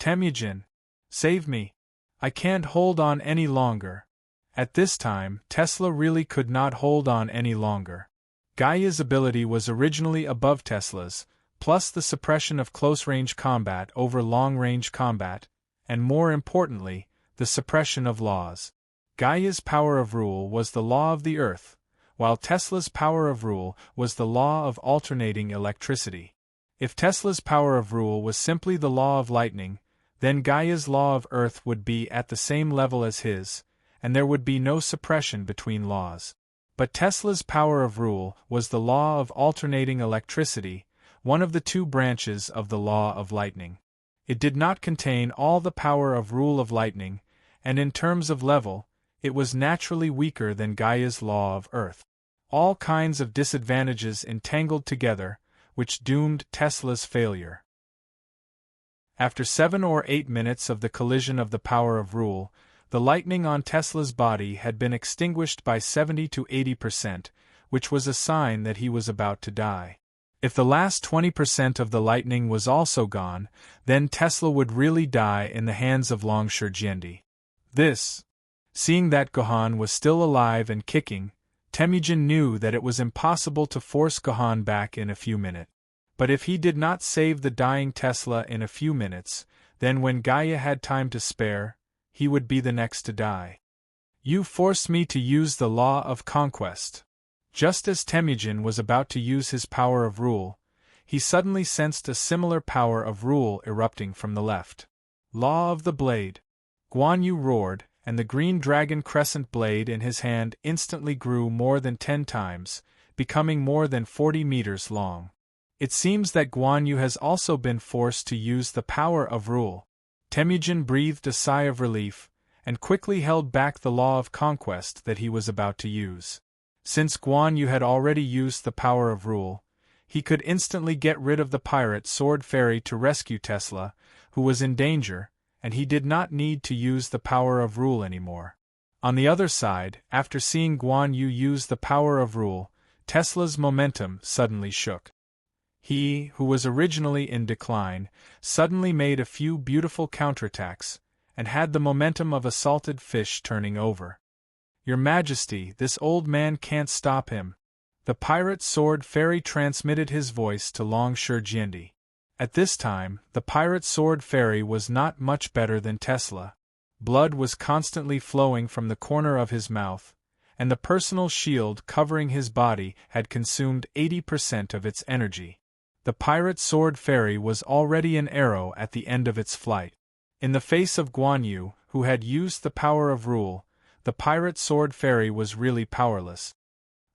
Temujin. Save me. I can't hold on any longer. At this time, Tesla really could not hold on any longer. Gaia's ability was originally above Tesla's, plus the suppression of close-range combat over long-range combat, and more importantly, the suppression of laws. Gaia's power of rule was the law of the earth, while Tesla's power of rule was the law of alternating electricity. If Tesla's power of rule was simply the law of lightning, then Gaia's law of earth would be at the same level as his, and there would be no suppression between laws. But Tesla's power of rule was the law of alternating electricity, one of the two branches of the law of lightning. It did not contain all the power of rule of lightning, and in terms of level, it was naturally weaker than Gaia's law of earth. All kinds of disadvantages entangled together, which doomed Tesla's failure. After 7 or 8 minutes of the collision of the power of rule, the lightning on Tesla's body had been extinguished by 70 to 80%, which was a sign that he was about to die. If the last 20% of the lightning was also gone, then Tesla would really die in the hands of Longsher Jiendi. Seeing that Gohan was still alive and kicking, Temujin knew that it was impossible to force Gohan back in a few minutes. But if he did not save the dying Tesla in a few minutes, then when Gaia had time to spare, he would be the next to die. You forced me to use the law of conquest. Just as Temujin was about to use his power of rule, he suddenly sensed a similar power of rule erupting from the left. Law of the blade. Guan Yu roared, and the green dragon crescent blade in his hand instantly grew more than 10 times, becoming more than 40 meters long. It seems that Guan Yu has also been forced to use the power of rule. Temujin breathed a sigh of relief, and quickly held back the law of conquest that he was about to use. Since Guan Yu had already used the power of rule, he could instantly get rid of the pirate sword fairy to rescue Tesla, who was in danger, and he did not need to use the power of rule anymore. On the other side, after seeing Guan Yu use the power of rule, Tesla's momentum suddenly shook. He, who was originally in decline, suddenly made a few beautiful counterattacks, and had the momentum of a salted fish turning over. Your Majesty, this old man can't stop him. The pirate sword fairy transmitted his voice to Longsher Jiendi. At this time, the pirate sword fairy was not much better than Tesla. Blood was constantly flowing from the corner of his mouth, and the personal shield covering his body had consumed 80% of its energy. The pirate sword fairy was already an arrow at the end of its flight. In the face of Guan Yu, who had used the power of rule, the pirate sword fairy was really powerless.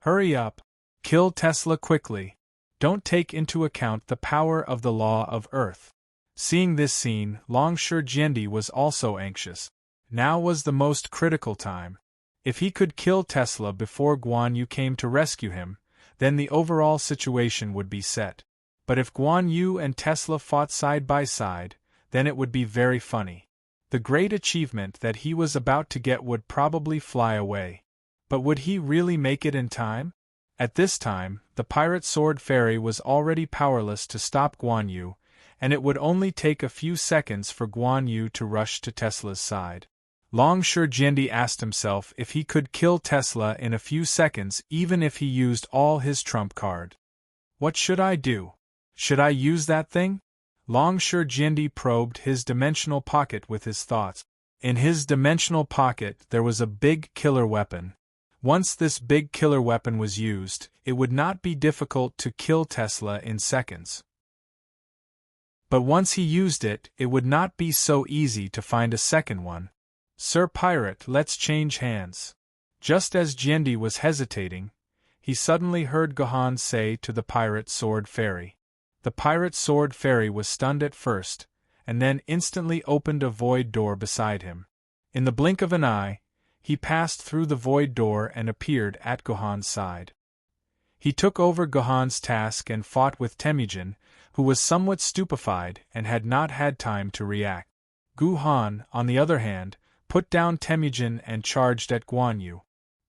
Hurry up! Kill Tesla quickly! Don't take into account the power of the law of Earth. Seeing this scene, Longsher Jiendi was also anxious. Now was the most critical time. If he could kill Tesla before Guan Yu came to rescue him, then the overall situation would be set. But if Guan Yu and Tesla fought side by side, then it would be very funny. The great achievement that he was about to get would probably fly away. But would he really make it in time? At this time, the pirate sword fairy was already powerless to stop Guan Yu, and it would only take a few seconds for Guan Yu to rush to Tesla's side. Longsher Jiendi asked himself if he could kill Tesla in a few seconds even if he used all his trump card. What should I do? Should I use that thing? Longsher Jiendi probed his dimensional pocket with his thoughts. In his dimensional pocket there was a big killer weapon. Once this big killer weapon was used, it would not be difficult to kill Tesla in seconds. But once he used it, it would not be so easy to find a second one. Sir Pirate, let's change hands. Just as Jiendi was hesitating, he suddenly heard Gohan say to the pirate sword fairy. The pirate sword fairy was stunned at first, and then instantly opened a void door beside him. In the blink of an eye, he passed through the void door and appeared at Gohan's side. He took over Gohan's task and fought with Temujin, who was somewhat stupefied and had not had time to react. Gohan, on the other hand, put down Temujin and charged at Guan Yu.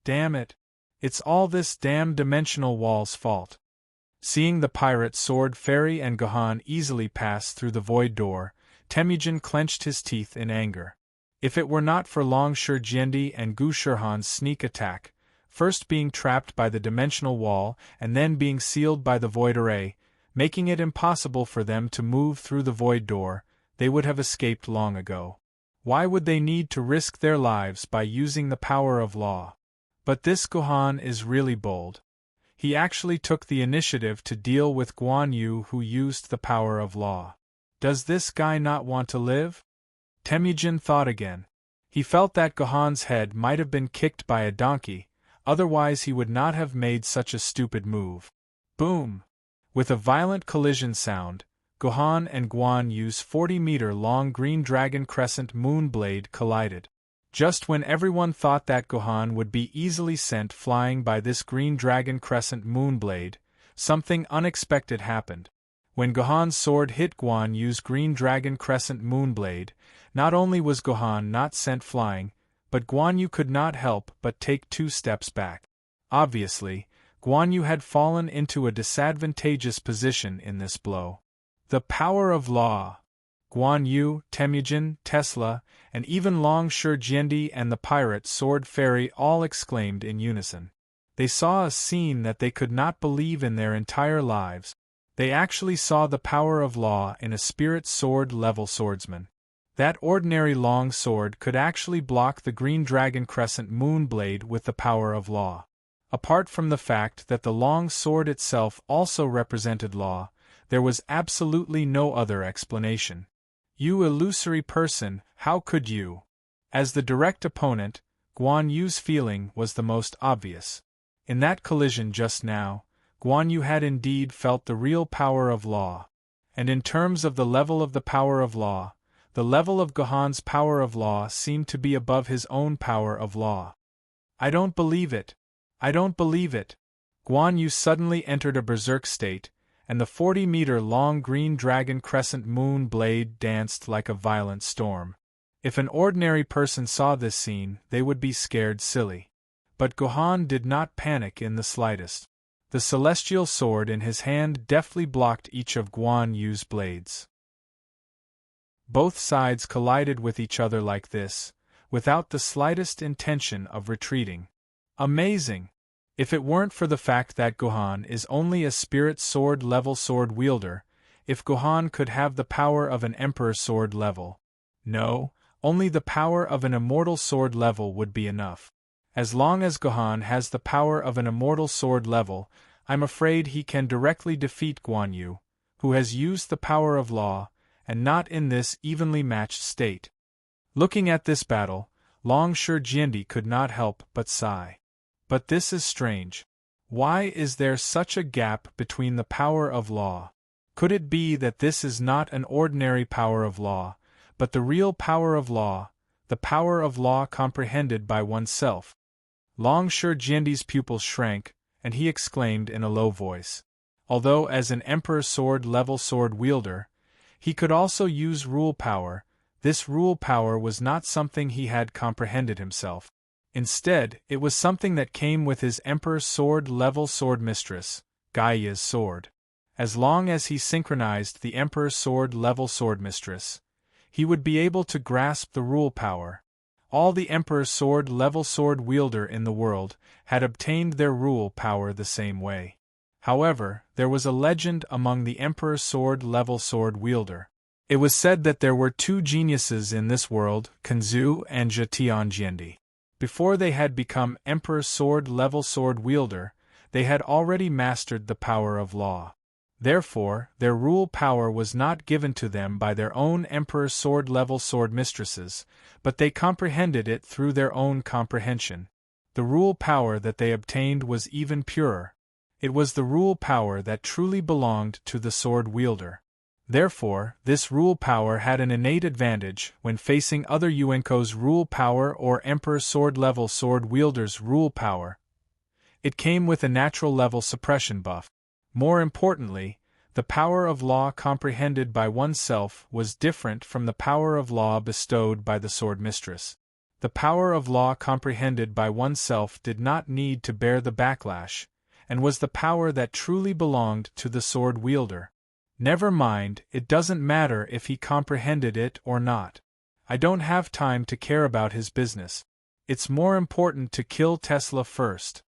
Damn it! It's all this damn dimensional wall's fault. Seeing the pirate sword fairy and Gohan easily pass through the void door, Temujin clenched his teeth in anger. If it were not for Longsher Jiendi and Gu Shirhan's sneak attack, first being trapped by the dimensional wall and then being sealed by the void array, making it impossible for them to move through the void door, they would have escaped long ago. Why would they need to risk their lives by using the power of law? But this Gohan is really bold. He actually took the initiative to deal with Guan Yu, who used the power of law. Does this guy not want to live? Temujin thought again. He felt that Gohan's head might have been kicked by a donkey, otherwise he would not have made such a stupid move. Boom! With a violent collision sound, Gohan and Guan Yu's 40-meter-long green dragon crescent moon blade collided. Just when everyone thought that Gohan would be easily sent flying by this green dragon crescent moon blade, something unexpected happened. When Gohan's sword hit Guan Yu's green dragon crescent moonblade, not only was Gohan not sent flying, but Guan Yu could not help but take 2 steps back. Obviously, Guan Yu had fallen into a disadvantageous position in this blow. The power of law! Guan Yu, Temujin, Tesla, and even Long Shi Jiendi and the pirate sword fairy all exclaimed in unison. They saw a scene that they could not believe in their entire lives. They actually saw the power of law in a spirit sword level swordsman. That ordinary long sword could actually block the green dragon crescent moon blade with the power of law. Apart from the fact that the long sword itself also represented law, there was absolutely no other explanation. You illusory person, how could you? As the direct opponent, Guan Yu's feeling was the most obvious. In that collision just now, Guan Yu had indeed felt the real power of law. And in terms of the level of the power of law, the level of Gohan's power of law seemed to be above his own power of law. I don't believe it. I don't believe it. Guan Yu suddenly entered a berserk state, and the 40-meter-long green dragon crescent moon blade danced like a violent storm. If an ordinary person saw this scene, they would be scared silly. But Gohan did not panic in the slightest. The celestial sword in his hand deftly blocked each of Guan Yu's blades. Both sides collided with each other like this, without the slightest intention of retreating. Amazing! If it weren't for the fact that Gohan is only a spirit sword level sword wielder, if Gohan could have the power of an emperor sword level. No, only the power of an immortal sword level would be enough. As long as Gohan has the power of an immortal sword level, I'm afraid he can directly defeat Guan Yu, who has used the power of law, and not in this evenly matched state. Looking at this battle, Long Shi Jiendi could not help but sigh. But this is strange. Why is there such a gap between the power of law? Could it be that this is not an ordinary power of law, but the real power of law, the power of law comprehended by oneself? Long Shi Jiendi's pupils shrank, and he exclaimed in a low voice. Although as an emperor sword level sword wielder, he could also use rule power, this rule power was not something he had comprehended himself. Instead, it was something that came with his emperor sword level sword mistress, Gaia's sword. As long as he synchronized the emperor sword level sword mistress, he would be able to grasp the rule power. All the emperor sword level sword wielder in the world had obtained their rule power the same way. However, there was a legend among the emperor sword level sword wielder. It was said that there were 2 geniuses in this world, Kanzu and Zhetian Jiendi. Before they had become emperor sword level sword wielder, they had already mastered the power of law. Therefore, their rule power was not given to them by their own emperor sword level sword mistresses, but they comprehended it through their own comprehension. The rule power that they obtained was even purer. It was the rule power that truly belonged to the sword wielder. Therefore, this rule power had an innate advantage when facing other Yuenko's rule power or emperor sword level sword wielder's rule power. It came with a natural level suppression buff. More importantly, the power of law comprehended by oneself was different from the power of law bestowed by the sword mistress. The power of law comprehended by oneself did not need to bear the backlash, and was the power that truly belonged to the sword wielder. Never mind, it doesn't matter if he comprehended it or not. I don't have time to care about his business. It's more important to kill Tesla first.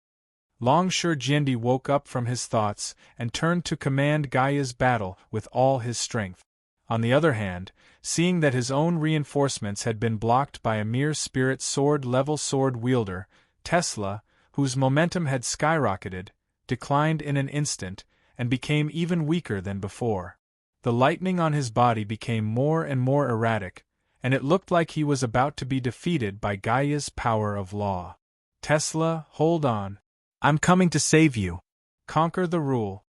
Long Shi Jiendi woke up from his thoughts and turned to command Gaia's battle with all his strength. On the other hand, seeing that his own reinforcements had been blocked by a mere spirit sword level sword wielder, Tesla, whose momentum had skyrocketed, declined in an instant, and became even weaker than before. The lightning on his body became more and more erratic, and it looked like he was about to be defeated by Gaia's power of law. Tesla, hold on. I'm coming to save you. Conquer the rule.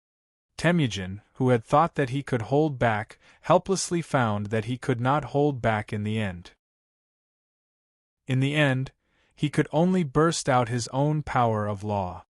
Temujin, who had thought that he could hold back, helplessly found that he could not hold back in the end. In the end, he could only burst out his own power of law.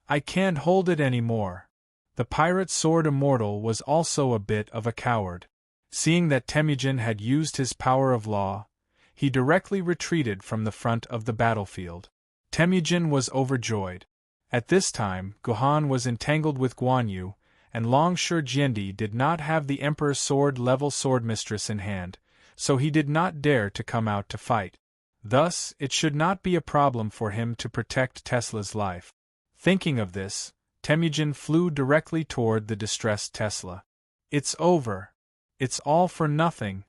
I can't hold it anymore. The pirate sword immortal was also a bit of a coward. Seeing that Temujin had used his power of law, he directly retreated from the front of the battlefield. Temujin was overjoyed. At this time, Gohan was entangled with Guan Yu, and Longsure Jiendi did not have the Emperor's sword-level swordmistress in hand, so he did not dare to come out to fight. Thus, it should not be a problem for him to protect Tesla's life. Thinking of this, Temujin flew directly toward the distressed Tesla. "It's over. It's all for nothing."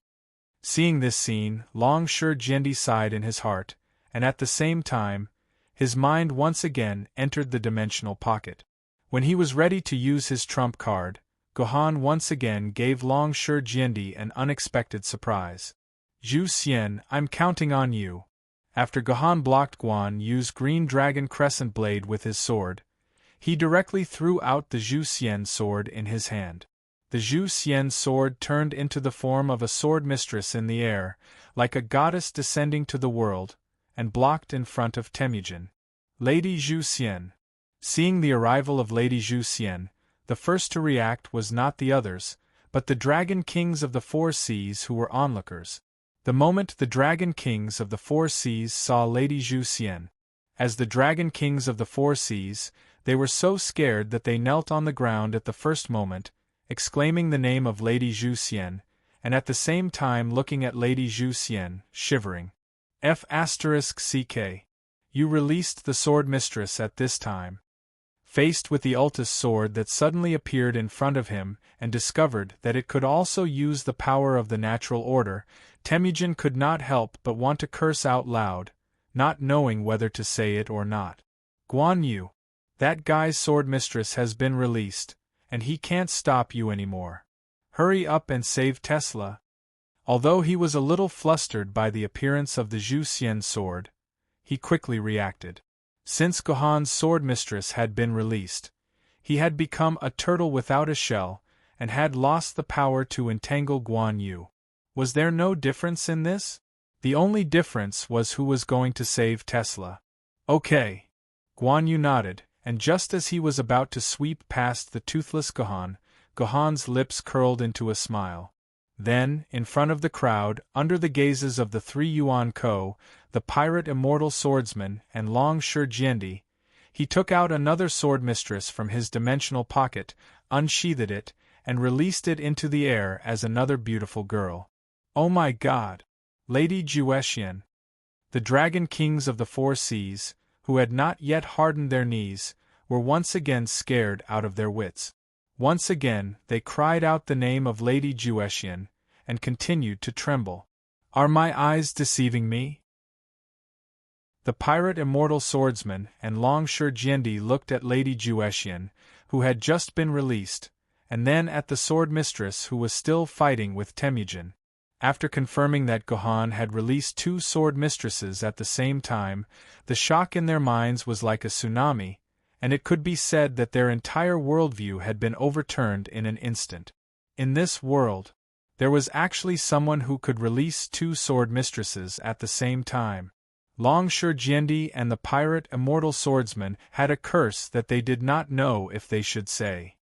Seeing this scene, Longsure Jiendi sighed in his heart, and at the same time, his mind once again entered the dimensional pocket. When he was ready to use his trump card, Gohan once again gave Longsure Jiendi an unexpected surprise. "Zhu Xian, I'm counting on you." After Gohan blocked Guan Yu's green dragon crescent blade with his sword, he directly threw out the Zhu Xian sword in his hand. The Zhu Xian sword turned into the form of a sword mistress in the air, like a goddess descending to the world, and blocked in front of Temujin. Lady Zhu Xian. Seeing the arrival of Lady Zhu Xian, the first to react was not the others, but the Dragon Kings of the Four Seas who were onlookers. The moment the Dragon Kings of the Four Seas saw Lady Zhu Xian, as the Dragon Kings of the Four Seas, they were so scared that they knelt on the ground at the first moment, exclaiming the name of Lady Zhu Xian, and at the same time looking at Lady Zhu Xian, shivering. F***ck. You released the sword mistress at this time. Faced with the Ultis sword that suddenly appeared in front of him and discovered that it could also use the power of the natural order, Temujin could not help but want to curse out loud, not knowing whether to say it or not. "Guan Yu, that guy's sword mistress has been released, and he can't stop you anymore. Hurry up and save Tesla." Although he was a little flustered by the appearance of the Zhu Xian sword, he quickly reacted. Since Gohan's sword mistress had been released, he had become a turtle without a shell, and had lost the power to entangle Guan Yu. Was there no difference in this? The only difference was who was going to save Tesla. "Okay." Guan Yu nodded, and just as he was about to sweep past the toothless Gohan, Gohan's lips curled into a smile. Then, in front of the crowd, under the gazes of the three Yuan Ko, the pirate immortal swordsman, and Longsure Jiendi, he took out another sword mistress from his dimensional pocket, unsheathed it, and released it into the air as another beautiful girl. "Oh my God! Lady Zhuexian!" The Dragon Kings of the Four Seas, who had not yet hardened their knees, were once again scared out of their wits. Once again, they cried out the name of Lady Zhuexian, and continued to tremble. "Are my eyes deceiving me?" The pirate immortal swordsman and Longsure Jiendi looked at Lady Zhuexian, who had just been released, and then at the sword mistress who was still fighting with Temujin. After confirming that Gohan had released two sword mistresses at the same time, the shock in their minds was like a tsunami, and it could be said that their entire worldview had been overturned in an instant. In this world, there was actually someone who could release two sword mistresses at the same time. Longsure Jiendi and the pirate immortal swordsman had a curse that they did not know if they should say.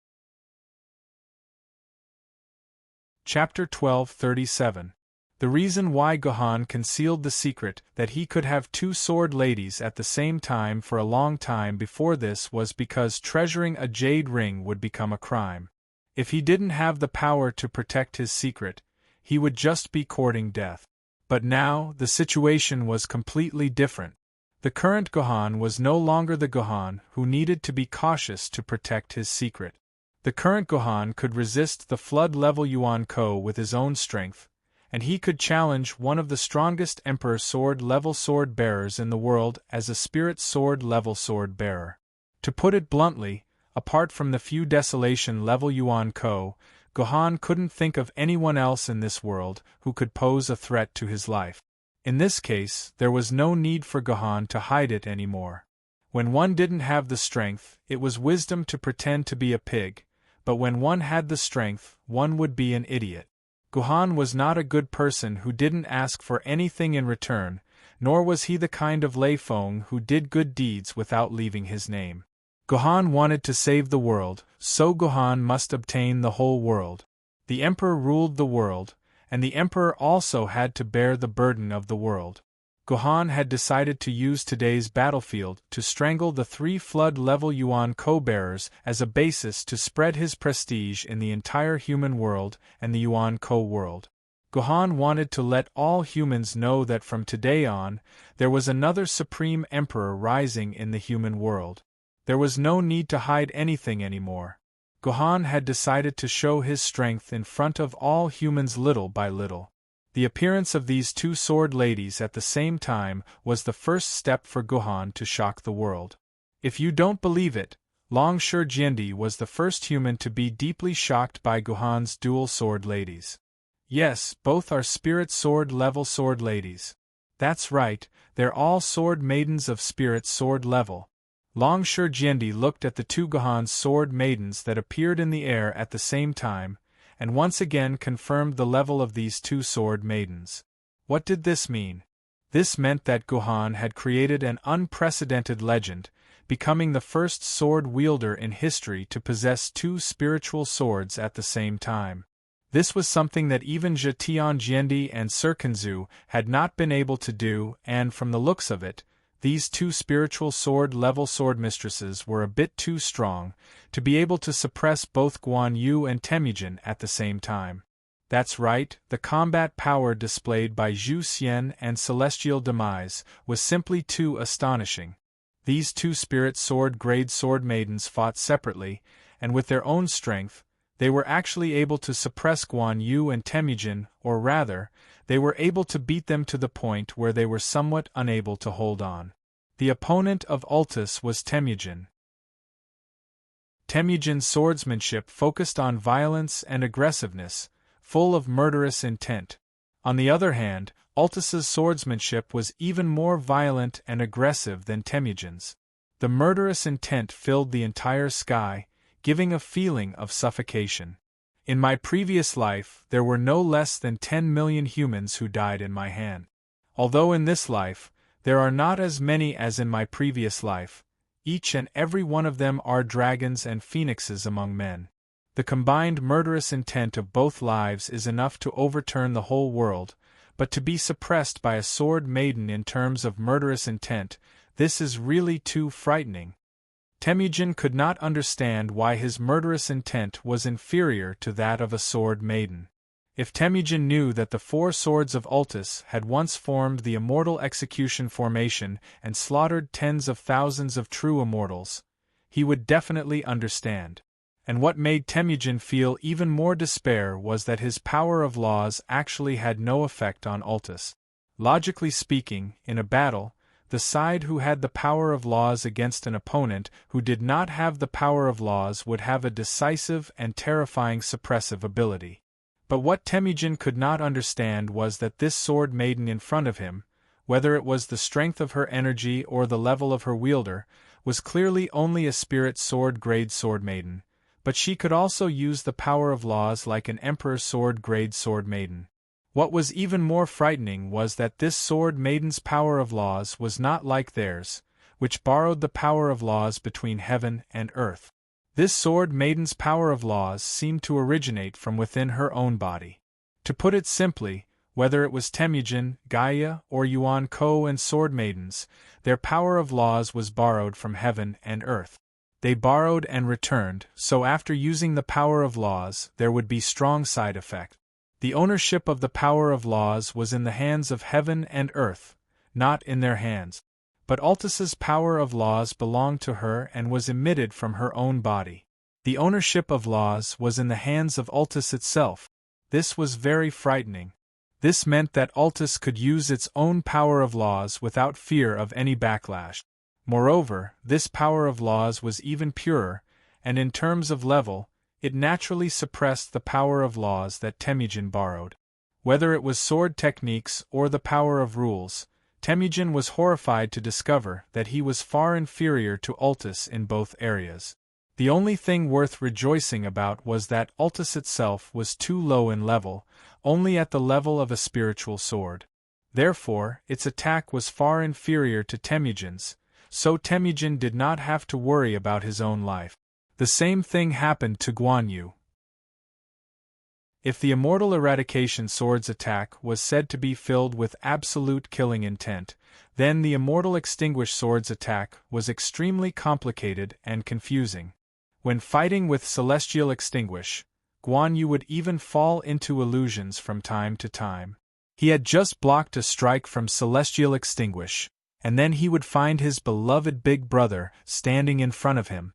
Chapter 12:37. The reason why Gohan concealed the secret that he could have two sword ladies at the same time for a long time before this was because treasuring a jade ring would become a crime. If he didn't have the power to protect his secret, he would just be courting death. But now, the situation was completely different. The current Gohan was no longer the Gohan who needed to be cautious to protect his secret. The current Gohan could resist the flood-level Yuan Ko with his own strength, and he could challenge one of the strongest Emperor sword-level sword-bearers in the world as a spirit sword-level sword-bearer. To put it bluntly, apart from the few desolation-level Yuan Ko, Gohan couldn't think of anyone else in this world who could pose a threat to his life. In this case, there was no need for Gohan to hide it anymore. When one didn't have the strength, it was wisdom to pretend to be a pig, but when one had the strength, one would be an idiot. Gohan was not a good person who didn't ask for anything in return, nor was he the kind of Lei Feng who did good deeds without leaving his name. Gohan wanted to save the world, so Gohan must obtain the whole world. The Emperor ruled the world, and the Emperor also had to bear the burden of the world. Gohan had decided to use today's battlefield to strangle the 3 flood-level Yuan Co-bearers as a basis to spread his prestige in the entire human world and the Yuan Co-world. Gohan wanted to let all humans know that from today on, there was another Supreme Emperor rising in the human world. There was no need to hide anything anymore. Gohan had decided to show his strength in front of all humans little by little. The appearance of these 2 sword ladies at the same time was the first step for Gohan to shock the world. If you don't believe it, Long Shi Jiandi was the first human to be deeply shocked by Gohan's dual sword ladies. Yes, both are spirit sword level sword ladies. That's right, they're all sword maidens of spirit sword level. Long Shi Jiandi looked at the 2 Gohan's sword maidens that appeared in the air at the same time, and once again confirmed the level of these 2 sword maidens. What did this mean? This meant that Gohan had created an unprecedented legend, becoming the first sword wielder in history to possess 2 spiritual swords at the same time. This was something that even Zhetian Jiandi and Serkenzu had not been able to do, and from the looks of it, these 2 spiritual sword-level swordmistresses were a bit too strong to be able to suppress both Guan Yu and Temujin at the same time. That's right, the combat power displayed by Zhu Xian and Celestial Demise was simply too astonishing. These 2 spirit sword-grade sword maidens fought separately, and with their own strength, they were actually able to suppress Guan Yu and Temujin, or rather, they were able to beat them to the point where they were somewhat unable to hold on. The opponent of Ultis was Temujin. Temujin's swordsmanship focused on violence and aggressiveness, full of murderous intent. On the other hand, Ultis's swordsmanship was even more violent and aggressive than Temujin's. The murderous intent filled the entire sky, giving a feeling of suffocation. In my previous life, there were no less than 10 million humans who died in my hand. Although in this life, there are not as many as in my previous life, each and every one of them are dragons and phoenixes among men. The combined murderous intent of both lives is enough to overturn the whole world, but to be suppressed by a sword maiden in terms of murderous intent, this is really too frightening. Temujin could not understand why his murderous intent was inferior to that of a sword maiden. If Temujin knew that the 4 swords of Ultis had once formed the immortal execution formation and slaughtered tens of thousands of true immortals, he would definitely understand. And what made Temujin feel even more despair was that his power of laws actually had no effect on Ultis. Logically speaking, in a battle, the side who had the power of laws against an opponent who did not have the power of laws would have a decisive and terrifying suppressive ability. But what Temujin could not understand was that this sword maiden in front of him, whether it was the strength of her energy or the level of her wielder, was clearly only a spirit sword-grade sword maiden, but she could also use the power of laws like an emperor sword-grade sword maiden. What was even more frightening was that this sword maiden's power of laws was not like theirs, which borrowed the power of laws between heaven and earth. This sword maiden's power of laws seemed to originate from within her own body. To put it simply, whether it was Temujin, Gaia, or Yuan Ko and sword maidens, their power of laws was borrowed from heaven and earth. They borrowed and returned, so after using the power of laws, there would be strong side effect. The ownership of the power of laws was in the hands of heaven and earth, not in their hands. But Ultis's power of laws belonged to her and was emitted from her own body. The ownership of laws was in the hands of Ultis itself. This was very frightening. This meant that Ultis could use its own power of laws without fear of any backlash. Moreover, this power of laws was even purer, and in terms of level, it naturally suppressed the power of laws that Temujin borrowed. Whether it was sword techniques or the power of rules, Temujin was horrified to discover that he was far inferior to Ultis in both areas. The only thing worth rejoicing about was that Ultis itself was too low in level, only at the level of a spiritual sword. Therefore, its attack was far inferior to Temujin's, so Temujin did not have to worry about his own life. The same thing happened to Guan Yu. If the Immortal Eradication Sword's attack was said to be filled with absolute killing intent, then the Immortal Extinguish Sword's attack was extremely complicated and confusing. When fighting with Celestial Extinguish, Guan Yu would even fall into illusions from time to time. He had just blocked a strike from Celestial Extinguish, and then he would find his beloved big brother standing in front of him.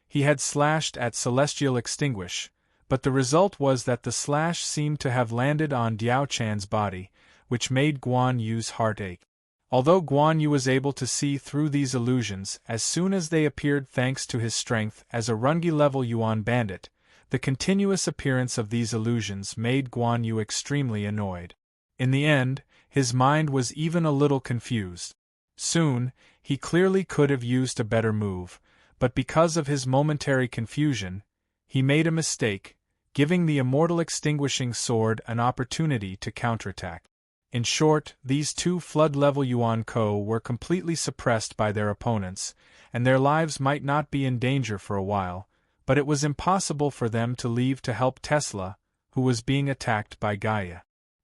He had slashed at Celestial Extinguish, but the result was that the slash seemed to have landed on Diao Chan's body, which made Guan Yu's heart ache. Although Guan Yu was able to see through these illusions as soon as they appeared thanks to his strength as a Rungi-level Yuan bandit, the continuous appearance of these illusions made Guan Yu extremely annoyed. In the end, his mind was even a little confused. Soon, he clearly could have used a better move, but because of his momentary confusion, he made a mistake, giving the Immortal Extinguishing Sword an opportunity to counterattack. In short, these two flood-level Yuan Ko were completely suppressed by their opponents, and their lives might not be in danger for a while, but it was impossible for them to leave to help Tesla, who was being attacked by Gaia.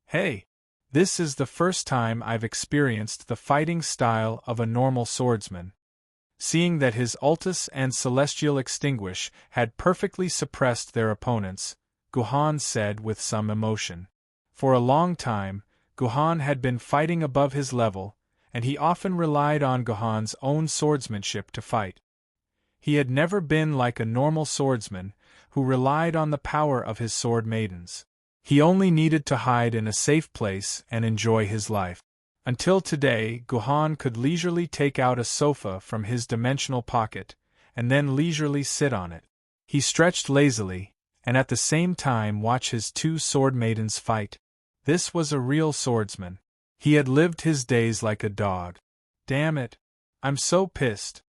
Hey! This is the first time I've experienced the fighting style of a normal swordsman. Seeing that his Altus and Celestial Extinguish had perfectly suppressed their opponents, Guhan said with some emotion. For a long time, Guhan had been fighting above his level, and he often relied on Guhan's own swordsmanship to fight. He had never been like a normal swordsman, who relied on the power of his sword maidens. He only needed to hide in a safe place and enjoy his life. Until today, Guhan could leisurely take out a sofa from his dimensional pocket, and then leisurely sit on it. He stretched lazily, and at the same time watch his two sword maidens fight. This was a real swordsman. He had lived his days like a dog. Damn it! I'm so pissed.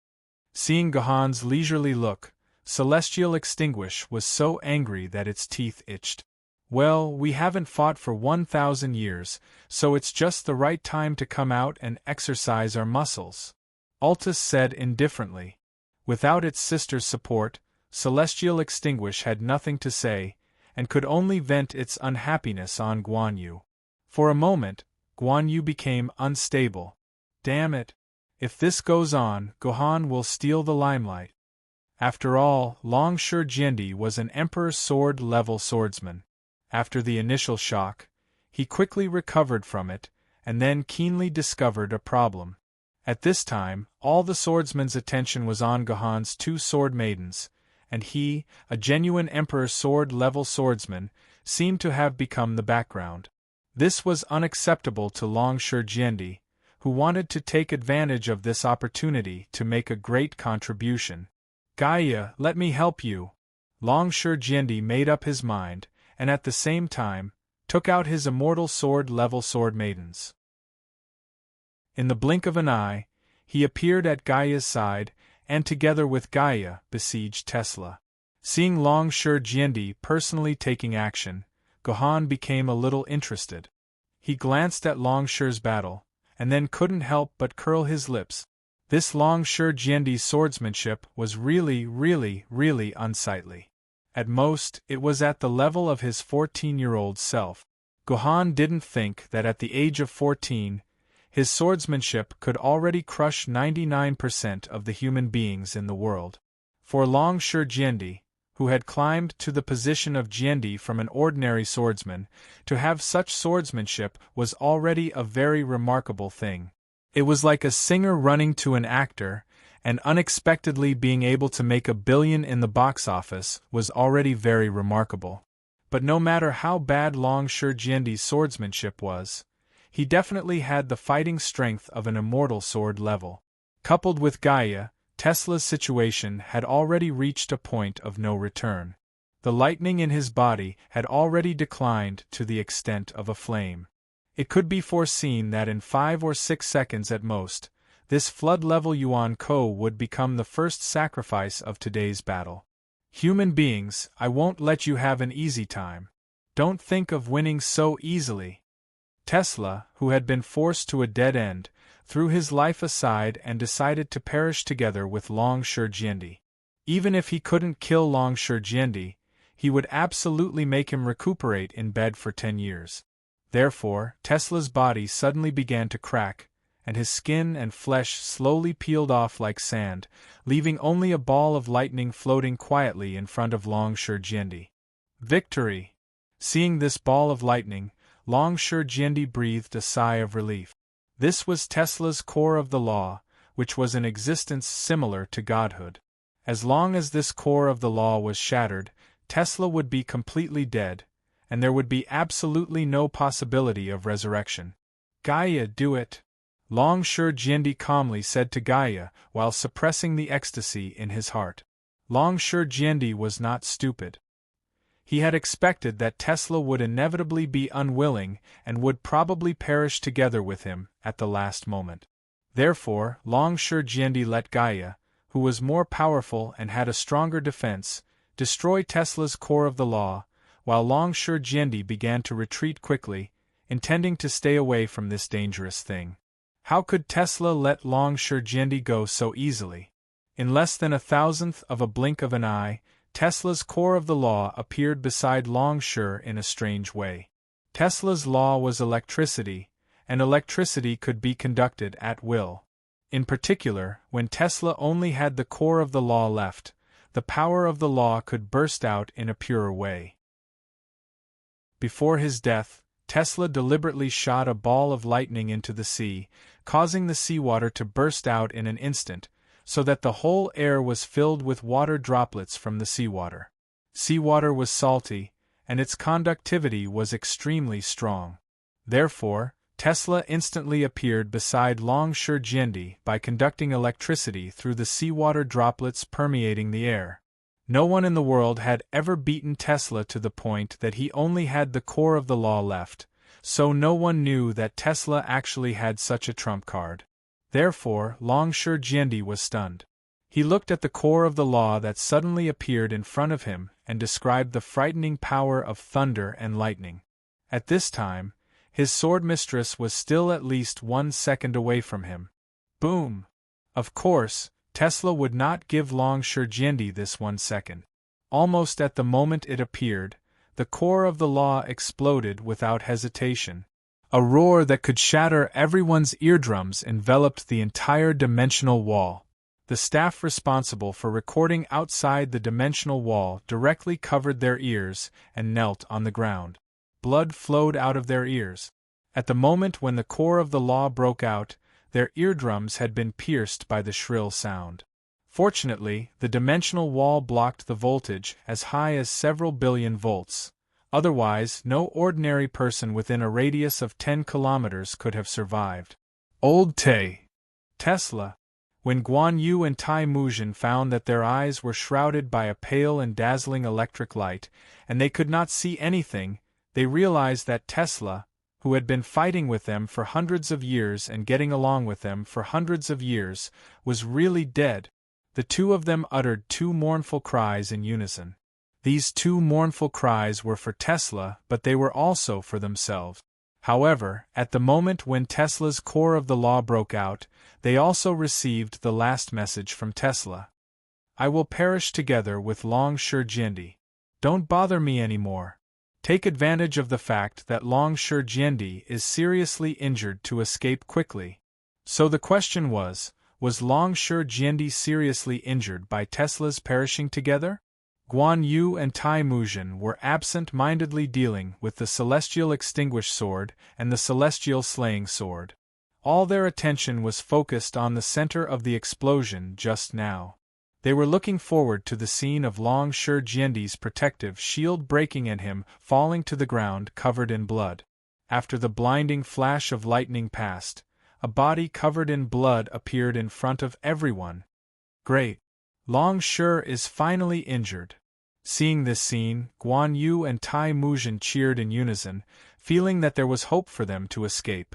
Seeing Guhan's leisurely look, Celestial Extinguish was so angry that its teeth itched. Well, we haven't fought for 1,000 years, so it's just the right time to come out and exercise our muscles, Altus said indifferently. Without its sister's support, Celestial Extinguish had nothing to say, and could only vent its unhappiness on Guan Yu. For a moment, Guan Yu became unstable. Damn it! If this goes on, Guhan will steal the limelight. After all, Long Shi Jiendi was an Emperor Sword-level swordsman. After the initial shock, he quickly recovered from it, and then keenly discovered a problem. At this time, all the swordsman's attention was on Guhan's two sword maidens, and he, a genuine Emperor Sword-level swordsman, seemed to have become the background. This was unacceptable to Long Shi Jiendi, who wanted to take advantage of this opportunity to make a great contribution. Gaia, let me help you. Long Shi Jiendi made up his mind, and at the same time, took out his Immortal Sword-level sword maidens. In the blink of an eye, he appeared at Gaia's side, and together with Gaia, besieged Tesla. Seeing Long Shi Jiendi personally taking action, Guhan became a little interested. He glanced at Long Shi's battle, and then couldn't help but curl his lips. This Long Shi Jiendi's swordsmanship was really unsightly. At most, it was at the level of his 14-year-old self. Guhan didn't think that at the age of 14, his swordsmanship could already crush 99% of the human beings in the world. For Long Shi Jiendi, who had climbed to the position of Jiendi from an ordinary swordsman, to have such swordsmanship was already a very remarkable thing. It was like a singer running to an actor, and unexpectedly being able to make $1 billion in the box office was already very remarkable. But no matter how bad Long Shi Jiendi's swordsmanship was, he definitely had the fighting strength of an immortal sword level. Coupled with Gaia, Tesla's situation had already reached a point of no return. The lightning in his body had already declined to the extent of a flame. It could be foreseen that in 5 or 6 seconds at most, this flood-level Yuan Ko would become the first sacrifice of today's battle. Human beings, I won't let you have an easy time. Don't think of winning so easily. Tesla, who had been forced to a dead end, threw his life aside and decided to perish together with Long Shi Jiendi. Even if he couldn't kill Longsure Jiendi, he would absolutely make him recuperate in bed for 10 years. Therefore, Tesla's body suddenly began to crack, and his skin and flesh slowly peeled off like sand, leaving only a ball of lightning floating quietly in front of Longsure Jiendi. Victory! Seeing this ball of lightning, Longsure Jiendi breathed a sigh of relief. This was Tesla's core of the law, which was an existence similar to godhood. As long as this core of the law was shattered, Tesla would be completely dead, and there would be absolutely no possibility of resurrection. Gaia, do it! Longsure Jiendi calmly said to Gaia while suppressing the ecstasy in his heart. Longsure Jiendi was not stupid. He had expected that Tesla would inevitably be unwilling and would probably perish together with him at the last moment. Therefore, Longsure Jiendi let Gaia, who was more powerful and had a stronger defense, destroy Tesla's core of the law, while Longsure Jiendi began to retreat quickly, intending to stay away from this dangerous thing. How could Tesla let Longsure Jiendi go so easily? In less than 1,000th of a blink of an eye, Tesla's core of the law appeared beside Longsure in a strange way. Tesla's law was electricity, and electricity could be conducted at will. In particular, when Tesla only had the core of the law left, the power of the law could burst out in a purer way. Before his death, Tesla deliberately shot a ball of lightning into the sea, causing the seawater to burst out in an instant, so that the whole air was filled with water droplets from the seawater. Seawater was salty, and its conductivity was extremely strong. Therefore, Tesla instantly appeared beside Longsure Jiendi by conducting electricity through the seawater droplets permeating the air. No one in the world had ever beaten Tesla to the point that he only had the core of the law left, so no one knew that Tesla actually had such a trump card. Therefore, Longsure Jiendi was stunned. He looked at the core of the law that suddenly appeared in front of him and described the frightening power of thunder and lightning. At this time, his sword mistress was still at least 1 second away from him. Boom! Of course, Tesla would not give Longsure Jiendi this 1 second. Almost at the moment it appeared, the core of the law exploded without hesitation. A roar that could shatter everyone's eardrums enveloped the entire dimensional wall. The staff responsible for recording outside the dimensional wall directly covered their ears and knelt on the ground. Blood flowed out of their ears. At the moment when the core of the law broke out, their eardrums had been pierced by the shrill sound. Fortunately, the dimensional wall blocked the voltage as high as several billion volts. Otherwise, no ordinary person within a radius of 10 kilometers could have survived. Old Tesla. When Guan Yu and Tai Muzhen found that their eyes were shrouded by a pale and dazzling electric light, and they could not see anything, they realized that Tesla, who had been fighting with them for hundreds of years and getting along with them for hundreds of years, was really dead. The two of them uttered 2 mournful cries in unison. These 2 mournful cries were for Tesla, but they were also for themselves. However, at the moment when Tesla's core of the law broke out, they also received the last message from Tesla. I will perish together with Longsure Jiendi. Don't bother me anymore. Take advantage of the fact that Longsure Jiendi is seriously injured to escape quickly. So the question was Longsure Jiendi seriously injured by Tesla's perishing together? Guan Yu and Tai Muzhen were absent-mindedly dealing with the Celestial Extinguish Sword and the Celestial Slaying Sword. All their attention was focused on the center of the explosion just now. They were looking forward to the scene of Longsure Jiendi's protective shield breaking and him falling to the ground covered in blood. After the blinding flash of lightning passed, a body covered in blood appeared in front of everyone. Great! Longsure is finally injured. Seeing this scene, Guan Yu and Tai Muzhen cheered in unison, feeling that there was hope for them to escape.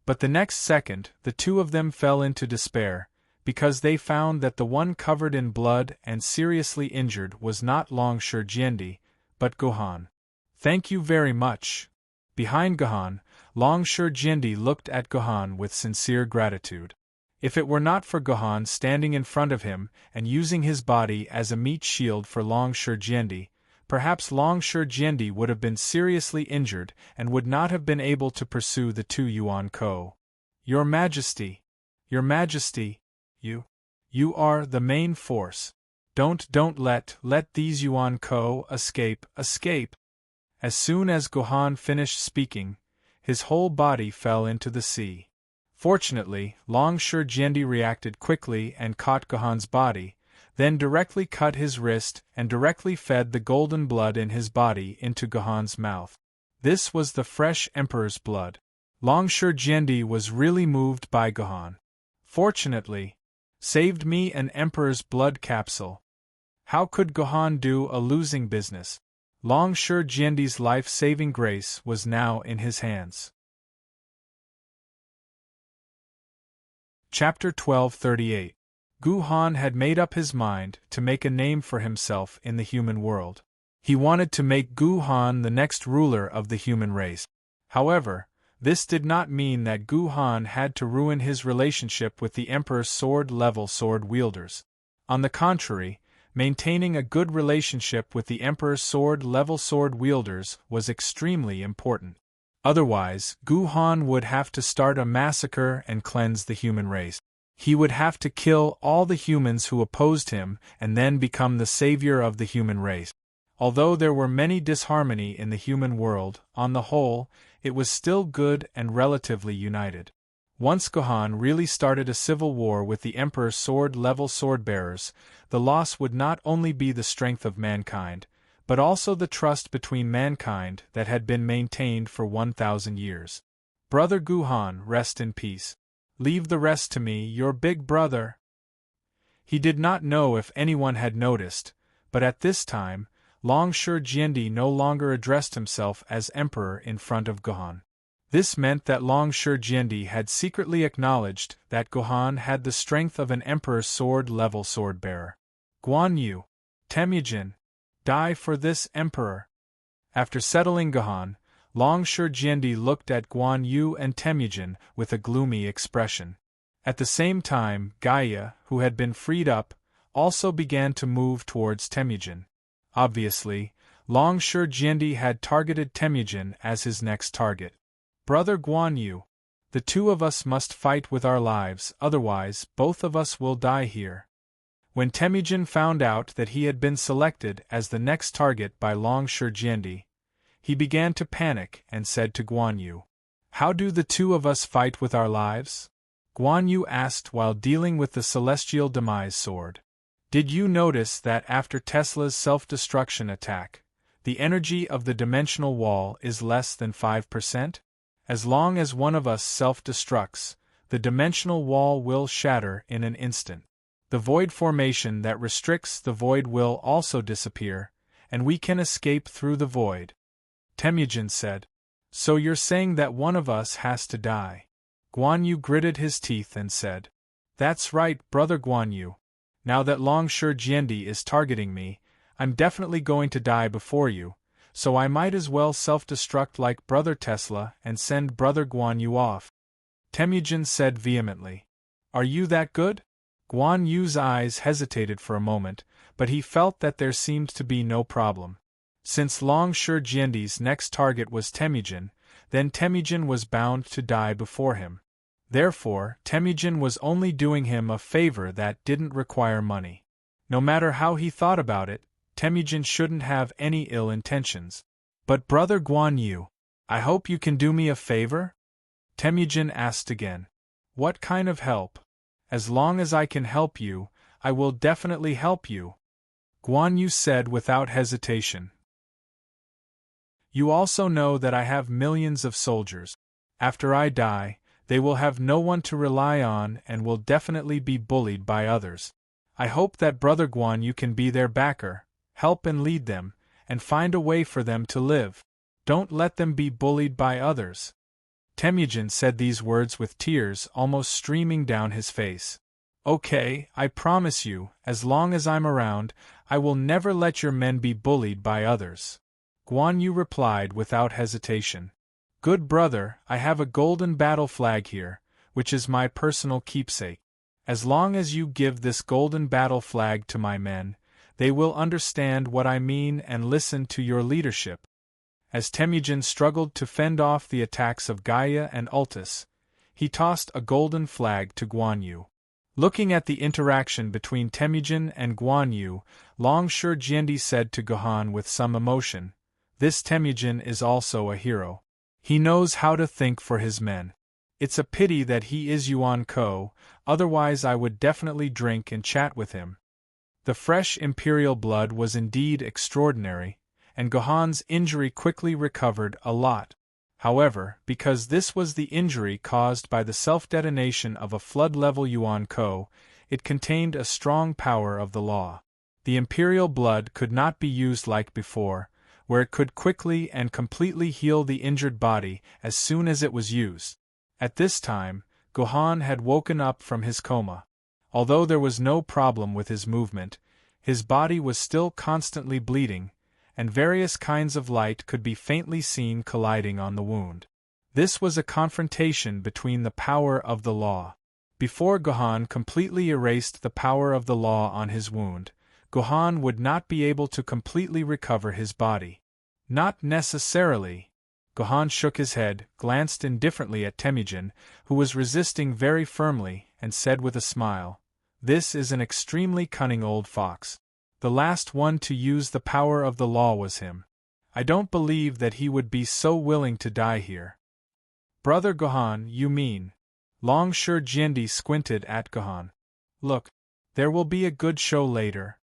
But the next second, the two of them fell into despair, because they found that the one covered in blood and seriously injured was not Longsure Jiendi, but Gohan. Thank you very much. Behind Gohan, Longsure Jiendi looked at Gohan with sincere gratitude. If it were not for Gohan standing in front of him and using his body as a meat shield for Long Shurjendi, perhaps Long Shurjendi would have been seriously injured and would not have been able to pursue the two Yuan Ko. Your Majesty, you are the main force. Don't let these Yuan Ko escape. As soon as Gohan finished speaking, his whole body fell into the sea. Fortunately, Long Shurjendi reacted quickly and caught Gohan's body, then directly cut his wrist and directly fed the golden blood in his body into Gohan's mouth. This was the fresh Emperor's blood. Long Shurjendi was really moved by Gohan. Fortunately, saved me an Emperor's blood capsule. How could Gohan do a losing business? Long Shurjendi's life-saving grace was now in his hands. Chapter 1238. Gohan had made up his mind to make a name for himself in the human world. He wanted to make Gohan the next ruler of the human race. However, this did not mean that Gohan had to ruin his relationship with the Emperor's sword-level sword wielders. On the contrary, maintaining a good relationship with the Emperor's sword-level sword wielders was extremely important. Otherwise, Gohan would have to start a massacre and cleanse the human race. He would have to kill all the humans who opposed him and then become the savior of the human race. Although there were many disharmony in the human world, on the whole, it was still good and relatively united. Once Gohan really started a civil war with the Emperor's sword-level sword-bearers, the loss would not only be the strength of mankind, but also the trust between mankind that had been maintained for 1,000 years. Brother Gohan, rest in peace. Leave the rest to me, your big brother. He did not know if anyone had noticed, but at this time, Long Shurjendi no longer addressed himself as Emperor in front of Gohan. This meant that Long Shurjendi had secretly acknowledged that Gohan had the strength of an Emperor's sword-level sword-bearer. Guan Yu, Temujin, die for this Emperor. After settling Gohan, Long Shurjendi looked at Guan Yu and Temujin with a gloomy expression. At the same time, Gaia, who had been freed up, also began to move towards Temujin. Obviously, Long Shurjendi had targeted Temujin as his next target. Brother Guan Yu, the two of us must fight with our lives, otherwise both of us will die here. When Temujin found out that he had been selected as the next target by Long Shurjendi, he began to panic and said to Guan Yu, "How do the two of us fight with our lives?" Guan Yu asked while dealing with the Celestial Demise sword. Did you notice that after Tesla's self-destruction attack, the energy of the dimensional wall is less than 5%? As long as one of us self-destructs, the dimensional wall will shatter in an instant. The void formation that restricts the void will also disappear, and we can escape through the void. Temujin said. So you're saying that one of us has to die? Guan Yu gritted his teeth and said. That's right, Brother Guan Yu. Now that Long Shurjendi is targeting me, I'm definitely going to die before you, so I might as well self-destruct like Brother Tesla and send Brother Guan Yu off. Temujin said vehemently. Are you that good? Guan Yu's eyes hesitated for a moment, but he felt that there seemed to be no problem. Since Long Shurjendi's next target was Temujin, then Temujin was bound to die before him. Therefore, Temujin was only doing him a favor that didn't require money. No matter how he thought about it, Temujin shouldn't have any ill intentions. But Brother Guan Yu, I hope you can do me a favor? Temujin asked again. What kind of help? As long as I can help you, I will definitely help you. Guan Yu said without hesitation. You also know that I have millions of soldiers. After I die, they will have no one to rely on and will definitely be bullied by others. I hope that Brother Guan Yu can be their backer, help and lead them, and find a way for them to live. Don't let them be bullied by others. Temujin said these words with tears almost streaming down his face. Okay, I promise you, as long as I'm around, I will never let your men be bullied by others. Guan Yu replied without hesitation. Good brother, I have a golden battle flag here, which is my personal keepsake. As long as you give this golden battle flag to my men, they will understand what I mean and listen to your leadership. As Temujin struggled to fend off the attacks of Gaia and Ultis, he tossed a golden flag to Guan Yu. Looking at the interaction between Temujin and Guan Yu, Longsure Jiandi said to Gohan with some emotion, "This Temujin is also a hero. He knows how to think for his men. It's a pity that he is Yuan Ko, otherwise I would definitely drink and chat with him." The fresh imperial blood was indeed extraordinary, and Gohan's injury quickly recovered a lot. However, because this was the injury caused by the self-detonation of a flood-level Yuan Ko, it contained a strong power of the law. The imperial blood could not be used like before, where it could quickly and completely heal the injured body as soon as it was used. At this time, Gohan had woken up from his coma. Although there was no problem with his movement, his body was still constantly bleeding, and various kinds of light could be faintly seen colliding on the wound. This was a confrontation between the power of the law. Before Gohan completely erased the power of the law on his wound, Gohan would not be able to completely recover his body. Not necessarily. Gohan shook his head, glanced indifferently at Temujin, who was resisting very firmly, and said with a smile, "This is an extremely cunning old fox. The last one to use the power of the law was him. I don't believe that he would be so willing to die here." "Brother Gohan, you mean?" Longsure Jiandi squinted at Gohan. "Look, there will be a good show later."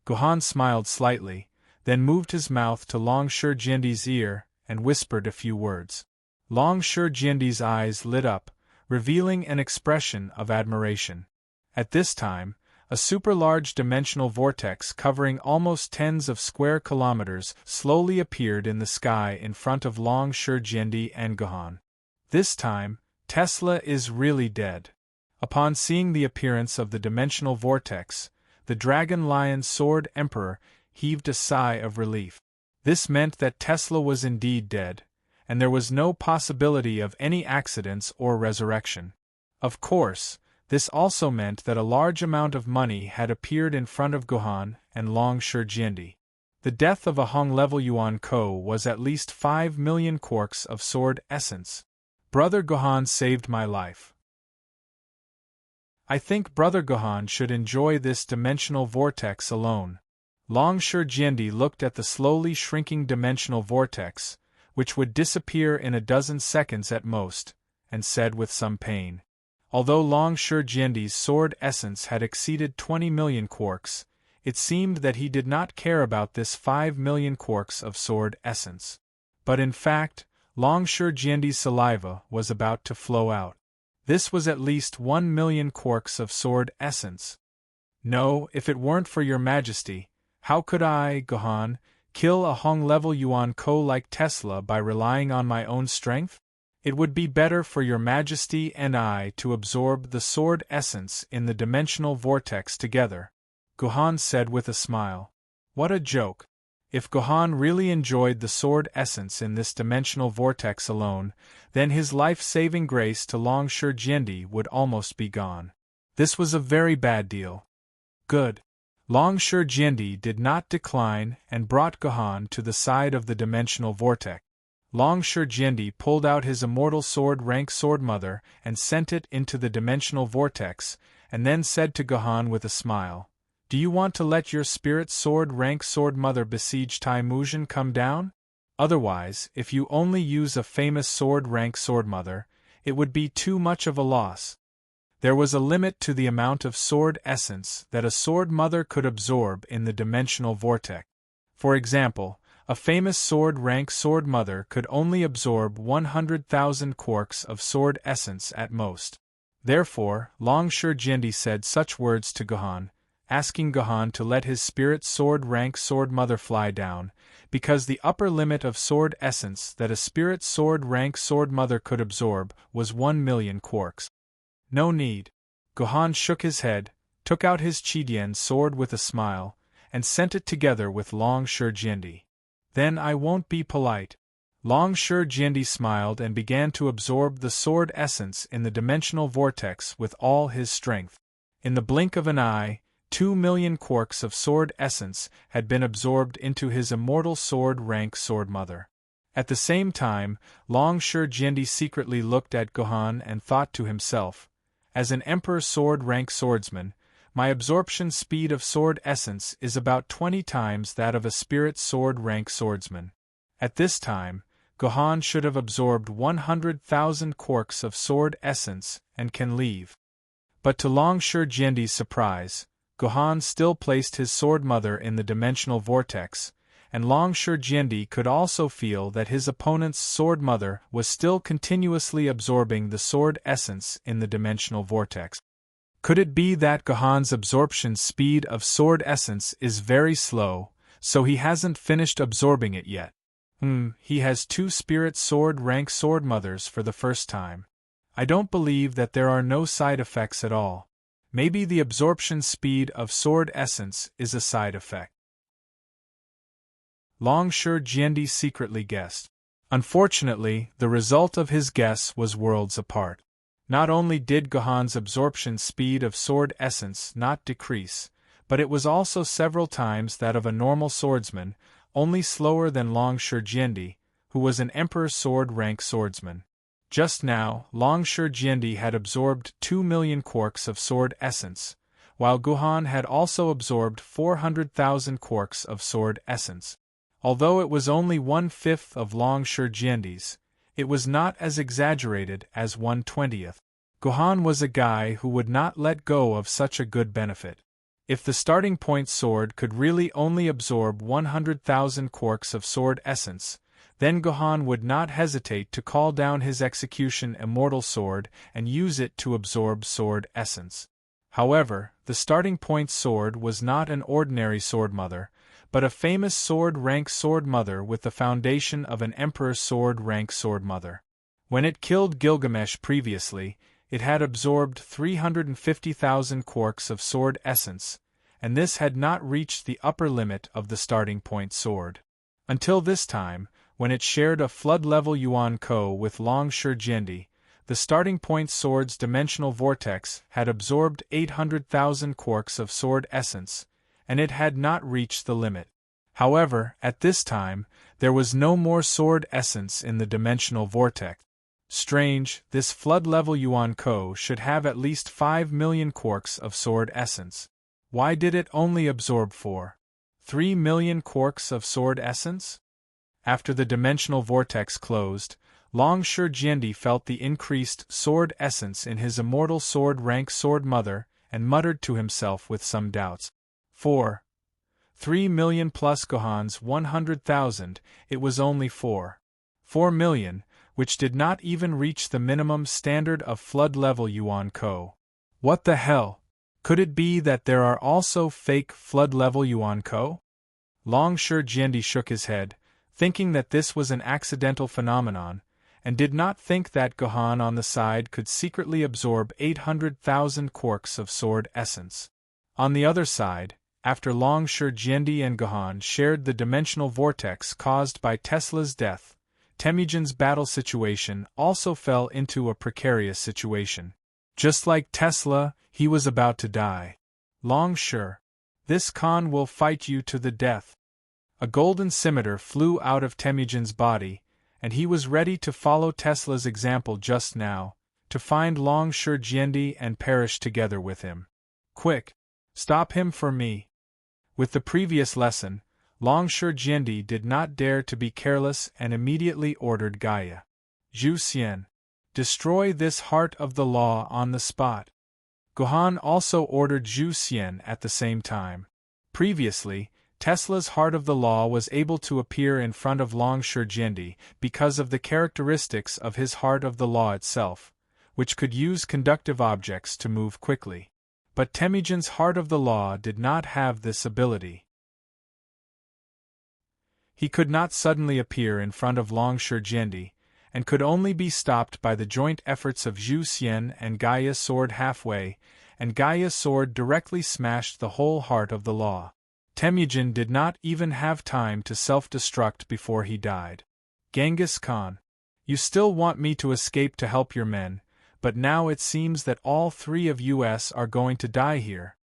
Gohan smiled slightly, then moved his mouth to Longsure Jiandi's ear and whispered a few words. Longsure Jiandi's eyes lit up, revealing an expression of admiration. At this time, a super-large dimensional vortex covering almost tens of square kilometers slowly appeared in the sky in front of Longsure Jiandi and Gohan. This time, Tesla is really dead. Upon seeing the appearance of the dimensional vortex, the Dragon Lion Sword Emperor heaved a sigh of relief. This meant that Tesla was indeed dead, and there was no possibility of any accidents or resurrection. Of course, this also meant that a large amount of money had appeared in front of Gohan and Longsure Jiandi. The death of a Hong-level Yuan Ko was at least 5 million quarks of sword essence. Brother Gohan saved my life. I think Brother Gohan should enjoy this dimensional vortex alone. Longsure Jiandi looked at the slowly shrinking dimensional vortex, which would disappear in a dozen seconds at most, and said with some pain. Although Longsure Jiandi's sword essence had exceeded 20 million quarks, it seemed that he did not care about this 5 million quarks of sword essence. But in fact, Longsure Jiandi's saliva was about to flow out. This was at least 1 million quarks of sword essence. "No, if it weren't for your majesty, how could I, Gohan, kill a Hong-level Yuan Ko like Tesla by relying on my own strength? It would be better for your majesty and I to absorb the sword essence in the dimensional vortex together," Gohan said with a smile. What a joke! If Gohan really enjoyed the sword essence in this dimensional vortex alone, then his life-saving grace to Longsure Jiandi would almost be gone. This was a very bad deal. Good. Longsure Jiandi did not decline and brought Gohan to the side of the dimensional vortex. Longsure Jiandi pulled out his immortal sword rank Sword Mother and sent it into the dimensional vortex, and then said to Gohan with a smile, "Do you want to let your spirit sword rank Sword Mother besiege Taimujin come down? Otherwise, if you only use a famous sword rank Sword Mother, it would be too much of a loss." There was a limit to the amount of sword essence that a Sword Mother could absorb in the dimensional vortex. For example, a famous sword rank Sword Mother could only absorb 100,000 quarks of sword essence at most. Therefore, Longsure Jiandi said such words to Gohan, asking Gohan to let his spirit sword rank Sword Mother fly down, because the upper limit of sword essence that a spirit sword rank Sword Mother could absorb was 1 million quarks. No need. Gohan shook his head, took out his Chidian sword with a smile, and sent it together with Longsure Jiandi. "Then I won't be polite." Longsure Jiandi smiled and began to absorb the sword essence in the dimensional vortex with all his strength. In the blink of an eye, 2,000,000 quarks of sword essence had been absorbed into his immortal sword rank sword mother. At the same time, Long Shi Jiandi secretly looked at Gohan and thought to himself, as an Emperor sword rank swordsman, my absorption speed of sword essence is about 20 times that of a spirit sword rank swordsman. At this time, Gohan should have absorbed 100,000 quarks of sword essence and can leave. But to Long Shi Jiandi's surprise, Gohan still placed his sword mother in the dimensional vortex, and Long Shi Jiandi could also feel that his opponent's sword mother was still continuously absorbing the sword essence in the dimensional vortex. Could it be that Gohan's absorption speed of sword essence is very slow, so he hasn't finished absorbing it yet? He has 2 spirit sword rank sword mothers for the first time. I don't believe that there are no side effects at all. Maybe the absorption speed of sword essence is a side effect. Long Shi Jiandi secretly guessed. Unfortunately, the result of his guess was worlds apart. Not only did Gohan's absorption speed of sword essence not decrease, but it was also several times that of a normal swordsman, only slower than Long Shi Jiandi, who was an Emperor sword rank swordsman. Just now, Long Shi Jiandi had absorbed 2,000,000 quarks of sword essence, while Gohan had also absorbed 400,000 quarks of sword essence. Although it was only 1/5 of Long Shi Jiandi's, it was not as exaggerated as 1/20. Gohan was a guy who would not let go of such a good benefit. If the starting point sword could really only absorb 100,000 quarks of sword essence, then Gohan would not hesitate to call down his execution immortal sword and use it to absorb sword essence. However, the starting point sword was not an ordinary sword mother, but a famous sword rank sword mother with the foundation of an Emperor sword rank sword mother. When it killed Gilgamesh previously, it had absorbed 350,000 quarks of sword essence, and this had not reached the upper limit of the starting point sword. Until this time, when it shared a flood-level Yuan Ko with Long Shi Jiandi, the starting point sword's dimensional vortex had absorbed 800,000 quarks of sword essence, and it had not reached the limit. However, at this time, there was no more sword essence in the dimensional vortex. Strange, this flood-level Yuan Ko should have at least 5,000,000 quarks of sword essence. Why did it only absorb 3,000,000 quarks of sword essence? After the dimensional vortex closed, Long Shi Jiandi felt the increased sword essence in his immortal sword rank sword mother and muttered to himself with some doubts. 3,000,000 plus Gohan's 100,000, it was only 4,000,000, which did not even reach the minimum standard of flood-level Yuan Ko. What the hell? Could it be that there are also fake flood-level Yuan Ko? Long Shi Jiandi shook his head, thinking that this was an accidental phenomenon, and did not think that Gohan on the side could secretly absorb 800,000 quarks of sword essence. On the other side, after Long Shi Jiandi and Gohan shared the dimensional vortex caused by Tesla's death, Temujin's battle situation also fell into a precarious situation. Just like Tesla, he was about to die. Long Shi, this Khan will fight you to the death. A golden scimitar flew out of Temujin's body, and he was ready to follow Tesla's example just now, to find Long Shi Jiandi and perish together with him. Quick! Stop him for me! With the previous lesson, Long Shi Jiandi did not dare to be careless and immediately ordered Gaia. Zhu Xian, destroy this heart of the law on the spot. Gohan also ordered Zhu Xian at the same time. Previously, Tesla's heart of the law was able to appear in front of Long Shi Jiandi because of the characteristics of his heart of the law itself, which could use conductive objects to move quickly. But Temujin's heart of the law did not have this ability. He could not suddenly appear in front of Long Shi Jiandi, and could only be stopped by the joint efforts of Zhu Xian and Gaia's sword halfway, and Gaia's sword directly smashed the whole heart of the law. Temujin did not even have time to self-destruct before he died. Genghis Khan, you still want me to escape to help your men, but now it seems that all three of us are going to die here."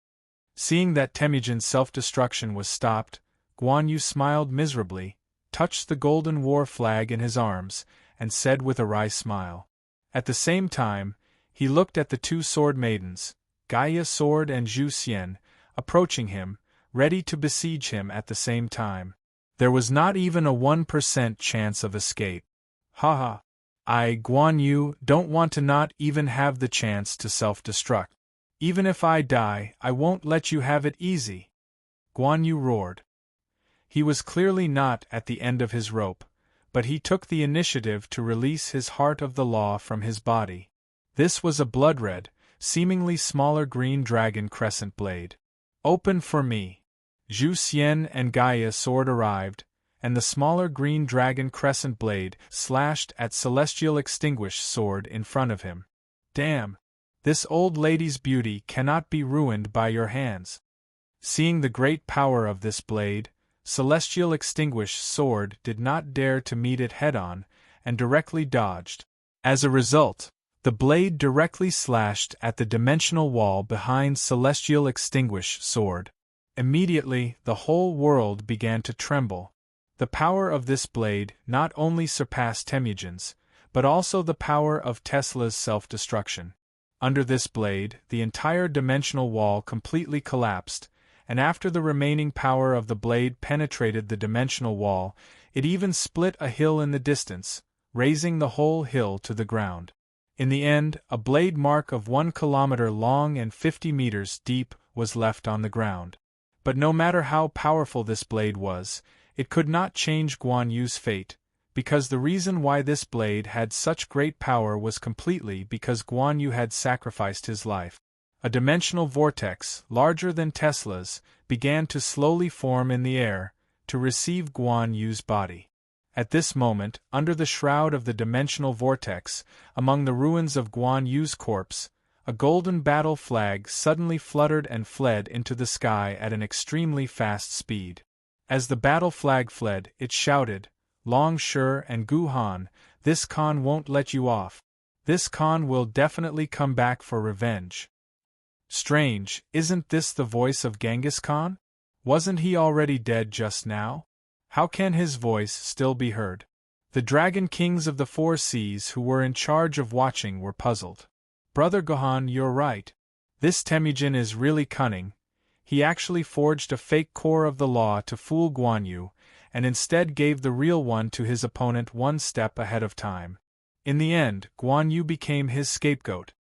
Seeing that Temujin's self-destruction was stopped, Guan Yu smiled miserably, touched the golden war flag in his arms, and said with a wry smile. At the same time, he looked at the two sword maidens, Gaia Sword and Zhu Xian, approaching him, ready to besiege him at the same time. There was not even a 1% chance of escape. Haha. I, Guan Yu, don't want to not even have the chance to self-destruct. Even if I die, I won't let you have it easy. Guan Yu roared. He was clearly not at the end of his rope, but he took the initiative to release his heart of the law from his body. This was a blood-red, seemingly smaller green dragon crescent blade. Open for me. Zhu Xian and Gaia Sword arrived, and the smaller green dragon crescent blade slashed at Celestial Extinguished Sword in front of him. Damn! This old lady's beauty cannot be ruined by your hands. Seeing the great power of this blade, Celestial Extinguished Sword did not dare to meet it head-on, and directly dodged. As a result, the blade directly slashed at the dimensional wall behind Celestial Extinguished Sword. Immediately, the whole world began to tremble. The power of this blade not only surpassed Temujin's, but also the power of Tesla's self-destruction. Under this blade, the entire dimensional wall completely collapsed, and after the remaining power of the blade penetrated the dimensional wall, it even split a hill in the distance, raising the whole hill to the ground. In the end, a blade mark of 1 kilometer long and 50 meters deep was left on the ground. But no matter how powerful this blade was, it could not change Guan Yu's fate, because the reason why this blade had such great power was completely because Guan Yu had sacrificed his life. A dimensional vortex, larger than Tesla's, began to slowly form in the air, to receive Guan Yu's body. At this moment, under the shroud of the dimensional vortex, among the ruins of Guan Yu's corpse, a golden battle flag suddenly fluttered and fled into the sky at an extremely fast speed. As the battle flag fled, it shouted, "Long Shi and Gu Han, this Khan won't let you off. This Khan will definitely come back for revenge." Strange, isn't this the voice of Genghis Khan? Wasn't he already dead just now? How can his voice still be heard? The dragon kings of the 4 seas who were in charge of watching were puzzled. Brother Gohan, you're right. This Temujin is really cunning. He actually forged a fake core of the law to fool Guan Yu, and instead gave the real one to his opponent 1 step ahead of time. In the end, Guan Yu became his scapegoat.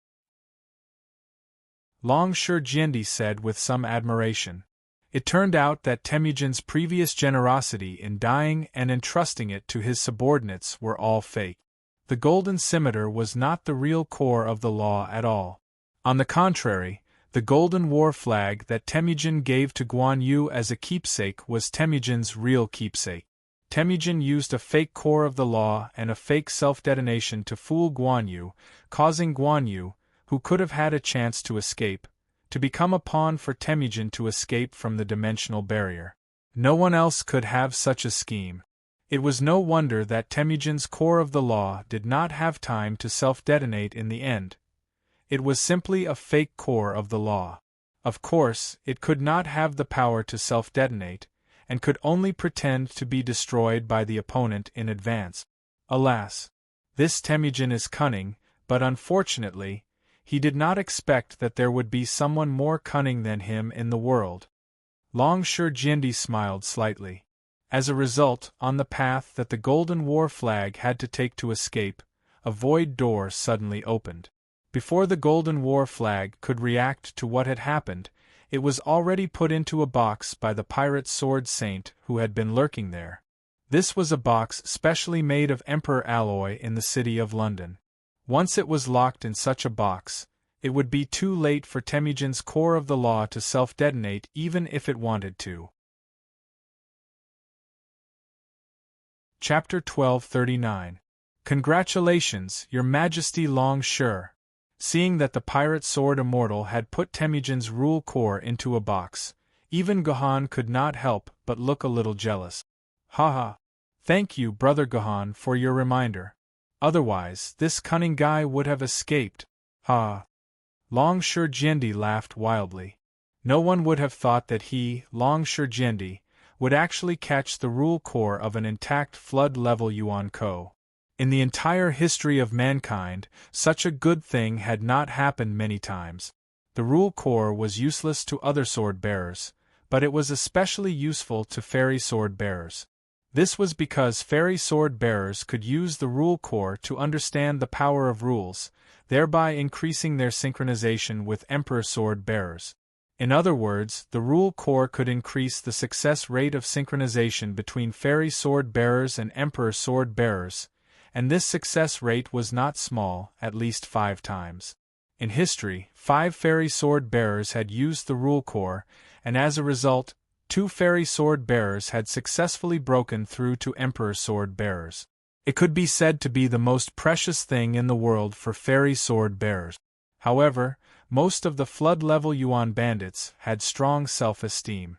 Long Shi Jiendi said with some admiration. It turned out that Temujin's previous generosity in dying and entrusting it to his subordinates were all fake. The golden scimitar was not the real core of the law at all. On the contrary, the golden war flag that Temujin gave to Guan Yu as a keepsake was Temujin's real keepsake. Temujin used a fake core of the law and a fake self-detonation to fool Guan Yu, causing Guan Yu, who could have had a chance to escape, to become a pawn for Temujin to escape from the dimensional barrier. No one else could have such a scheme. It was no wonder that Temujin's core of the law did not have time to self-detonate in the end. It was simply a fake core of the law. Of course, it could not have the power to self-detonate, and could only pretend to be destroyed by the opponent in advance. Alas! This Temujin is cunning, but unfortunately, he did not expect that there would be someone more cunning than him in the world. Long Shi Jiendi smiled slightly. As a result, on the path that the golden war flag had to take to escape, a void door suddenly opened. Before the golden war flag could react to what had happened, it was already put into a box by the pirate sword saint who had been lurking there. This was a box specially made of emperor alloy in the city of London. Once it was locked in such a box, it would be too late for Temujin's core of the law to self-detonate even if it wanted to. Chapter 1239. Congratulations, Your Majesty Long Shi. Seeing that the pirate sword immortal had put Temujin's rule core into a box, even Gohan could not help but look a little jealous. Haha. Thank you, Brother Gohan, for your reminder. Otherwise, this cunning guy would have escaped. Ha! Long Shurjendi laughed wildly. No one would have thought that he, Long Shurjendi, would actually catch the rule core of an intact flood-level Yuan Ko. In the entire history of mankind, such a good thing had not happened many times. The rule core was useless to other sword-bearers, but it was especially useful to fairy sword-bearers. This was because fairy sword-bearers could use the rule core to understand the power of rules, thereby increasing their synchronization with Emperor sword-bearers. In other words, the rule core could increase the success rate of synchronization between fairy sword-bearers and Emperor sword-bearers, and this success rate was not small, at least 5 times. In history, 5 fairy sword-bearers had used the rule core, and as a result, 2 fairy sword-bearers had successfully broken through to Emperor sword-bearers. It could be said to be the most precious thing in the world for fairy sword-bearers. However, most of the flood-level Yuan bandits had strong self-esteem.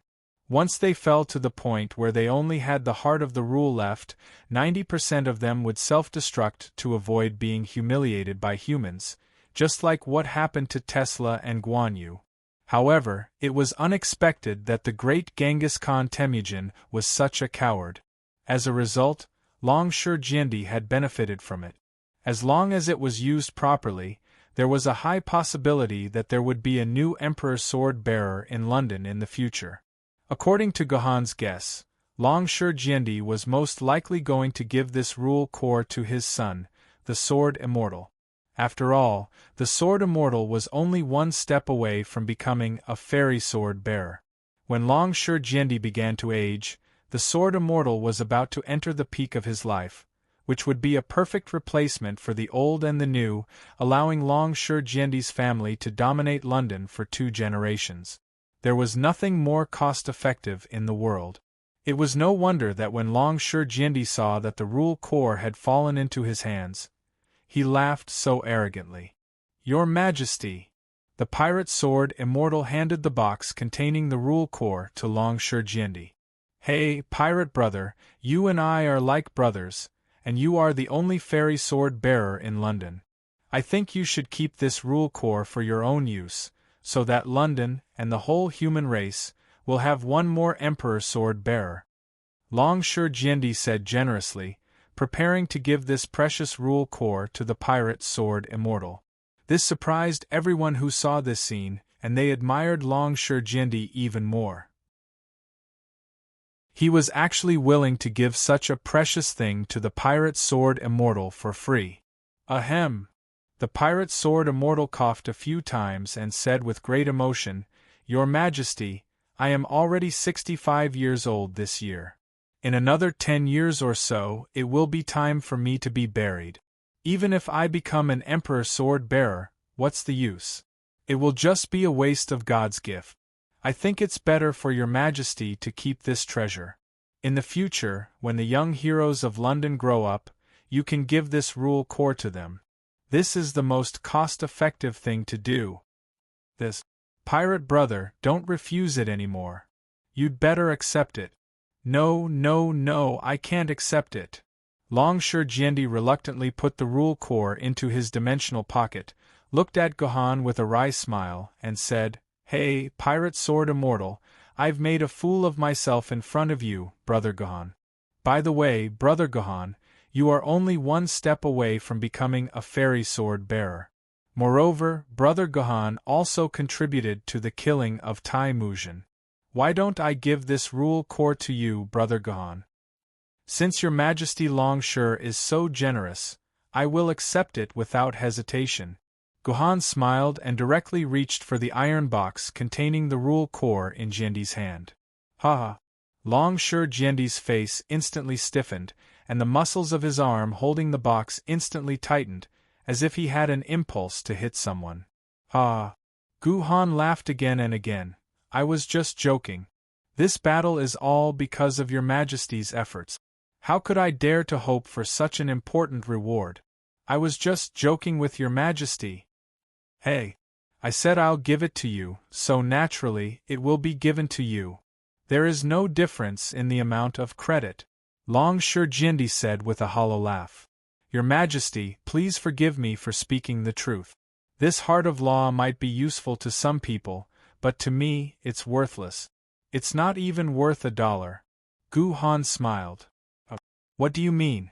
Once they fell to the point where they only had the heart of the rule left, 90% of them would self-destruct to avoid being humiliated by humans, just like what happened to Tesla and Guan Yu. However, it was unexpected that the great Genghis Khan Temujin was such a coward. As a result, Long Shurjendi had benefited from it. As long as it was used properly, there was a high possibility that there would be a new Emperor sword-bearer in London in the future. According to Gohan's guess, Long Shurjendi was most likely going to give this rule core to his son, the Sword Immortal. After all, the Sword Immortal was only one step away from becoming a fairy sword-bearer. When Long Shurjendi began to age, the Sword Immortal was about to enter the peak of his life, which would be a perfect replacement for the old and the new, allowing Long Shurjendi's family to dominate London for 2 generations. There was nothing more cost-effective in the world. It was no wonder that when Long Shurjendi saw that the rule core had fallen into his hands, he laughed so arrogantly. "Your Majesty!" The pirate Sword Immortal handed the box containing the rule core to Long Shurjendi. "Hey, pirate brother, you and I are like brothers, and you are the only fairy sword-bearer in London. I think you should keep this rule core for your own use, so that London, and the whole human race, will have one more Emperor sword-bearer." Long Shurjendi said generously, preparing to give this precious rule core to the pirate Sword Immortal. This surprised everyone who saw this scene, and they admired Long Shurjendi even more. He was actually willing to give such a precious thing to the pirate Sword Immortal for free. Ahem! The pirate Sword Immortal coughed a few times and said with great emotion, "Your Majesty, I am already 65 years old this year. In another 10 years or so, it will be time for me to be buried. Even if I become an Emperor sword-bearer, what's the use? It will just be a waste of God's gift. I think it's better for your Majesty to keep this treasure. In the future, when the young heroes of London grow up, you can give this rule core to them. This is the most cost-effective thing to do. This, pirate brother, don't refuse it anymore. You'd better accept it." "No, no, no, I can't accept it." Long Shurjendi reluctantly put the rule core into his dimensional pocket, looked at Gohan with a wry smile, and said, "Hey, pirate Sword Immortal, I've made a fool of myself in front of you, Brother Gohan. By the way, Brother Gohan, you are only one step away from becoming a fairy sword-bearer. Moreover, Brother Gohan also contributed to the killing of Tai Mujin. Why don't I give this rule core to you, Brother Gohan? Since your Majesty Long Shur is so generous, I will accept it without hesitation." Gohan smiled and directly reached for the iron box containing the rule core in Jendi's hand. "Ha ha!" Long Shurjendi's face instantly stiffened, and the muscles of his arm holding the box instantly tightened, as if he had an impulse to hit someone. "Ha!" Gohan laughed again and again. "I was just joking. This battle is all because of your Majesty's efforts. How could I dare to hope for such an important reward? I was just joking with your Majesty." "Hey! I said I'll give it to you, so naturally it will be given to you. There is no difference in the amount of credit," Long Shurjendi said with a hollow laugh. "Your Majesty, please forgive me for speaking the truth. This heart of law might be useful to some people, but to me, it's worthless. It's not even worth $1. Gu Han smiled. What do you mean?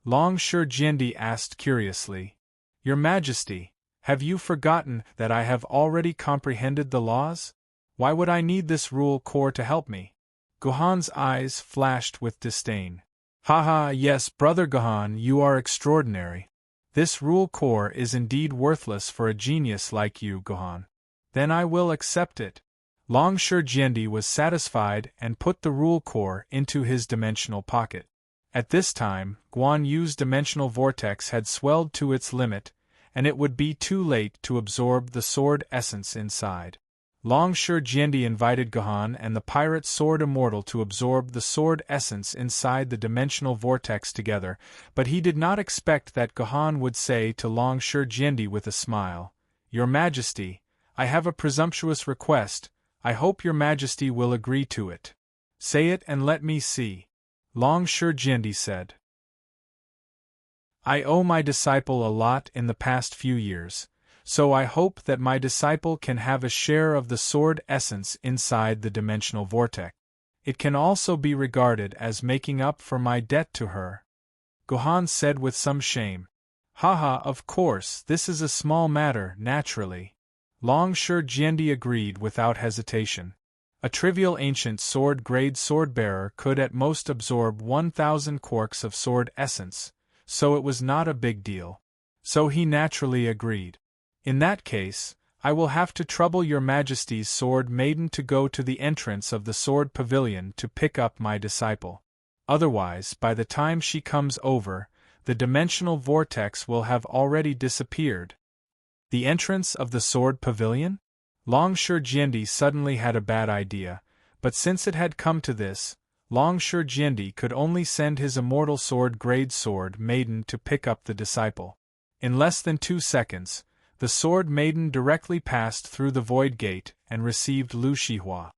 Long Shi Jiandi asked curiously. Your Majesty, have you forgotten that I have already comprehended the laws? Why would I need this rule core to help me? Gohan's eyes flashed with disdain. Haha, yes, Brother Gohan, you are extraordinary. This rule core is indeed worthless for a genius like you, Gohan. Then I will accept it. Long Shi Jiandi was satisfied and put the rule core into his dimensional pocket. At this time, Guan Yu's dimensional vortex had swelled to its limit, and it would be too late to absorb the sword essence inside. Long Shi Jiandi invited Gohan and the pirate sword immortal to absorb the sword essence inside the dimensional vortex together, but he did not expect that Gohan would say to Long Shi Jiandi with a smile, Your Majesty, I have a presumptuous request. I hope Your Majesty will agree to it. Say it and let me see. Long Shi Jiandi said. I owe my disciple a lot in the past few years, so I hope that my disciple can have a share of the sword essence inside the dimensional vortex. It can also be regarded as making up for my debt to her. Gohan said with some shame. Haha, of course, this is a small matter, naturally. Long Shi Jiandi agreed without hesitation. A trivial ancient sword-grade sword-bearer could at most absorb 1,000 quarks of sword essence, so it was not a big deal. So he naturally agreed. In that case, I will have to trouble Your Majesty's sword maiden to go to the entrance of the sword pavilion to pick up my disciple. Otherwise, by the time she comes over, the dimensional vortex will have already disappeared. The entrance of the sword pavilion? Long Shi Jiandi suddenly had a bad idea, but since it had come to this, Long Shi Jiandi could only send his immortal sword-grade sword maiden to pick up the disciple. In less than 2 seconds, the sword maiden directly passed through the void gate and received Lu Shihua.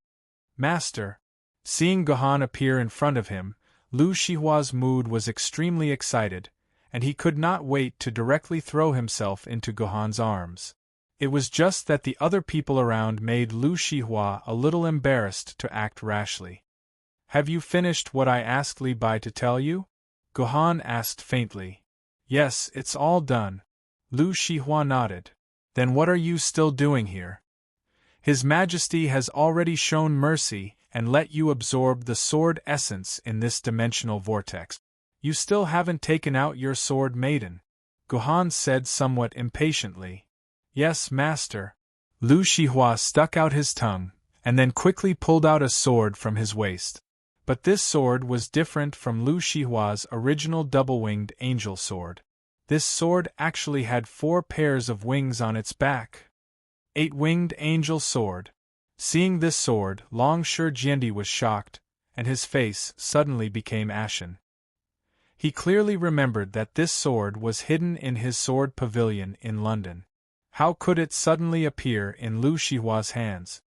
Master. Seeing Gohan appear in front of him, Lu Shihua's mood was extremely excited, and he could not wait to directly throw himself into Gohan's arms. It was just that the other people around made Lu Shihua a little embarrassed to act rashly. Have you finished what I asked Li Bai to tell you? Gohan asked faintly. Yes, it's all done. Lu Shihua nodded. Then what are you still doing here? His Majesty has already shown mercy and let you absorb the sword essence in this dimensional vortex. You still haven't taken out your sword maiden, Gohan said somewhat impatiently. Yes, Master. Lu Shihua stuck out his tongue, and then quickly pulled out a sword from his waist. But this sword was different from Lu Shihua's original double-winged angel sword. This sword actually had 4 pairs of wings on its back. 8-winged angel sword. Seeing this sword, Long Shi Jiandi was shocked, and his face suddenly became ashen. He clearly remembered that this sword was hidden in his sword pavilion in London. How could it suddenly appear in Lu Shihua's hands?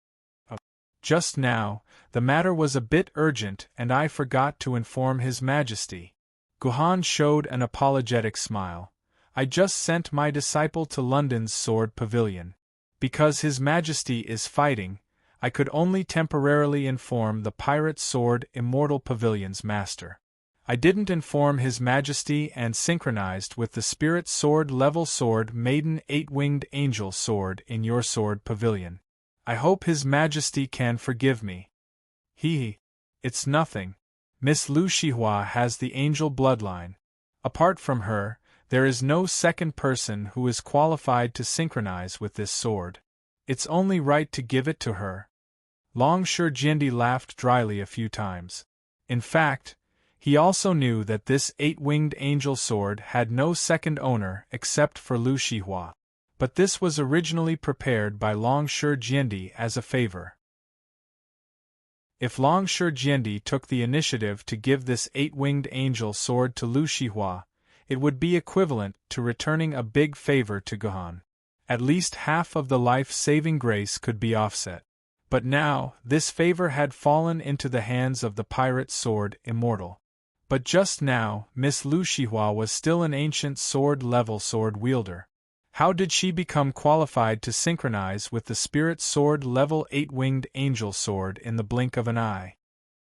Just now, the matter was a bit urgent and I forgot to inform His Majesty. Gohan showed an apologetic smile. I just sent my disciple to London's sword pavilion. Because His Majesty is fighting, I could only temporarily inform the pirate sword immortal pavilion's master. I didn't inform His Majesty and synchronized with the spirit sword level sword maiden 8-winged angel sword in your sword pavilion. I hope His Majesty can forgive me. It's nothing. Miss Lu Shihua has the angel bloodline. Apart from her, there is no second person who is qualified to synchronize with this sword. It's only right to give it to her. Long Shi Jiandi laughed dryly a few times. In fact, he also knew that this 8-winged angel sword had no second owner except for Lu Shihua. But this was originally prepared by Long Shi Jiandi as a favor. If Long Shi Jiandi took the initiative to give this 8-winged angel sword to Lu Shihua, it would be equivalent to returning a big favor to Gohan. At least half of the life-saving grace could be offset. But now, this favor had fallen into the hands of the pirate sword immortal. But just now, Miss Lu Shihua was still an ancient sword-level sword wielder. How did she become qualified to synchronize with the spirit sword level 8-winged angel sword in the blink of an eye?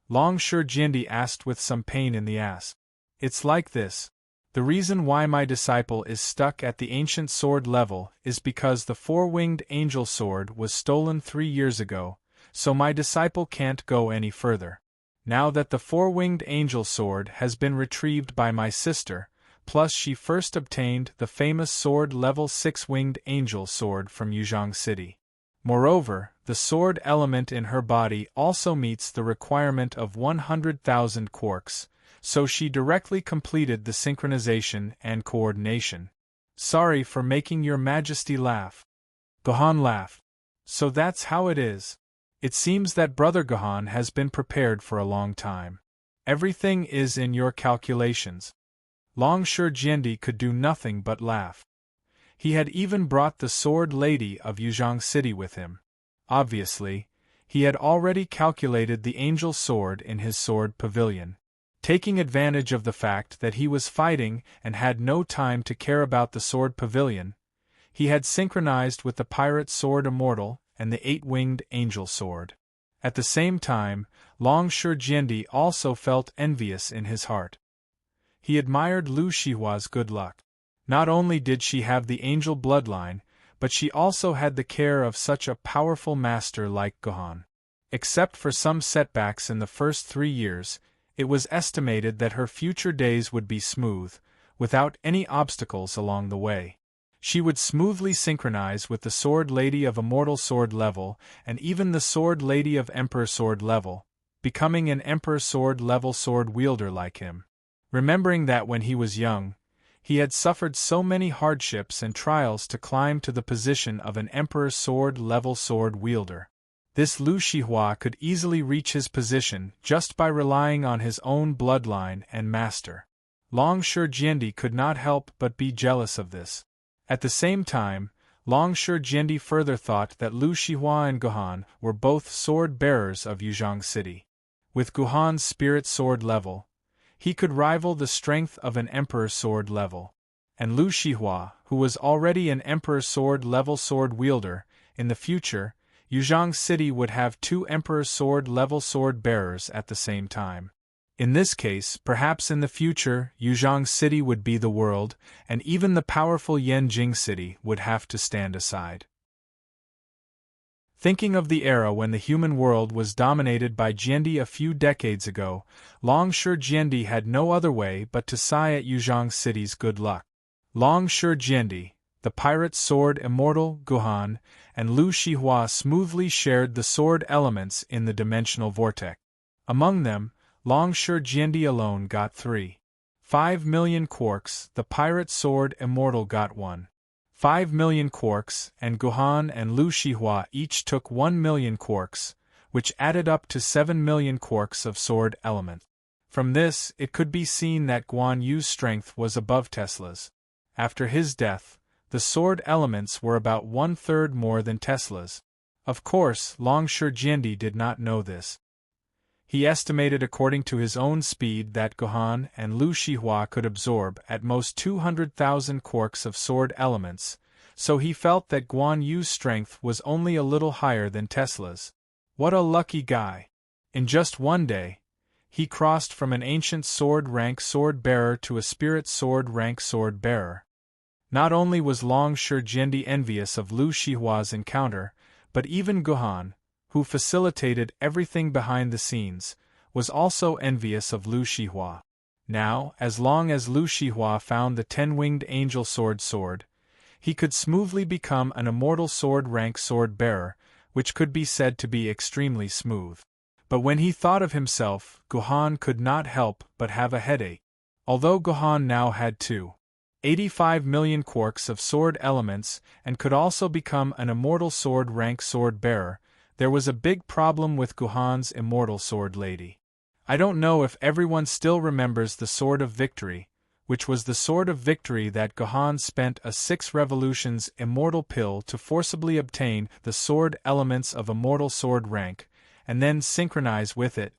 Long Shurjindi asked with some pain in the ass. It's like this. The reason why my disciple is stuck at the ancient sword level is because the 4-winged angel sword was stolen 3 years ago, so my disciple can't go any further. Now that the 4-winged angel sword has been retrieved by my sister, plus she first obtained the famous sword level 6-winged angel sword from Yuzhong City. Moreover, the sword element in her body also meets the requirement of 100,000 quarks, so she directly completed the synchronization and coordination. Sorry for making your majesty laugh. Gohan laughed. So that's how it is. It seems that Brother Gohan has been prepared for a long time. Everything is in your calculations. Long Shurjindi could do nothing but laugh. He had even brought the Sword Lady of Yuzhong City with him. Obviously, he had already calculated the angel sword in his sword pavilion. Taking advantage of the fact that he was fighting and had no time to care about the sword pavilion, he had synchronized with the pirate sword immortal and the 8-winged angel sword. At the same time, Long Shurjindi also felt envious in his heart. He admired Lu Shihua's good luck. Not only did she have the angel bloodline, but she also had the care of such a powerful master like Gohan. Except for some setbacks in the first 3 years, it was estimated that her future days would be smooth, without any obstacles along the way. She would smoothly synchronize with the Sword Lady of Immortal Sword level and even the Sword Lady of Emperor Sword level, becoming an Emperor Sword level sword wielder like him. Remembering that when he was young, he had suffered so many hardships and trials to climb to the position of an Emperor Sword level sword wielder. This Lu Shihua could easily reach his position just by relying on his own bloodline and master. Long Shurjindi could not help but be jealous of this. At the same time, Long Shurjindi further thought that Lu Shihua and Gohan were both sword bearers of Yuzhong City. With Gohan's spirit sword level, he could rival the strength of an Emperor Sword level. And Lu Shihua, who was already an Emperor Sword level sword wielder, in the future, Yuzhong City would have 2 Emperor Sword level sword bearers at the same time. In this case, perhaps in the future, Yuzhong City would be the world, and even the powerful Yanjing City would have to stand aside. Thinking of the era when the human world was dominated by Jiandi a few decades ago, Long Shurjindi had no other way but to sigh at Yuzhong City's good luck. Long Shurjindi, the pirate sword immortal Gohan, and Lu Shihua smoothly shared the sword elements in the dimensional vortex. Among them, Long Shurjindi alone got 5 million quarks, the pirate sword immortal got 5 million quarks, and Gohan and Lu Shihua each took 1 million quarks, which added up to 7 million quarks of sword element. From this, it could be seen that Guan Yu's strength was above Tesla's. After his death, the sword elements were about 1/3 more than Tesla's. Of course, Long Shurjindi did not know this. He estimated according to his own speed that Gohan and Lu Shihua could absorb at most 200,000 quarks of sword elements, so he felt that Guan Yu's strength was only a little higher than Tesla's. What a lucky guy! In just one day, he crossed from an ancient sword rank sword bearer to a spirit sword rank sword bearer. Not only was Long Shurjindi envious of Lu Shihua's encounter, but even Gohan, who facilitated everything behind the scenes, was also envious of Lu Shihua. Now, as long as Lu Shihua found the 10-winged angel sword, he could smoothly become an immortal sword rank sword bearer, which could be said to be extremely smooth. But when he thought of himself, Gohan could not help but have a headache. Although Gohan now had 85 million quarks of sword elements and could also become an immortal sword rank sword bearer, there was a big problem with Gohan's immortal sword lady. I don't know if everyone still remembers the Sword of Victory, which was the Sword of Victory that Gohan spent a 6 revolutions immortal pill to forcibly obtain the sword elements of immortal sword rank, and then synchronize with it.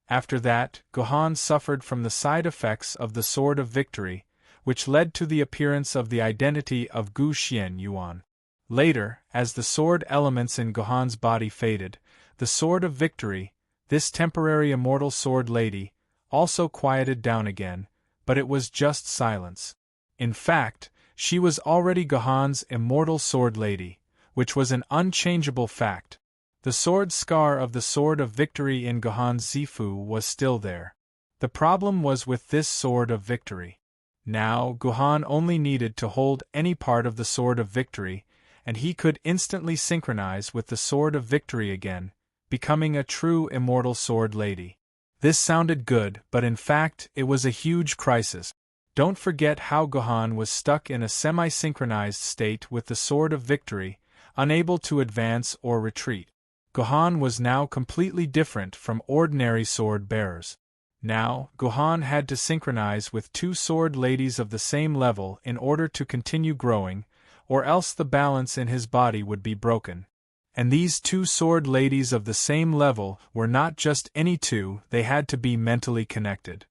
After that, Gohan suffered from the side effects of the Sword of Victory, which led to the appearance of the identity of Gu Xian Yuan. Later, as the sword elements in Gohan's body faded, the Sword of Victory, this temporary immortal sword lady, also quieted down again, but it was just silence. In fact, she was already Gohan's immortal sword lady, which was an unchangeable fact. The sword scar of the Sword of Victory in Gohan's Zifu was still there. The problem was with this Sword of Victory. Now, Gohan only needed to hold any part of the Sword of Victory, and he could instantly synchronize with the Sword of Victory again, becoming a true immortal sword lady. This sounded good, but in fact, it was a huge crisis. Don't forget how Gohan was stuck in a semi-synchronized state with the Sword of Victory, unable to advance or retreat. Gohan was now completely different from ordinary sword bearers. Now, Gohan had to synchronize with two sword ladies of the same level in order to continue growing, or else the balance in his body would be broken. And these two sword ladies of the same level were not just any two, they had to be mentally connected.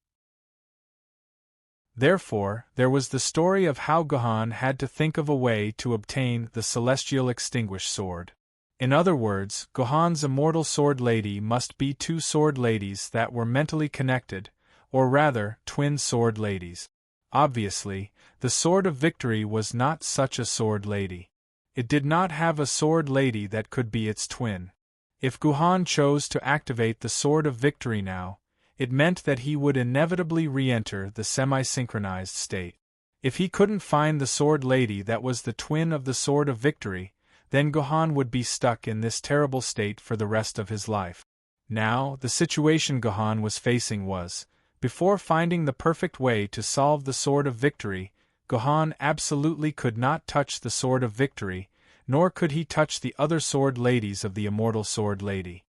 Therefore, there was the story of how Gohan had to think of a way to obtain the celestial extinguished sword. In other words, Gohan's immortal sword lady must be two sword ladies that were mentally connected, or rather, twin sword ladies. Obviously, the Sword of Victory was not such a sword lady. It did not have a sword lady that could be its twin. If Gohan chose to activate the Sword of Victory now, it meant that he would inevitably re-enter the semi-synchronized state. If he couldn't find the sword lady that was the twin of the Sword of Victory, then Gohan would be stuck in this terrible state for the rest of his life. Now, the situation Gohan was facing was, before finding the perfect way to solve the Sword of Victory, Gohan absolutely could not touch the Sword of Victory, nor could he touch the other sword ladies of the immortal sword lady.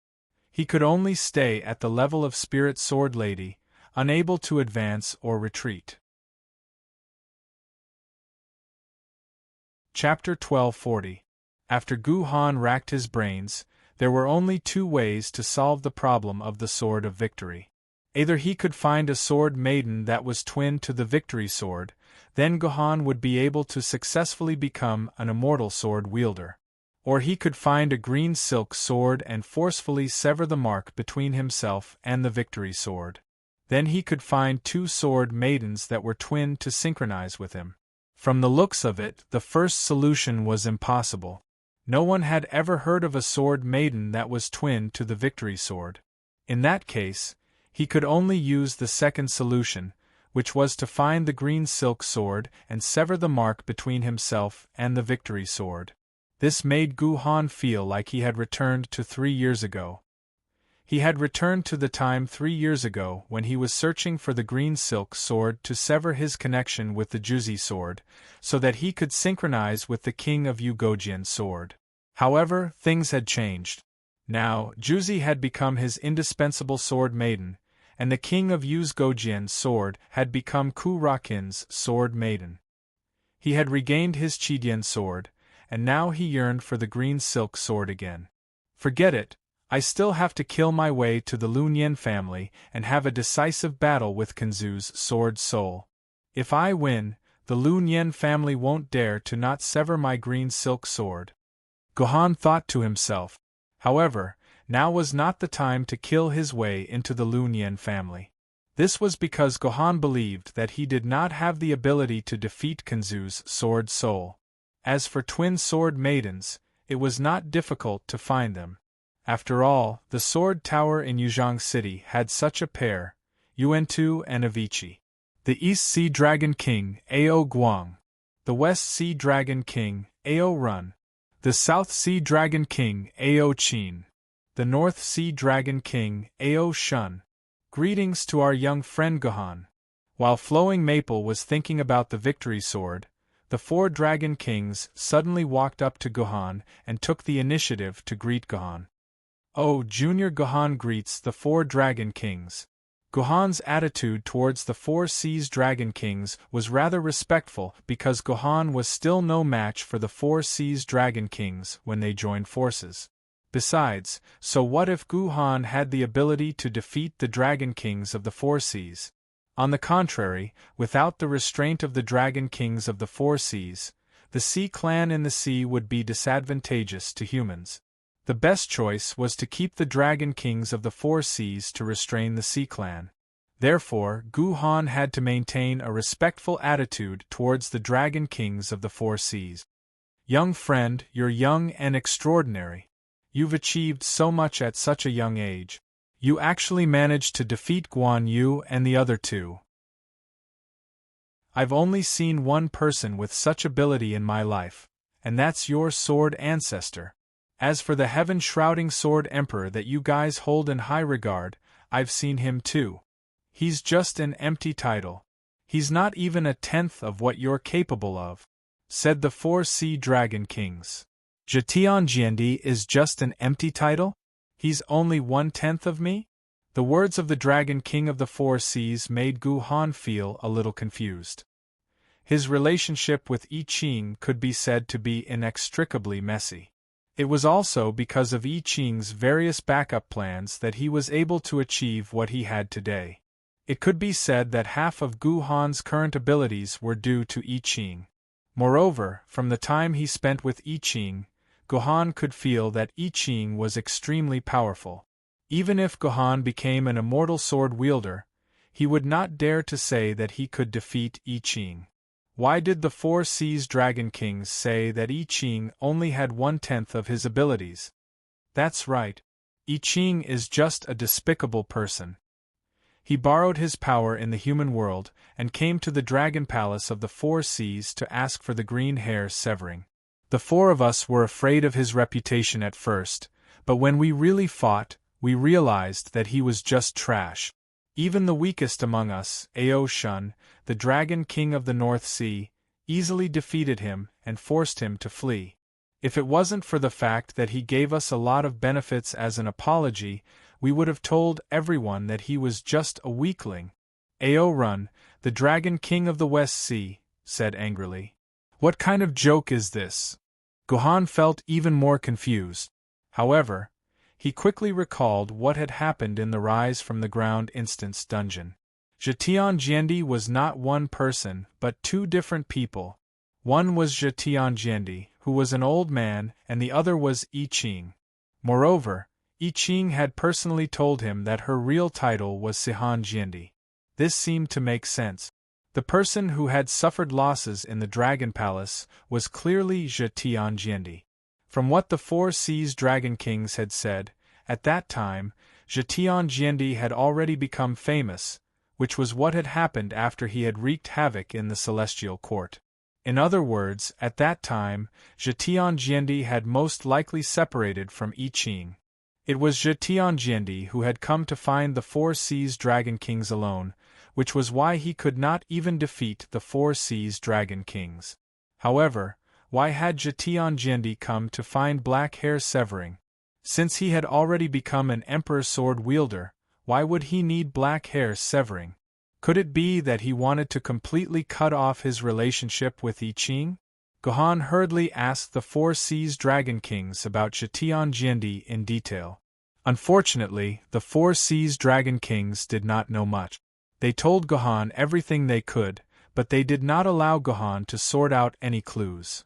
He could only stay at the level of Spirit Sword Lady, unable to advance or retreat. Chapter 1240. After Gohan racked his brains, there were only two ways to solve the problem of the Sword of Victory. Either he could find a sword maiden that was twin to the Victory Sword, then Gohan would be able to successfully become an immortal sword wielder. Or he could find a green silk sword and forcefully sever the mark between himself and the Victory Sword. Then he could find two sword maidens that were twin to synchronize with him. From the looks of it, the first solution was impossible. No one had ever heard of a sword maiden that was twin to the Victory Sword. In that case, he could only use the second solution, which was to find the green silk sword and sever the mark between himself and the Victory Sword. This made Gohan feel like he had returned to 3 years ago. He had returned to the time 3 years ago when he was searching for the green silk sword to sever his connection with the Juzi sword, so that he could synchronize with the King of Ugojian's sword. However, things had changed. Now, Juzi had become his indispensable sword maiden, and the King of Ugojian's sword had become Kurakin's sword maiden. He had regained his Chidian sword, and now he yearned for the green silk sword again. Forget it, I still have to kill my way to the Lunyan family and have a decisive battle with Kenzu's sword soul. If I win, the Lunyan family won't dare to not sever my green silk sword. Gohan thought to himself. However, now was not the time to kill his way into the Lunyan family. This was because Gohan believed that he did not have the ability to defeat Kenzu's sword soul. As for twin sword maidens, it was not difficult to find them. After all, the sword tower in Yuzhong City had such a pair, Yuantu and Avicii. The East Sea Dragon King, Ao Guang. The West Sea Dragon King, Ao Run. The South Sea Dragon King, Ao Qin. The North Sea Dragon King, Ao Shun. Greetings to our young friend Gohan. While Flowing Maple was thinking about the Victory Sword, the 4 Dragon Kings suddenly walked up to Gohan and took the initiative to greet Gohan. Oh, Junior Gohan greets the 4 Dragon Kings. Gohan's attitude towards the 4 Seas Dragon Kings was rather respectful because Gohan was still no match for the 4 Seas Dragon Kings when they joined forces. Besides, so what if Gohan had the ability to defeat the Dragon Kings of the 4 Seas? On the contrary, without the restraint of the Dragon Kings of the Four Seas, the Sea Clan in the sea would be disadvantageous to humans. The best choice was to keep the Dragon Kings of the Four Seas to restrain the Sea Clan. Therefore, Guhan had to maintain a respectful attitude towards the Dragon Kings of the Four Seas. Young friend, you're young and extraordinary. You've achieved so much at such a young age. You actually managed to defeat Guan Yu and the other two. I've only seen one person with such ability in my life, and that's your sword ancestor. As for the heaven-shrouding sword emperor that you guys hold in high regard, I've seen him too. He's just an empty title. He's not even a tenth of what you're capable of, said the Four Sea Dragon Kings. Zhetianjiandi is just an empty title? He's only 1/10 of me? The words of the Dragon King of the Four Seas made Guhan feel a little confused. His relationship with I Ching could be said to be inextricably messy. It was also because of I Ching's various backup plans that he was able to achieve what he had today. It could be said that half of Guhan's current abilities were due to I Ching. Moreover, from the time he spent with I Ching, Guhan could feel that I Ching was extremely powerful. Even if Guhan became an immortal sword wielder, he would not dare to say that he could defeat I Ching. Why did the Four Seas Dragon Kings say that I Ching only had 1/10 of his abilities? That's right. I Ching is just a despicable person. He borrowed his power in the human world and came to the Dragon Palace of the Four Seas to ask for the green hair severing. The four of us were afraid of his reputation at first, but when we really fought, we realized that he was just trash. Even the weakest among us, Ao Shun, the Dragon King of the North Sea, easily defeated him and forced him to flee. If it wasn't for the fact that he gave us a lot of benefits as an apology, we would have told everyone that he was just a weakling. Ao Run, the Dragon King of the West Sea, said angrily. What kind of joke is this? Guhan felt even more confused. However, he quickly recalled what had happened in the Rise from the Ground instance dungeon. Zhetianjiandi was not one person, but two different people. One was Zhetianjiandi, who was an old man, and the other was I Ching. Moreover, I Ching had personally told him that her real title was Sihanjiandi. This seemed to make sense. The person who had suffered losses in the Dragon Palace was clearly Zhetianjiandi. From what the Four Seas Dragon Kings had said, at that time, Zhetianjiandi had already become famous, which was what had happened after he had wreaked havoc in the Celestial Court. In other words, at that time, Zhetianjiandi had most likely separated from I Ching. It was Zhetianjiandi who had come to find the Four Seas Dragon Kings alone, which was why he could not even defeat the Four Seas Dragon Kings. However, why had Zhetianjiandi come to find black hair severing? Since he had already become an Emperor sword wielder, why would he need black hair severing? Could it be that he wanted to completely cut off his relationship with I Ching? Guhan hurriedly asked the Four Seas Dragon Kings about Zhetianjiandi in detail. Unfortunately, the Four Seas Dragon Kings did not know much. They told Guhan everything they could, but they did not allow Guhan to sort out any clues.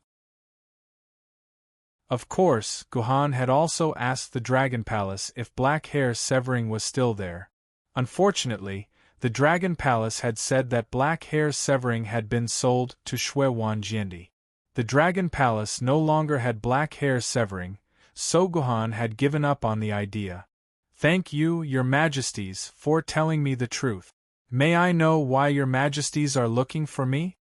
Of course, Guhan had also asked the Dragon Palace if black hair severing was still there. Unfortunately, the Dragon Palace had said that black hair severing had been sold to Shuewanjiandi. The Dragon Palace no longer had black hair severing, so Guhan had given up on the idea. Thank you, Your Majesties, for telling me the truth. May I know why Your Majesties are looking for me?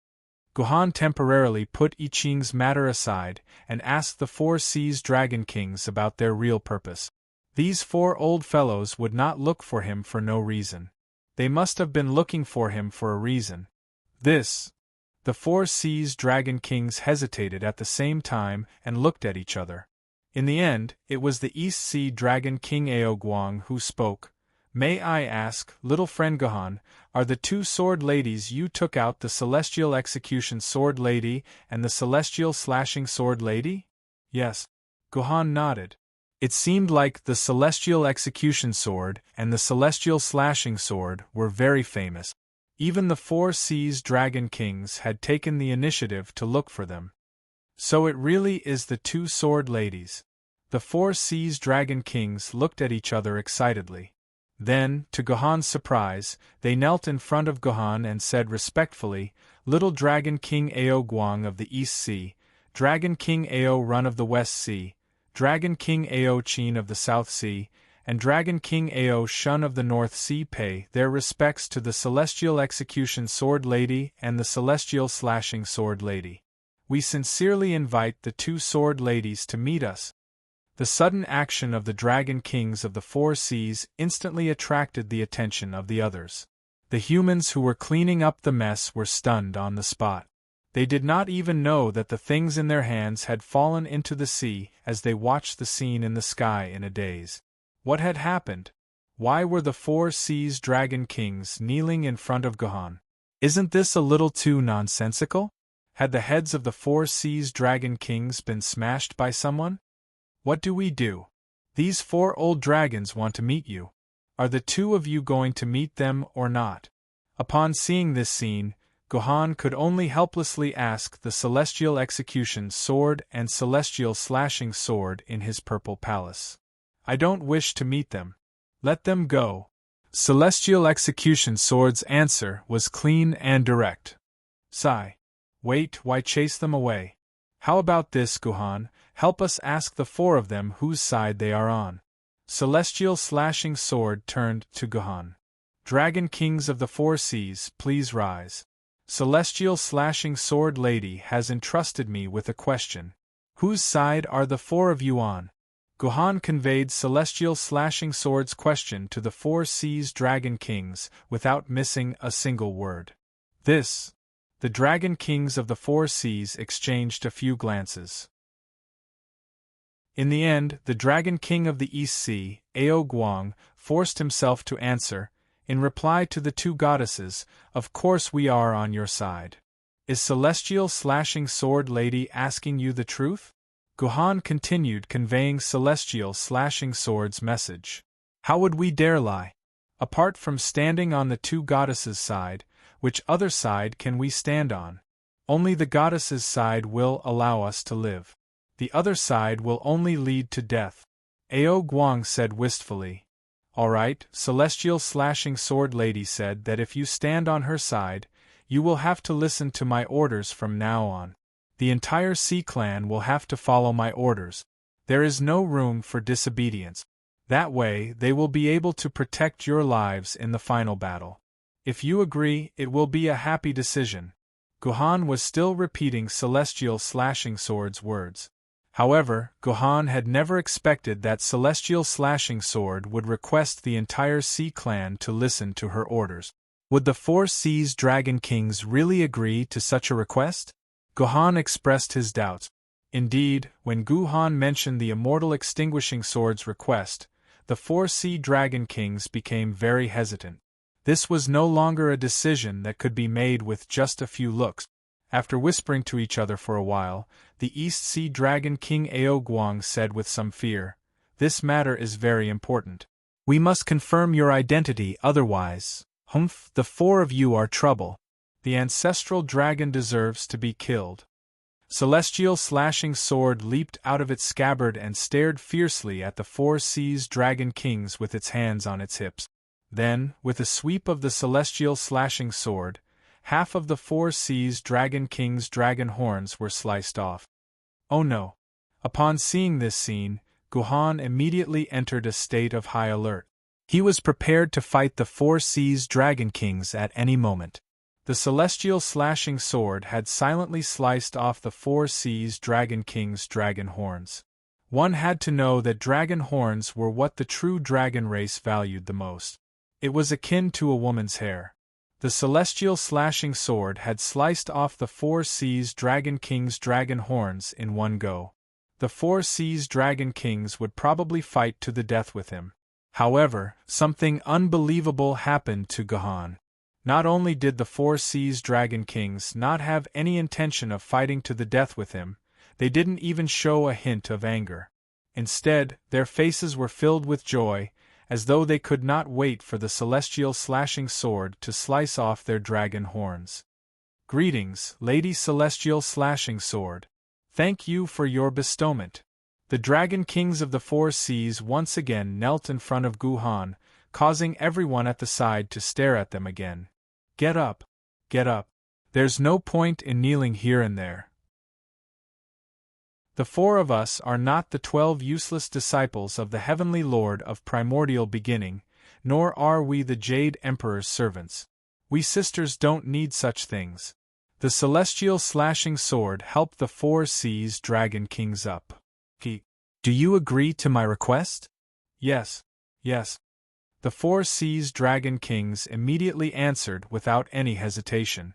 Guhan temporarily put I Ching's matter aside and asked the Four Seas Dragon Kings about their real purpose. These four old fellows would not look for him for no reason. They must have been looking for him for a reason. The Four Seas Dragon Kings hesitated at the same time and looked at each other. In the end, it was the East Sea Dragon King Aoguang who spoke. May I ask, little friend Guhan, are the two sword ladies you took out the Celestial Execution Sword Lady and the Celestial Slashing Sword Lady? Yes. Guhan nodded. It seemed like the Celestial Execution Sword and the Celestial Slashing Sword were very famous. Even the four seas dragon kings had taken the initiative to look for them. So it really is the two sword ladies. The four seas dragon kings looked at each other excitedly. Then, to Gohan's surprise, they knelt in front of Gohan and said respectfully, "Little Dragon King Ao Guang of the East Sea, Dragon King Ao Run of the West Sea, Dragon King Ao Chin of the South Sea, and Dragon King Ao Shun of the North Sea pay their respects to the Celestial Execution Sword Lady and the Celestial Slashing Sword Lady. We sincerely invite the two sword ladies to meet us." The sudden action of the Dragon Kings of the Four Seas instantly attracted the attention of the others. The humans who were cleaning up the mess were stunned on the spot. They did not even know that the things in their hands had fallen into the sea as they watched the scene in the sky in a daze. What had happened? Why were the Four Seas Dragon Kings kneeling in front of Gohan? Isn't this a little too nonsensical? Had the heads of the Four Seas Dragon Kings been smashed by someone? What do we do? These four old dragons want to meet you. Are the two of you going to meet them or not? Upon seeing this scene, Gohan could only helplessly ask the Celestial Execution Sword and Celestial Slashing Sword in his purple palace. "I don't wish to meet them. Let them go." Celestial Execution Sword's answer was clean and direct. "Sigh. Wait, why chase them away? How about this, Gohan? Help us ask the four of them whose side they are on." Celestial Slashing Sword turned to Gohan. "Dragon Kings of the Four Seas, please rise. Celestial Slashing Sword Lady has entrusted me with a question. Whose side are the four of you on?" Gohan conveyed Celestial Slashing Sword's question to the Four Seas Dragon Kings without missing a single word. The Dragon Kings of the Four Seas exchanged a few glances. In the end, the Dragon King of the East Sea, Ao Guang, forced himself to answer, in reply to the two goddesses, "Of course we are on your side. Is Celestial Slashing Sword Lady asking you the truth?" Gohan continued conveying Celestial Slashing Sword's message. "How would we dare lie? Apart from standing on the two goddesses' side, which other side can we stand on? Only the goddesses' side will allow us to live. The other side will only lead to death." Ao Guang said wistfully. "All right," Celestial Slashing Sword Lady said that if you stand on her side, you will have to listen to my orders from now on. The entire Sea Clan will have to follow my orders. There is no room for disobedience. That way they will be able to protect your lives in the final battle. If you agree, it will be a happy decision." Gohan was still repeating Celestial Slashing Sword's words. However, Gohan had never expected that Celestial Slashing Sword would request the entire Sea Clan to listen to her orders. Would the Four Seas Dragon Kings really agree to such a request? Gohan expressed his doubts. Indeed, when Gohan mentioned the Immortal Extinguishing Sword's request, the Four Sea Dragon Kings became very hesitant. This was no longer a decision that could be made with just a few looks. After whispering to each other for a while, the East Sea Dragon King Ao Guang said with some fear, "This matter is very important. We must confirm your identity, otherwise, the four of you are trouble. The ancestral dragon deserves to be killed." Celestial Slashing Sword leaped out of its scabbard and stared fiercely at the Four Seas Dragon Kings with its hands on its hips. Then, with a sweep of the Celestial Slashing Sword, half of the Four Seas Dragon King's dragon horns were sliced off. Oh no! Upon seeing this scene, Gohan immediately entered a state of high alert. He was prepared to fight the Four Seas Dragon Kings at any moment. The Celestial Slashing Sword had silently sliced off the Four Seas Dragon King's dragon horns. One had to know that dragon horns were what the true dragon race valued the most. It was akin to a woman's hair. The Celestial Slashing Sword had sliced off the Four Seas Dragon King's dragon horns in one go. The Four Seas Dragon Kings would probably fight to the death with him. However, something unbelievable happened to Gohan. Not only did the Four Seas Dragon Kings not have any intention of fighting to the death with him, they didn't even show a hint of anger. Instead, their faces were filled with joy, as though they could not wait for the celestial slashing sword to slice off their dragon horns. "Greetings, Lady Celestial Slashing Sword. Thank you for your bestowment." The Dragon Kings of the Four Seas once again knelt in front of Guhan, causing everyone at the side to stare at them again. "Get up. Get up. There's no point in kneeling here and there. The four of us are not the 12 useless disciples of the Heavenly Lord of primordial beginning, nor are we the Jade Emperor's servants. We sisters don't need such things." The Celestial Slashing Sword helped the Four Seas Dragon Kings up. "Do you agree to my request?" "Yes, yes." The Four Seas Dragon Kings immediately answered without any hesitation.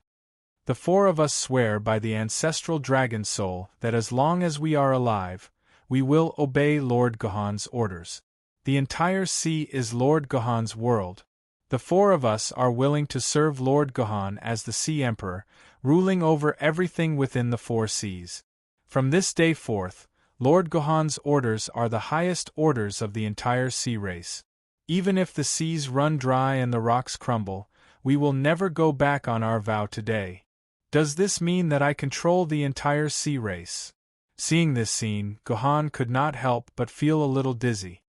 "The four of us swear by the ancestral dragon soul that as long as we are alive, we will obey Lord Guhan's orders. The entire sea is Lord Guhan's world. The four of us are willing to serve Lord Guhan as the Sea Emperor, ruling over everything within the four seas. From this day forth, Lord Guhan's orders are the highest orders of the entire sea race. Even if the seas run dry and the rocks crumble, we will never go back on our vow today. Does this mean that I control the entire sea race?" Seeing this scene, Guhan could not help but feel a little dizzy.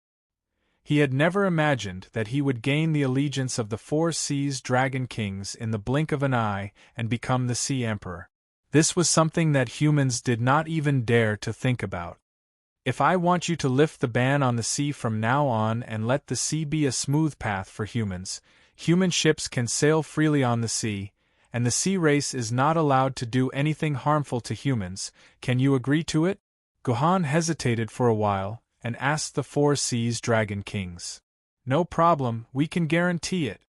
He had never imagined that he would gain the allegiance of the Four Seas Dragon Kings in the blink of an eye and become the Sea Emperor. This was something that humans did not even dare to think about. "If I want you to lift the ban on the sea from now on and let the sea be a smooth path for humans, human ships can sail freely on the sea, and the sea race is not allowed to do anything harmful to humans, can you agree to it?" Guhan hesitated for a while, and asked the Four Seas Dragon Kings. "No problem, we can guarantee it."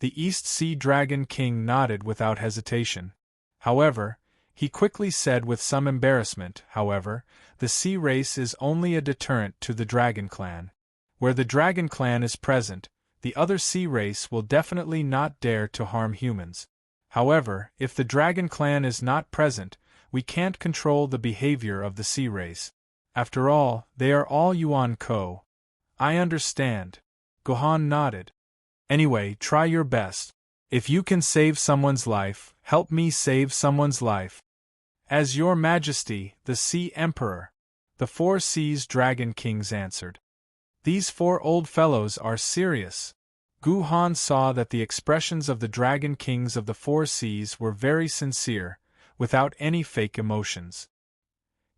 The East Sea Dragon King nodded without hesitation. However, he quickly said with some embarrassment, however, the sea race is only a deterrent to the Dragon Clan. Where the Dragon Clan is present, the other sea race will definitely not dare to harm humans. However, if the Dragon Clan is not present, we can't control the behavior of the sea race. After all, they are all Yuan Ko. "I understand." Guhan nodded. "Anyway, try your best. If you can save someone's life, help me save someone's life." "As your Majesty, the Sea Emperor," the Four Seas Dragon Kings answered. "These four old fellows are serious." Guhan saw that the expressions of the Dragon Kings of the Four Seas were very sincere, without any fake emotions.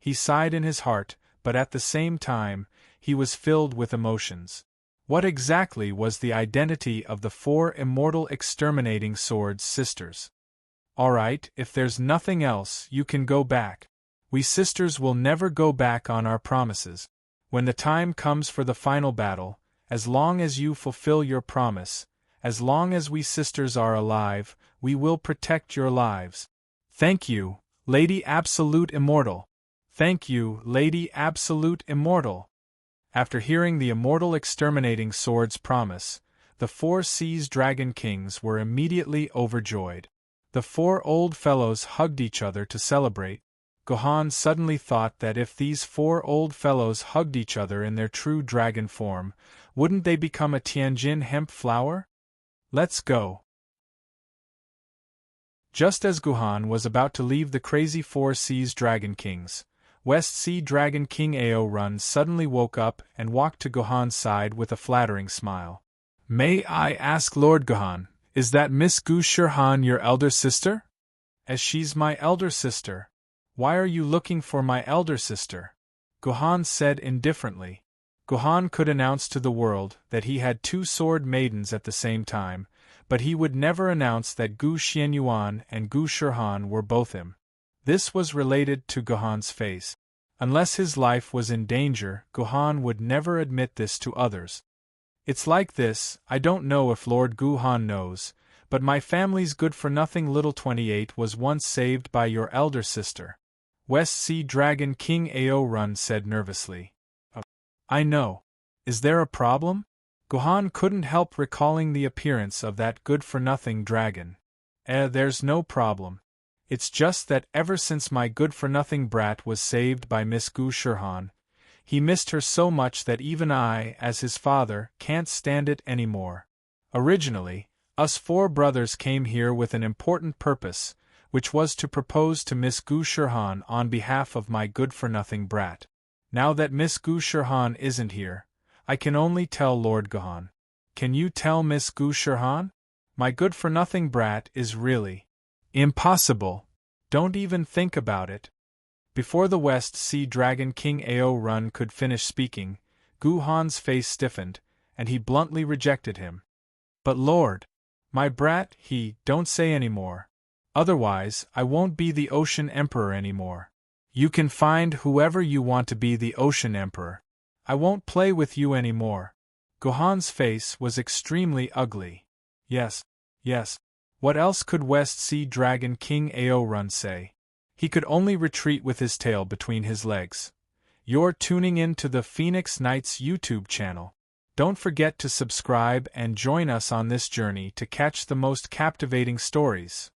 He sighed in his heart, but at the same time, he was filled with emotions. What exactly was the identity of the four immortal exterminating swords sisters? "All right, if there's nothing else, you can go back. We sisters will never go back on our promises. When the time comes for the final battle, as long as you fulfill your promise, as long as we sisters are alive, we will protect your lives." "Thank you, Lady Absolute Immortal. Thank you, Lady Absolute Immortal." After hearing the immortal exterminating sword's promise, the Four Seas Dragon Kings were immediately overjoyed. The four old fellows hugged each other to celebrate. Guhan suddenly thought that if these four old fellows hugged each other in their true dragon form, wouldn't they become a Tianjin hemp flower? "Let's go." Just as Guhan was about to leave the crazy Four Seas Dragon Kings, West Sea Dragon King Ao Run suddenly woke up and walked to Guhan's side with a flattering smile. "May I ask Lord Guhan, is that Miss Gu Shirhan your elder sister?" "As she's my elder sister. Why are you looking for my elder sister?" Guhan said indifferently. Guhan could announce to the world that he had two sword maidens at the same time, but he would never announce that Gu Xianyuan and Gu Shirhan were both him. This was related to Guhan's face. Unless his life was in danger, Guhan would never admit this to others. "It's like this, I don't know if Lord Guhan knows, but my family's good-for-nothing little 28 was once saved by your elder sister," West Sea Dragon King Ao Run said nervously. "I know. Is there a problem?" Guhan couldn't help recalling the appearance of that good-for-nothing dragon. There's no problem. It's just that ever since my good-for-nothing brat was saved by Miss Gu Shirhan, He missed her so much that even I, as his father, can't stand it anymore. Originally, us 4 brothers came here with an important purpose, which was to propose to Miss Gu Shirhan on behalf of my good-for-nothing brat. Now that Miss Gu Shirhan isn't here, I can only tell Lord Gahan. Can you tell Miss Gu Shirhan? My good-for-nothing brat is really impossible. Don't even think about it. Before the West Sea Dragon King Ao Run could finish speaking, Gu Han's face stiffened, and he bluntly rejected him. But Lord, my brat, don't say any more. Otherwise, I won't be the Ocean Emperor anymore. You can find whoever you want to be the Ocean Emperor. I won't play with you anymore. Gohan's face was extremely ugly. Yes. What else could West Sea Dragon King Ao Run say? He could only retreat with his tail between his legs. You're tuning in to the Phoenix Knights YouTube channel. Don't forget to subscribe and join us on this journey to catch the most captivating stories.